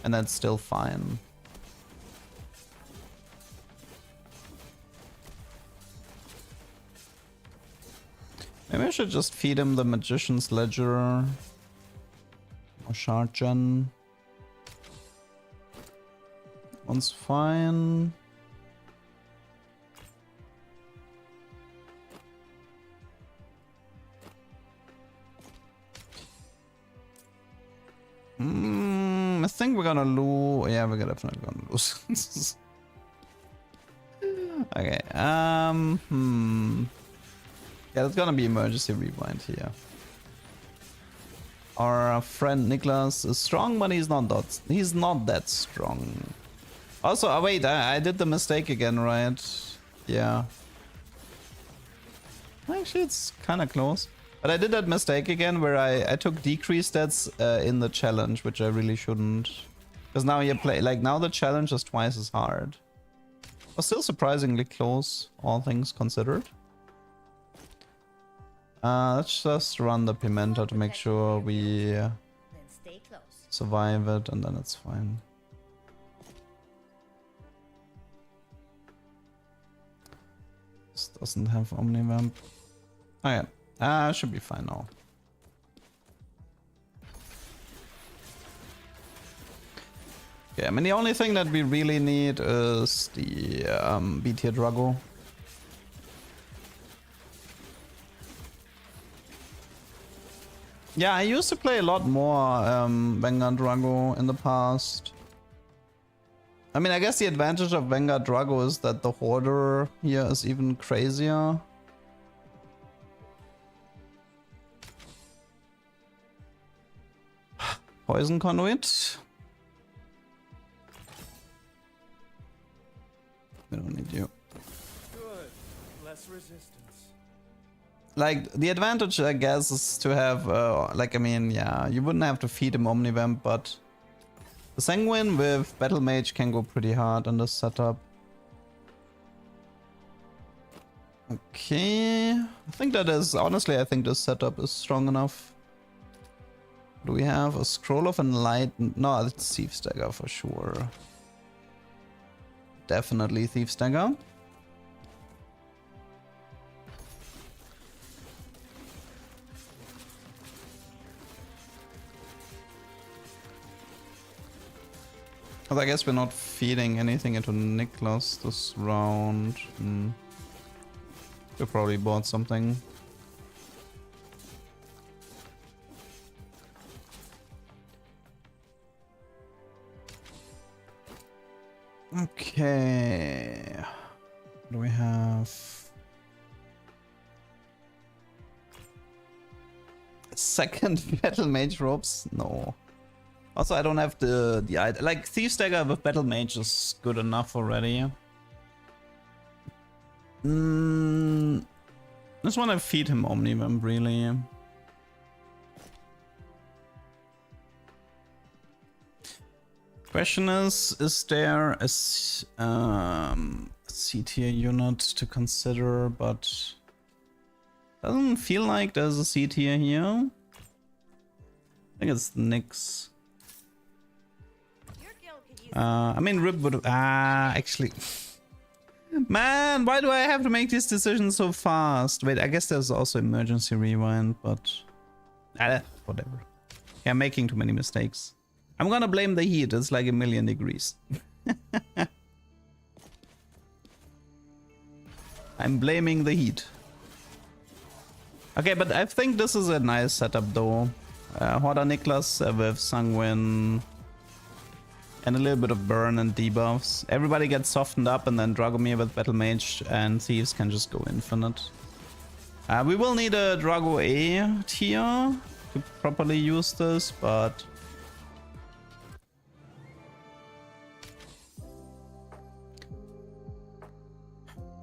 and that's still fine. Maybe I should just feed him the Magician's Ledger. Or Shard Gen. One's fine. I think we're gonna lose. Yeah, we're definitely gonna lose. Okay. Yeah, that's gonna be emergency rewind here. Our friend Niklas is strong, but he's not that strong. Also, oh wait, I did the mistake again, right? Yeah. Actually, it's kind of close. But I did that mistake again where I took decreased stats in the challenge, which I really shouldn't. Because now you play, like now the challenge is twice as hard. But still surprisingly close, all things considered. Let's just run the Pimenta to make sure we survive it, and then it's fine. This doesn't have Omnivamp. Okay, should be fine now. Okay, I mean the only thing that we really need is the B tier Drago. Yeah, I used to play a lot more Vanguard Drago in the past. I mean, I guess the advantage of Vanguard Drago is that the Hoarder here is even crazier. Poison Conduit. We don't need you. Good. Less resistance. Like, the advantage, I guess, is to have, like, I mean, yeah, you wouldn't have to feed him Omnivamp, but the Sanguine with Battle Mage can go pretty hard in this setup. Okay, I think that is, honestly, I think this setup is strong enough. Do we have a Scroll of Enlightenment? No, it's Thief's Dagger for sure. definitely Thief's Dagger. But I guess we're not feeding anything into Niklas this round. We probably bought something. Okay. What do we have? Second Battle Mage ropes? No. Also, I don't have the like Thief's Dagger with Battle Mage is good enough already. Just want to feed him Omnivamp, really. Question is there a C tier unit to consider? But doesn't feel like there's a C tier here. I think it's Nyx. I mean, Rip would actually. Man, why do I have to make these decisions so fast? Wait, I guess there's also emergency rewind, but whatever. Yeah, I'm making too many mistakes. I'm gonna blame the heat. It's like 1,000,000 degrees. I'm blaming the heat. Okay, but I think this is a nice setup though. Horda Niklas with Sanguine. And a little bit of burn and debuffs. Everybody gets softened up, and then Dragomir with Battle Mage and Thieves can just go infinite. We will need a Drago A tier to properly use this, but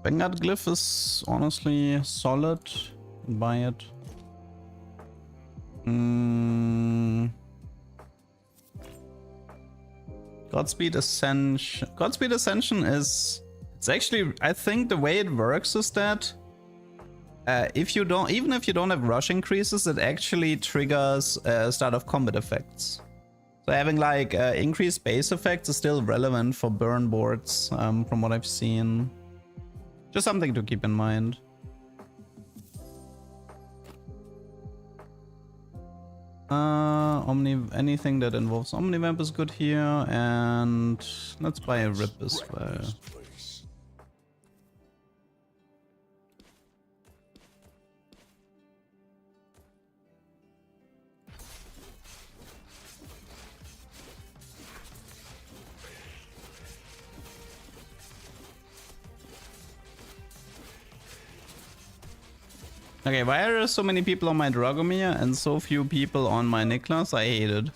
Vanguard Glyph is honestly solid. Buy it. Godspeed Ascension. Godspeed Ascension is... It's actually... I think the way it works is that... even if you don't have rush increases, it actually triggers start of combat effects. So having like increased base effects is still relevant for burn boards, from what I've seen. Just something to keep in mind. Anything that involves Omnivamp is good here, and let's buy a Rip as well. Okay, why are there so many people on my Dragomir and so few people on my Niklas? I hate it.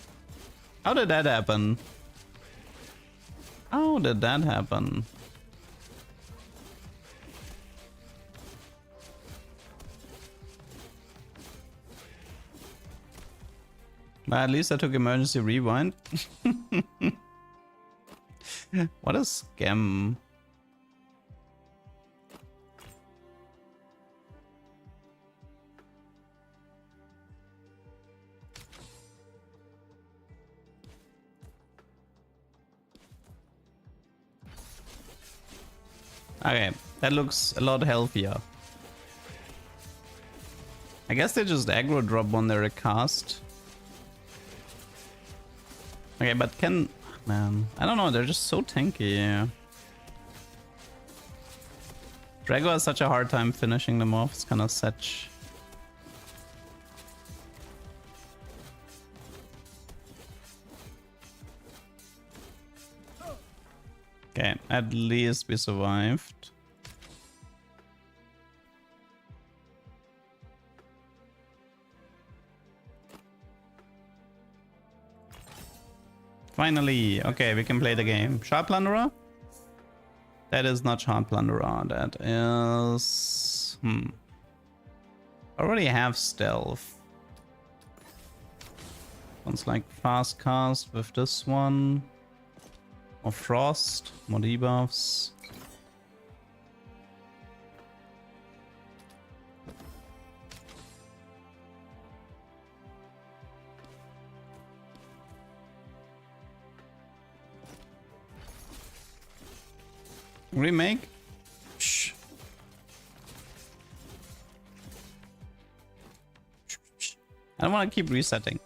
How did that happen? How did that happen? Well, at least I took emergency rewind. What a scam. Okay, that looks a lot healthier. I guess they just aggro drop when they're a cast. Okay, but man, I don't know, they're just so tanky. Drago has such a hard time finishing them off, it's kind of such. Okay, at least we survived. Finally, okay, we can play the game. Sharp Plunderer? That is not Sharp Plunderer, that is... I already have Stealth. One's like Fast Cast with this one. More Frost, more debuffs. Remake? Shh. I don't want to keep resetting.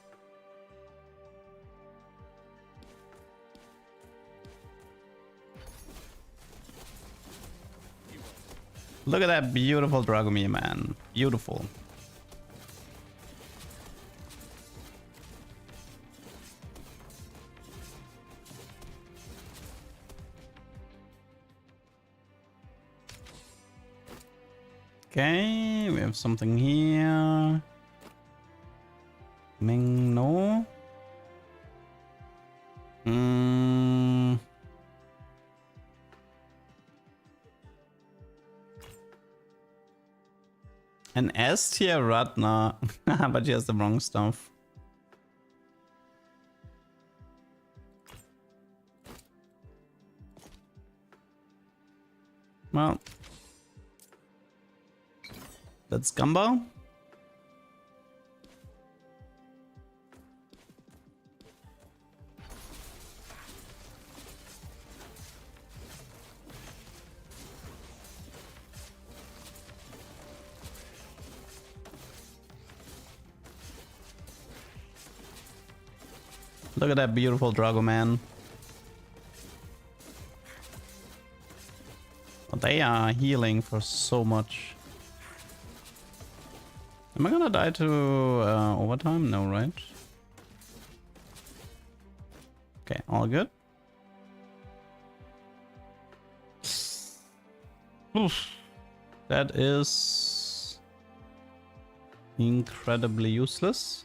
Look at that beautiful Dragomir, man. Beautiful. Okay, we have something here. Ming, no. An S tier Ratna, but she has the wrong stuff. Well, that's Gumbo. Look at that beautiful Drago, man. They are healing for so much. Am I gonna die to overtime? No, right? Okay, all good. Oof. That is incredibly useless.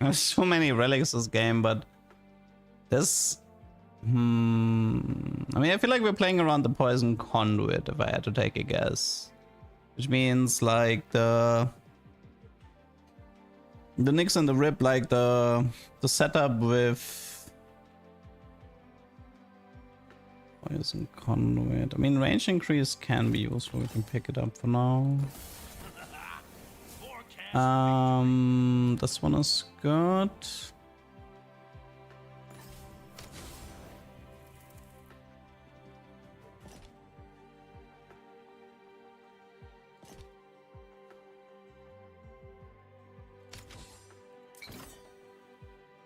There's so many relics this game, but this... I mean, I feel like we're playing around the poison conduit, if I had to take a guess. Which means, like, the Nix and the Rip, like, the setup with... Poison conduit. I mean, range increase can be useful. We can pick it up for now. This one is good.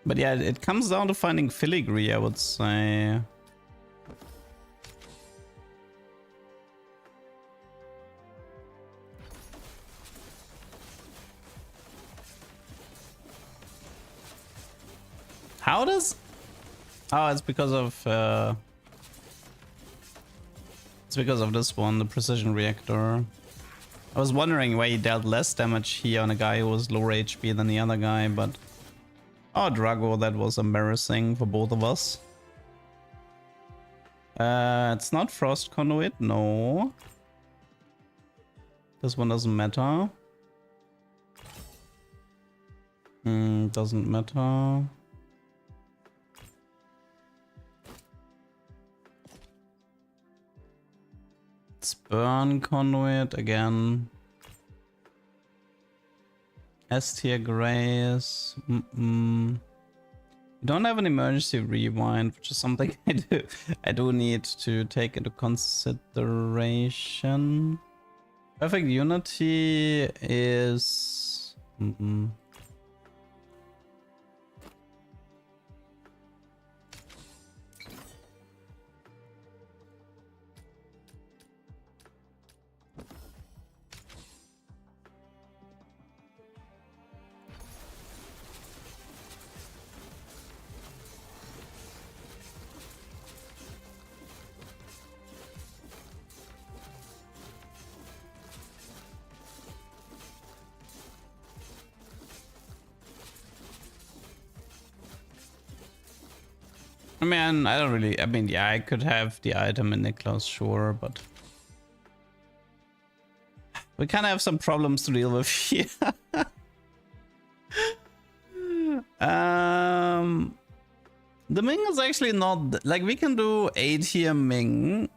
But yeah, it comes down to finding filigree, I would say. How does... Oh, it's because of this one, the precision reactor. I was wondering why he dealt less damage here on a guy who was lower HP than the other guy, but... Oh, Drago, that was embarrassing for both of us. It's not Frost Conduit, no. This one doesn't matter. Doesn't matter. Burn Conduit again. S tier Grace. We don't have an emergency rewind, which is something I do need to take into consideration. Perfect Unity is... I mean, I don't really... I mean, yeah, I could have the item in Niklas, sure, but... We kind of have some problems to deal with here. The Ming is actually not like we can do A tier Ming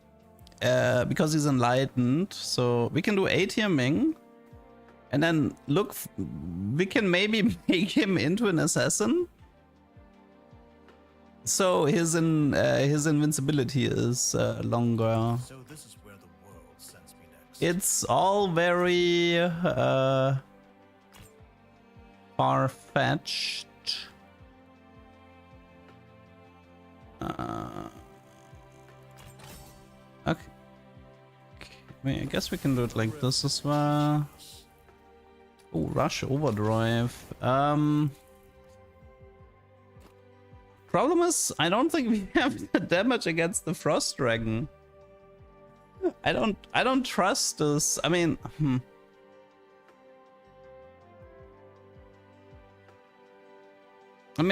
because he's enlightened. So we can do A tier Ming, and then look, we can maybe make him into an assassin. So his invincibility is longer. So this is where the world sends me next. It's all very far-fetched. Okay. I guess we can do it like this as well. Oh, rush overdrive. Problem is, I don't think we have the damage against the frost dragon. I don't trust this. I mean,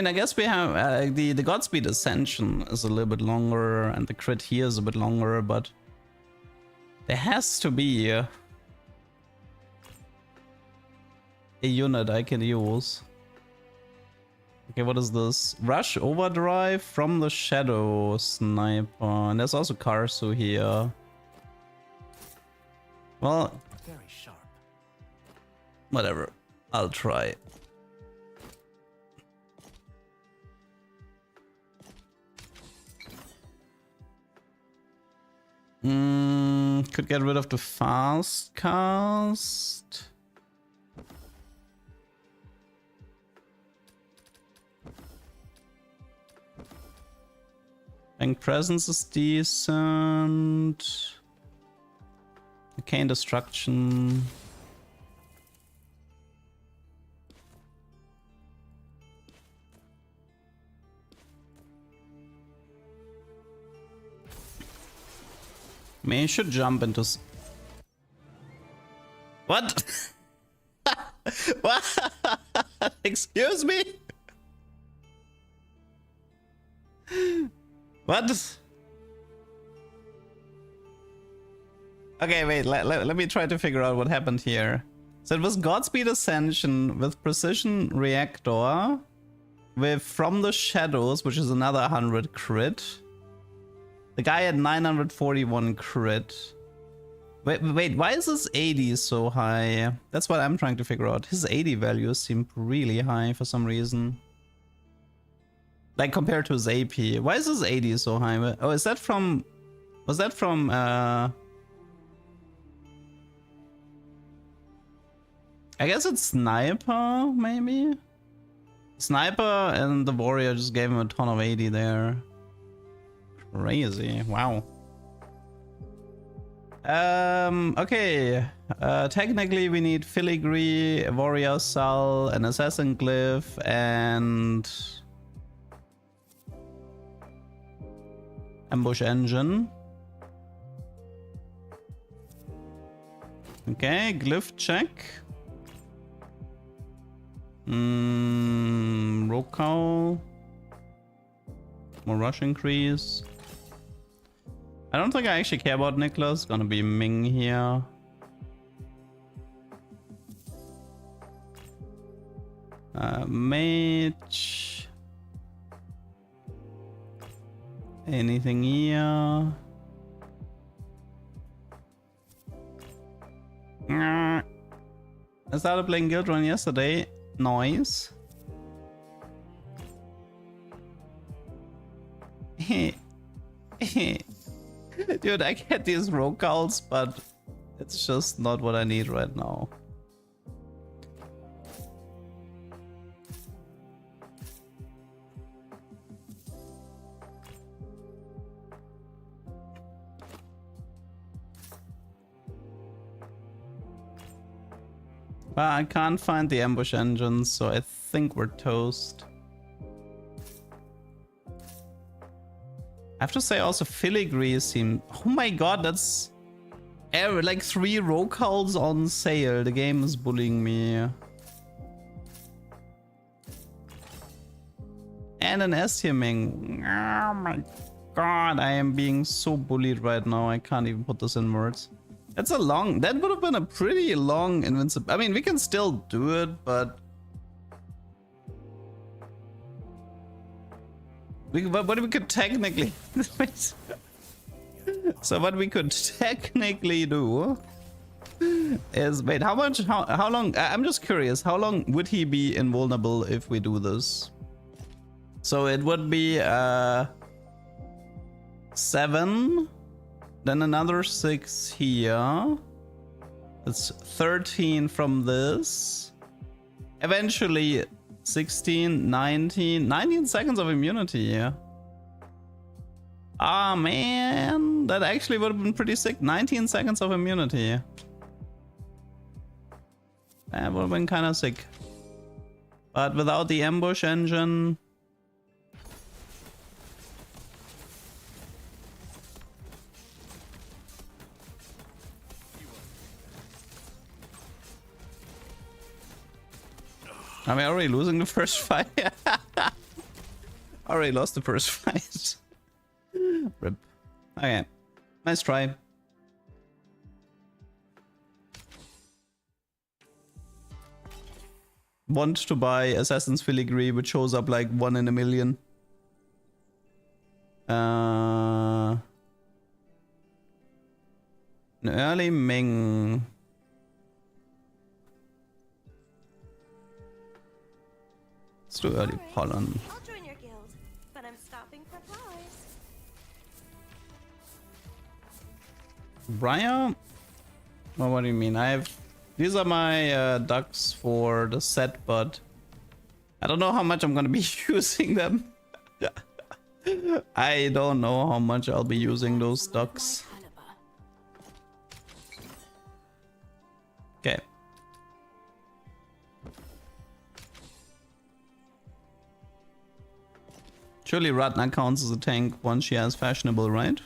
I guess we have the Godspeed Ascension is a little bit longer, and the crit here is a bit longer, but there has to be a unit I can use. Okay, what is this? Rush overdrive from the shadow sniper, and there's also Karsu here. Well, Very sharp. whatever. I'll try. Could get rid of the fast cast. Bank presence is decent. Arcane destruction. Maybe I should jump into. What? What? Excuse me? What? Okay, wait, let me try to figure out what happened here. So it was Godspeed Ascension with Precision Reactor, with From the Shadows, which is another 100 crit. The guy had 941 crit. Wait, why is his 80 so high? That's what I'm trying to figure out. His 80 values seem really high for some reason. Like compared to his AP. Why is his 80 so high? Oh, is that from... Was that from... I guess it's Sniper, maybe? Sniper and the Warrior just gave him a ton of 80 there. Crazy. Wow. Okay. Technically we need Filigree, a Warrior Soul, an Assassin Glyph, and... Ambush Engine. Okay, Glyph check. Rocal. More rush increase. I don't think I actually care about Nicholas. Gonna be Ming here. Mage. Anything here? I started playing Guildrun yesterday. Noise. Dude, I get these rocals, but it's just not what I need right now. But I can't find the ambush engine, so I think we're toast. I have to say also Filigree seemed... Oh my god, that's... like 3 rocals on sale. The game is bullying me. And an S-Teaming. Oh my god, I am being so bullied right now. I can't even put this in words. That's a long... That would have been a pretty long invincible... I mean, we can still do it, but... What we could technically... So what we could technically do is... Wait, how long... I'm just curious. How long would he be invulnerable if we do this? So it would be 7, then another 6 here. That's 13 from this. Eventually 16, 19 seconds of immunity, yeah. Ah, man, that actually would have been pretty sick. 19 seconds of immunity. That would have been kind of sick. But without the ambush engine... Are we already losing the first fight? Already lost the first fight. Rip. Okay. Nice try. Want to buy Assassin's Filigree, which shows up like 1 in a million. An early Ming. It's too early, Pollen. I'll join your guild, but I'm stopping for flies. Briar? Well, what do you mean? These are my ducks for the set, but I don't know how much I'm gonna be using them. I don't know how much I'll be using those ducks. Okay. Surely Ratna counts as a tank once she has fashionable, right?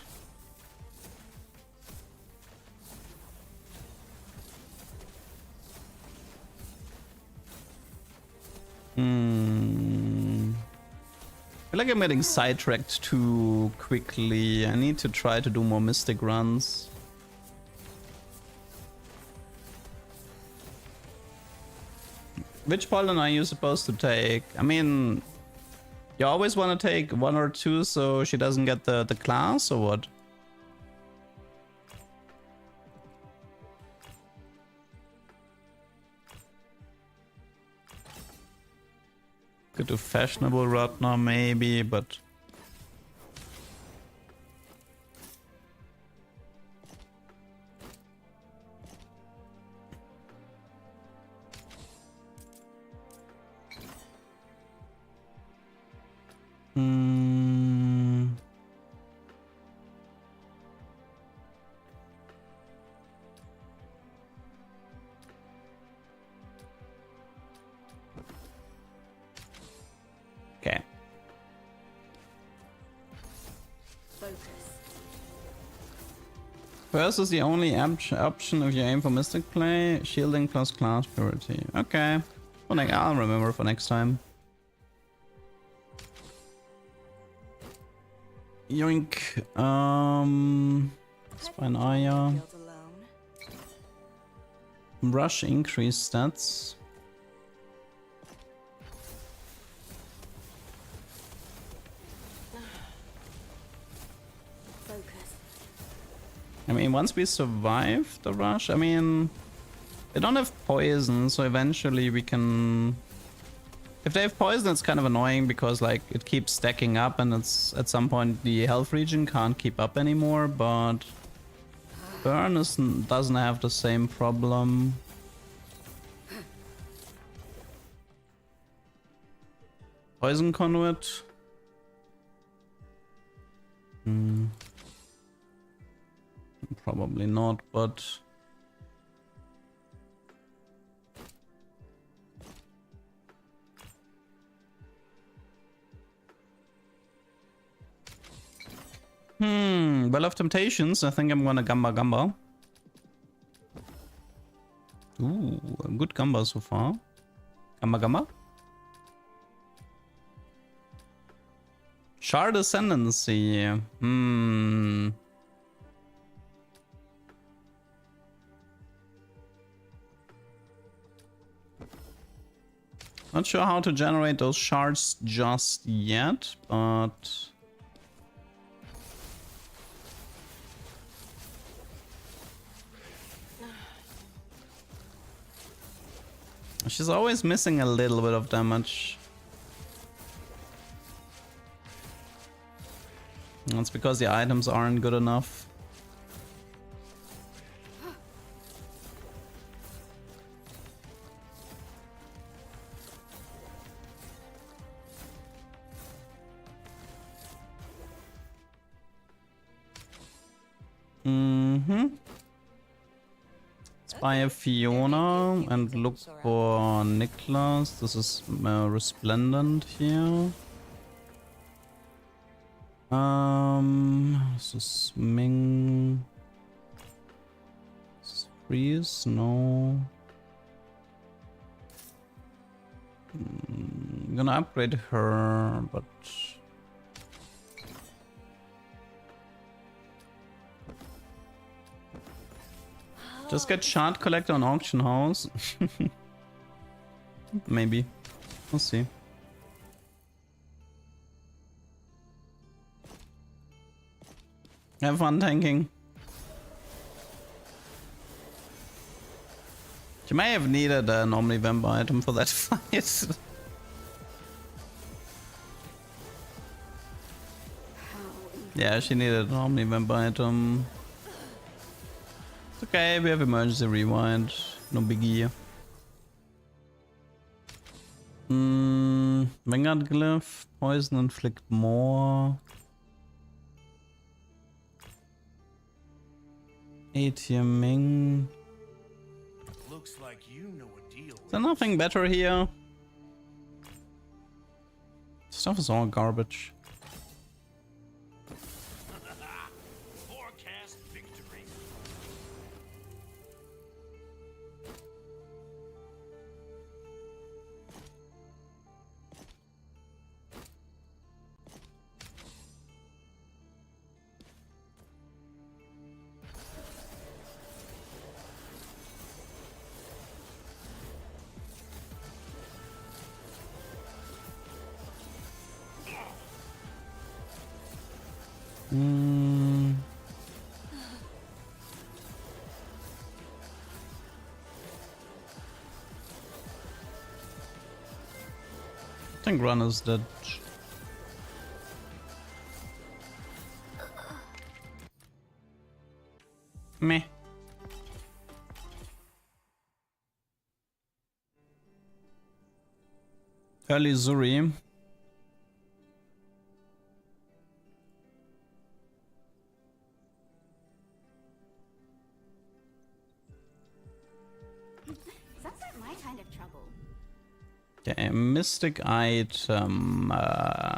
I feel like I'm getting sidetracked too quickly. I need to try to do more mystic runs. Which pollen are you supposed to take? I mean, you always want to take 1 or 2 so she doesn't get the class, or what? Could do fashionable Ratna maybe, but... Okay. First is the only option if you aim for mystic play. Shielding plus class purity. Okay. Well, like, I'll remember for next time. Yoink. Spine Aya. Rush increase stats. I mean, once we survive the rush, I mean, they don't have poison, so eventually we can... If they have poison, it's kind of annoying because, like, it keeps stacking up and it's at some point the health regen can't keep up anymore, but Burn doesn't have the same problem. Poison Conduit. Probably not, but... Well of Temptations, I think I'm gonna Gamba. Ooh, a good Gamba so far. Gamba? Shard Ascendancy. Not sure how to generate those shards just yet, but... she's always missing a little bit of damage. That's because the items aren't good enough. Let's buy a Fiona and look for Nicholas. This is Resplendent here. This is Ming. This is Freeze, no. I'm gonna upgrade her, but just get shard collector on auction house. Maybe. We'll see. Have fun tanking. She may have needed an Omni Vamp item for that fight. Yeah, she needed an Omni Vamp item. It's okay, we have emergency rewind. No biggie. Vanguard Glyph, poison inflict more. ATMing. Looks like you know a deal. Is there nothing better here? Stuff is all garbage. Forecast victory. I think Run is dead. Meh. Early Zuri. Sounds like my kind of trouble. Okay, Mystic item.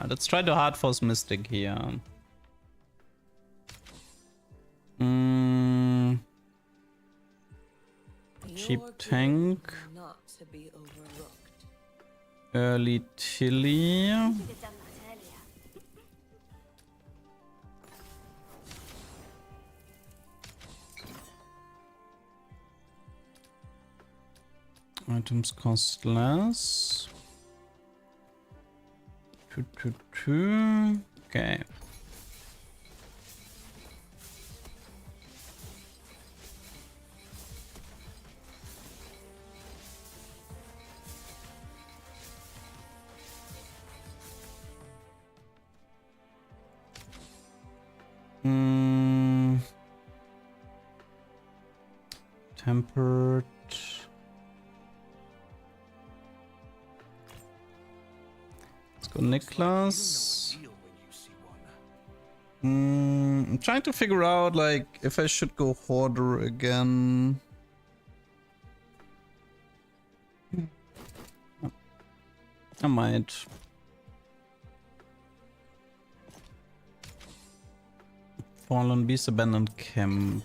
Let's try to hard force Mystic here. Cheap tank. Not to be overlooked. Early Tilly. Should have done that earlier. Items cost less. 2. Okay. Tempered. Let's go Nicholas. You know a deal when you see one. I'm trying to figure out like if I should go Hoarder again. I might. Fallen Beast, Abandoned Camp.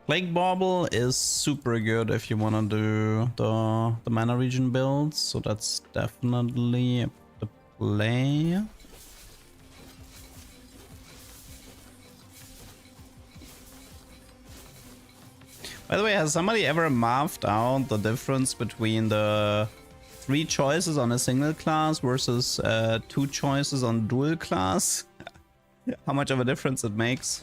Plague Bauble is super good if you wanna do the mana region builds, so that's definitely the play. By the way, has somebody ever mapped out the difference between the 3 choices on a single class versus 2 choices on dual class? How much of a difference it makes?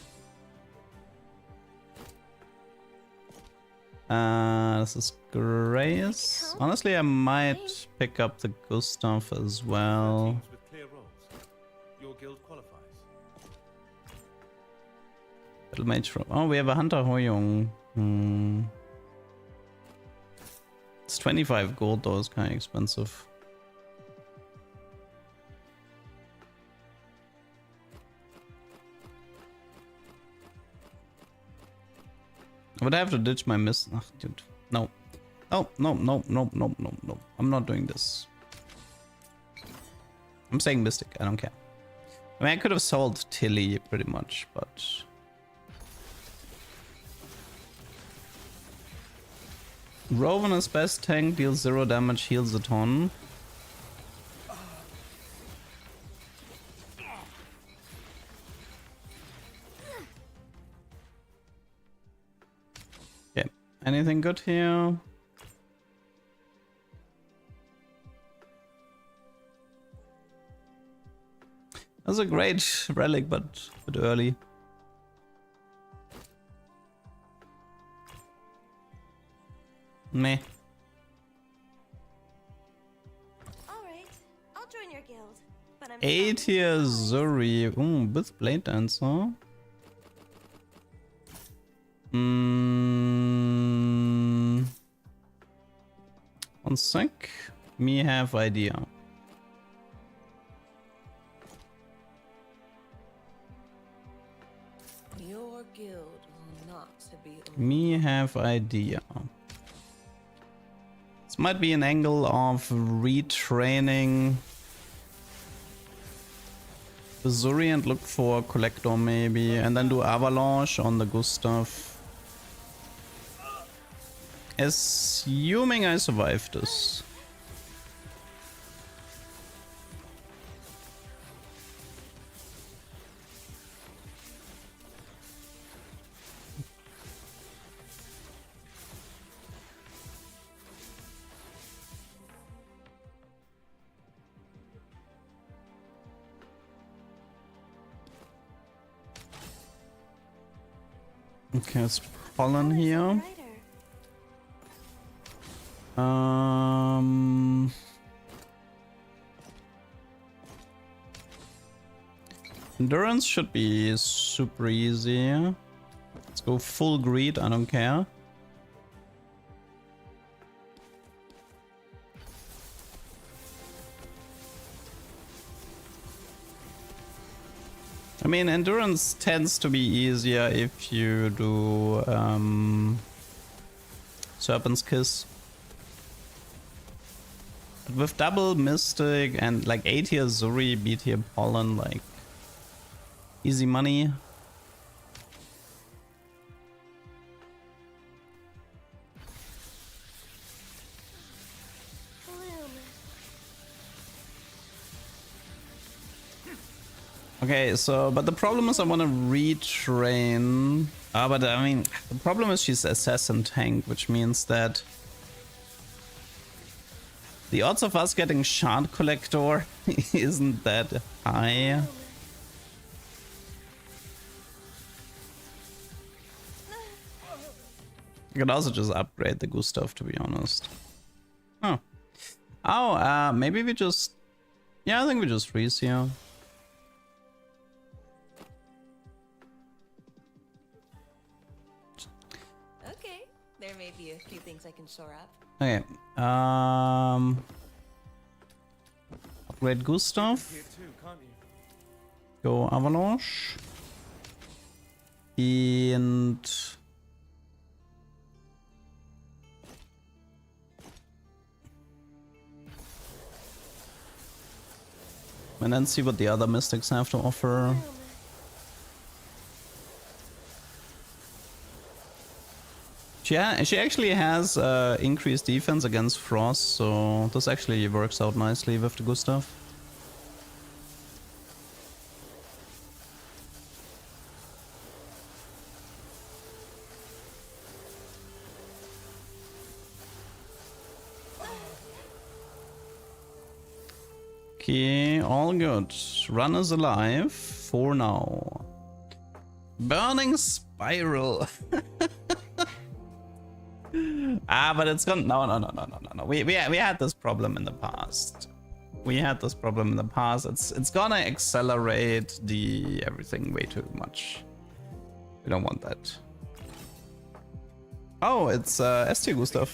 This is Grace. Honestly, I might pick up the Gustav as well. Teams with clear roles. Your guild qualifies. Little mage from. Oh, we have a Hunter Hoyong. It's 25 gold though, it's kind of expensive. I would have to ditch my miss. Ugh, dude. No. Oh, no, no, no, no, no, no. I'm not doing this. I'm saying Mystic. I don't care. I mean, I could have sold Tilly pretty much, but... Rowan is best tank, deals 0 damage, heals a ton. Okay, anything good here? That's a great relic, but a bit early. Meh. Alright, I'll join your guild. But I'm 8 here, Zuri. Ooh, with Blade Dancer. One sec. Me have idea. Your guild will not be Me have idea. This might be an angle of retraining the Zuri and look for Collector maybe, and then do Avalanche on the Gustav. Assuming I survive this. Okay, it's pollen here. Endurance should be super easy. Let's go full greed, I don't care. I mean, endurance tends to be easier if you do Serpent's Kiss. But with double Mystic and like A tier Zuri, B tier Pollen, like easy money. Okay, so, but the problem is I want to retrain. But I mean, the problem is she's assassin tank, which means that the odds of us getting Shard Collector isn't that high. I could also just upgrade the Gustav, to be honest. Oh. Oh, maybe we just... Yeah, I think we just freeze here. Okay, there may be a few things I can shore up. Okay, upgrade Gustav. Here too, can't you? Go Avalanche. And... and then see what the other mystics have to offer. She actually has increased defense against Frost, so this actually works out nicely with the Gustav. Okay, all good. Run is alive for now. Burning spiral. But it's gone. No. We had this problem in the past. It's gonna accelerate the everything way too much. We don't want that. Oh, it's ST Gustav.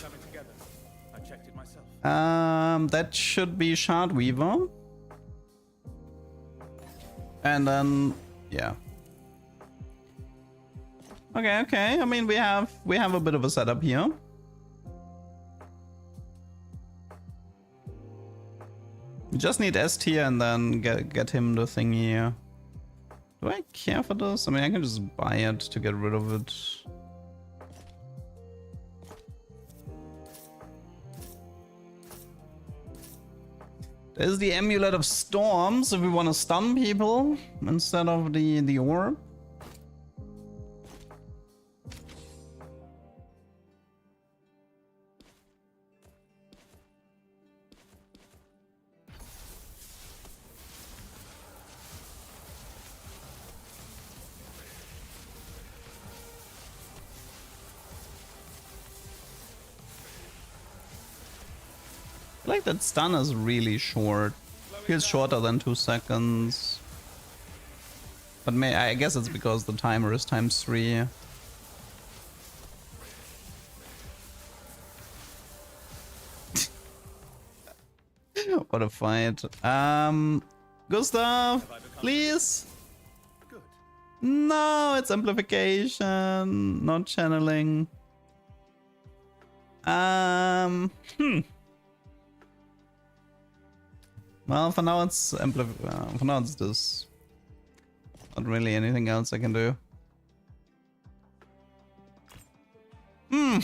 I checked it myself. That should be Shard Weaver. And then yeah. Okay. I mean we have a bit of a setup here. We just need S tier and then get him the thingy. Do I care for this? I mean I can just buy it to get rid of it. There's the Amulet of Storms if we want to stun people instead of the orb. I like that stun is really short. Feels shorter than 2 seconds. But I guess it's because the timer is ×3. What a fight. Gustav, please. Good. No, it's amplification, not channeling. Well, for now it's for now it's this. Not really anything else I can do. Can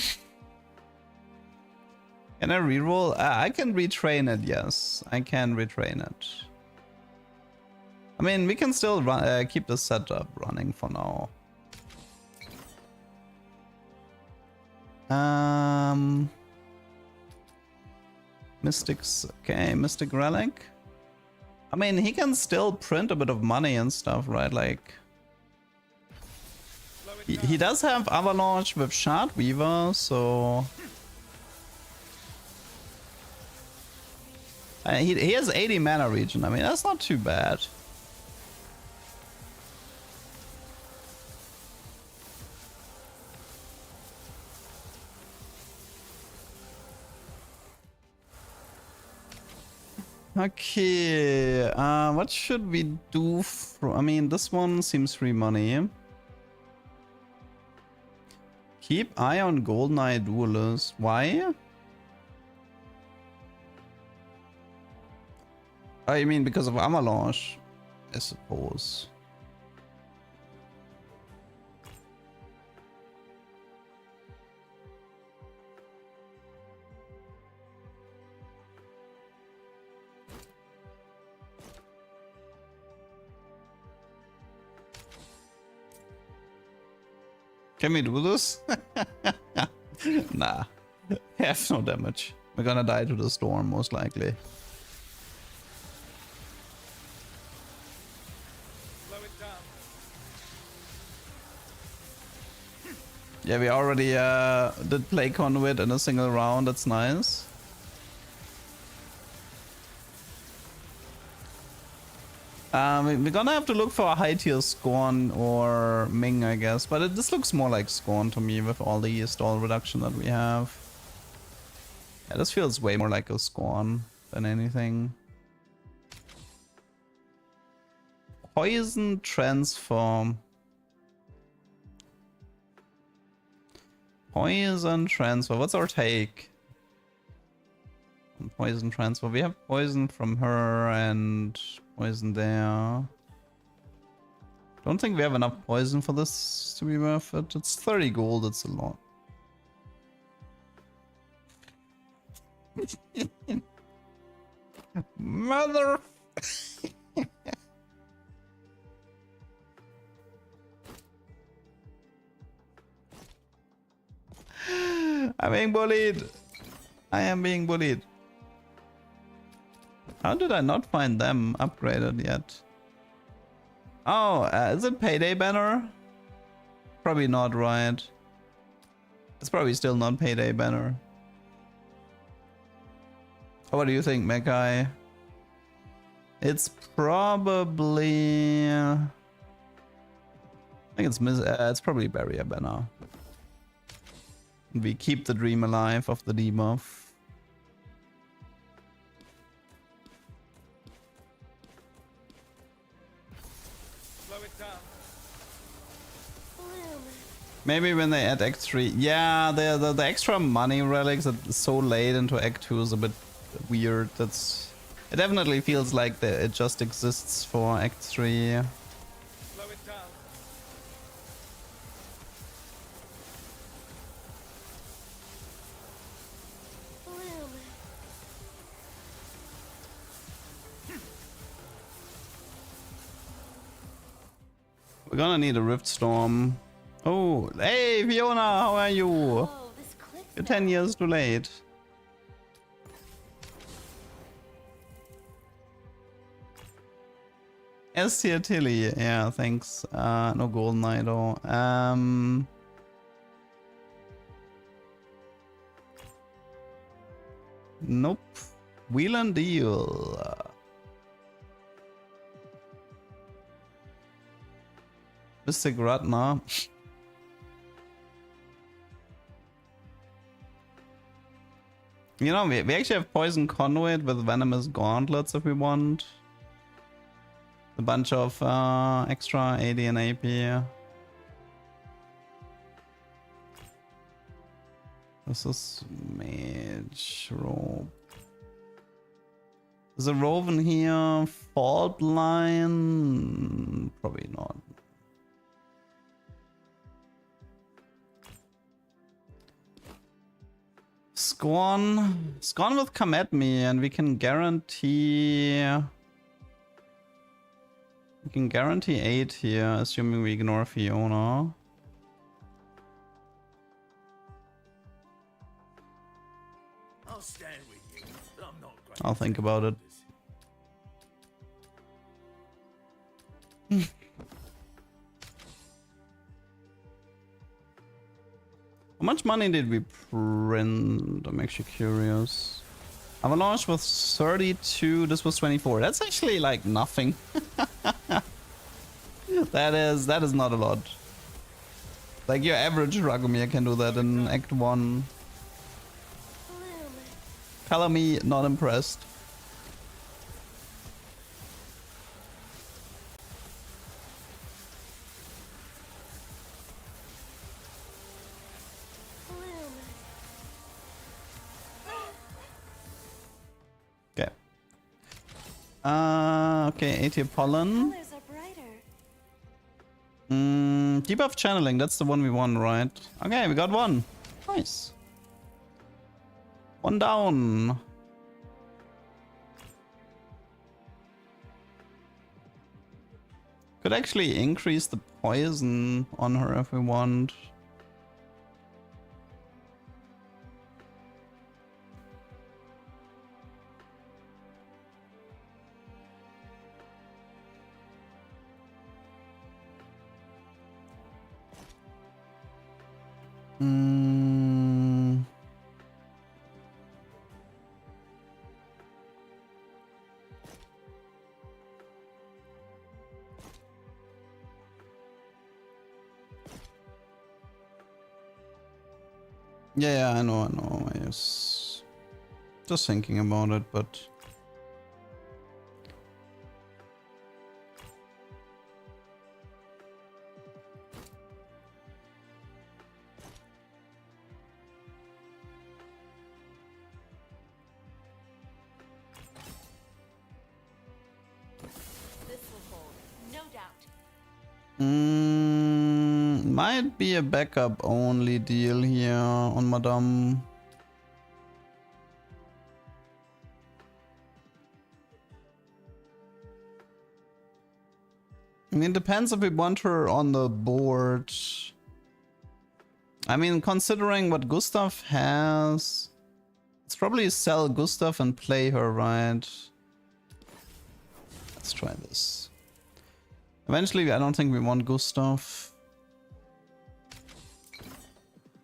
I reroll? I can retrain it, yes. I can retrain it. I mean, we can still run, keep the setup running for now. Mystics, okay, Mystic Relic. I mean, he can still print a bit of money and stuff, right? Like, he does have Avalanche with Shard Weaver, so he has 80 mana regen. I mean, that's not too bad. Okay, what should we do? I mean, this one seems free money. Keep eye on Goldeneye Duelist. Why? I mean, because of Avalanche, I suppose. Can we do this? Nah. Have no damage. We're gonna die to the storm, most likely. Slow it down. Yeah, we already did play Conduit in a single round. That's nice. We're gonna have to look for a high tier Scorn or Ming, I guess. But this looks more like Scorn to me with all the stall reduction that we have. Yeah, this feels way more like a Scorn than anything. Poison Transform. Poison Transfer. What's our take? On Poison Transfer. We have poison from her and poison there. Don't think we have enough poison for this to be worth it. It's 30 gold, it's a lot. Mother. I'm being bullied. I am being bullied. How did I not find them upgraded yet? Oh, is it payday banner? Probably not, right? It's probably still not payday banner. What do you think, Mekai? It's probably... I think it's probably barrier banner. We keep the dream alive of the debuff. Maybe when they add Act 3. Yeah, the extra money relics that so late into Act 2 is a bit weird. It definitely feels like it just exists for Act 3. We're gonna need a Rift Storm. Oh, hey Fiona, how are you? Oh, this clicks You're now. 10 years too late. S tier Tilly, yeah, thanks. No Golden Eye though. Nope. Wheel and deal. Mystic Ratna. You know, we actually have Poison Conduit with Venomous Gauntlets if we want. A bunch of extra AD and AP. This is Mage Robe. Is a Roven here? Fault Line? Probably not. Scorn with Come At Me, and we can guarantee 8 here, assuming we ignore Fiona. I'll stand with you, but I'm not great. I'll think about it. How much money did we print? I'm actually curious. Avalanche was 32, this was 24. That's actually like nothing. That is not a lot. Like your average Ragomir can do that in Act 1. Color me not impressed. Okay. Okay, 80 pollen. Colors are brighter. Debuff channeling, that's the one we want, right? Okay, we got one. Nice. One down. Could actually increase the poison on her if we want. Yeah, I know. I was just thinking about it, but This will hold, no doubt. might be a backup only deal here on Madame. I mean, it depends if we want her on the board. I mean, considering what Gustav has, it's probably sell Gustav and play her, right? Let's try this. Eventually, I don't think we want Gustav.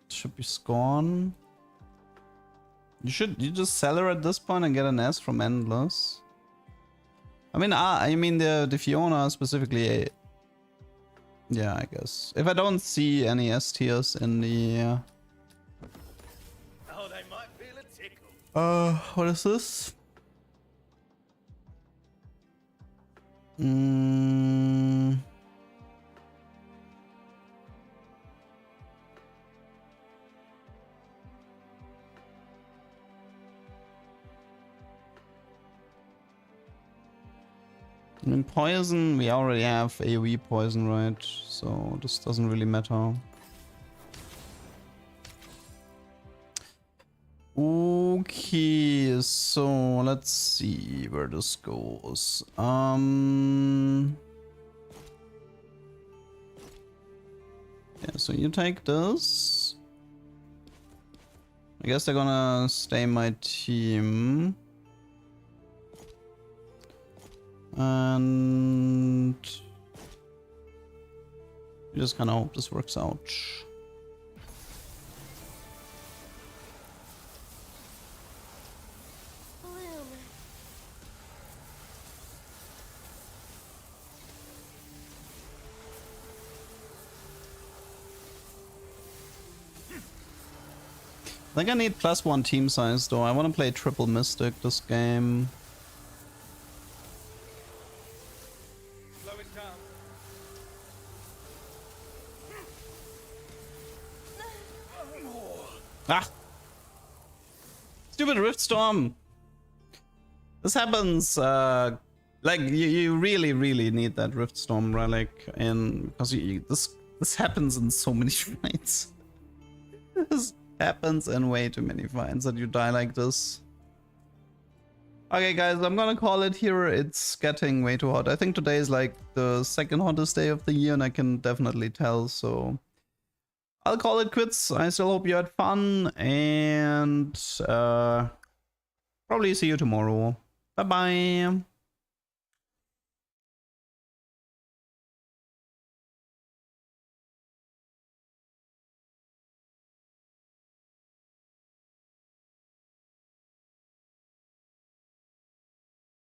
Should be Scorn. You just sell her at this point and get an S from Endless. I mean the Fiona specifically. Yeah, I guess. If I don't see any S tiers in the Oh, they might feel a tickle. what is this? I mean, poison, we already have AoE poison, right? So this doesn't really matter. Okay, so let's see where this goes. Yeah, so you take this. I guess they're gonna stay my team. And you just kind of hope this works out. Bloom. I think I need +1 team size though. I want to play triple Mystic this game. Slow it down. Ah! Stupid Rift Storm! This happens, like, you really need that Rift Storm relic, and because this happens in so many fights. This happens in way too many fights that you die like this. Okay guys, I'm gonna call it here. It's getting way too hot. I think today is like the second hottest day of the year, and I can definitely tell, so I'll call it quits. I still hope you had fun, and probably see you tomorrow. Bye bye.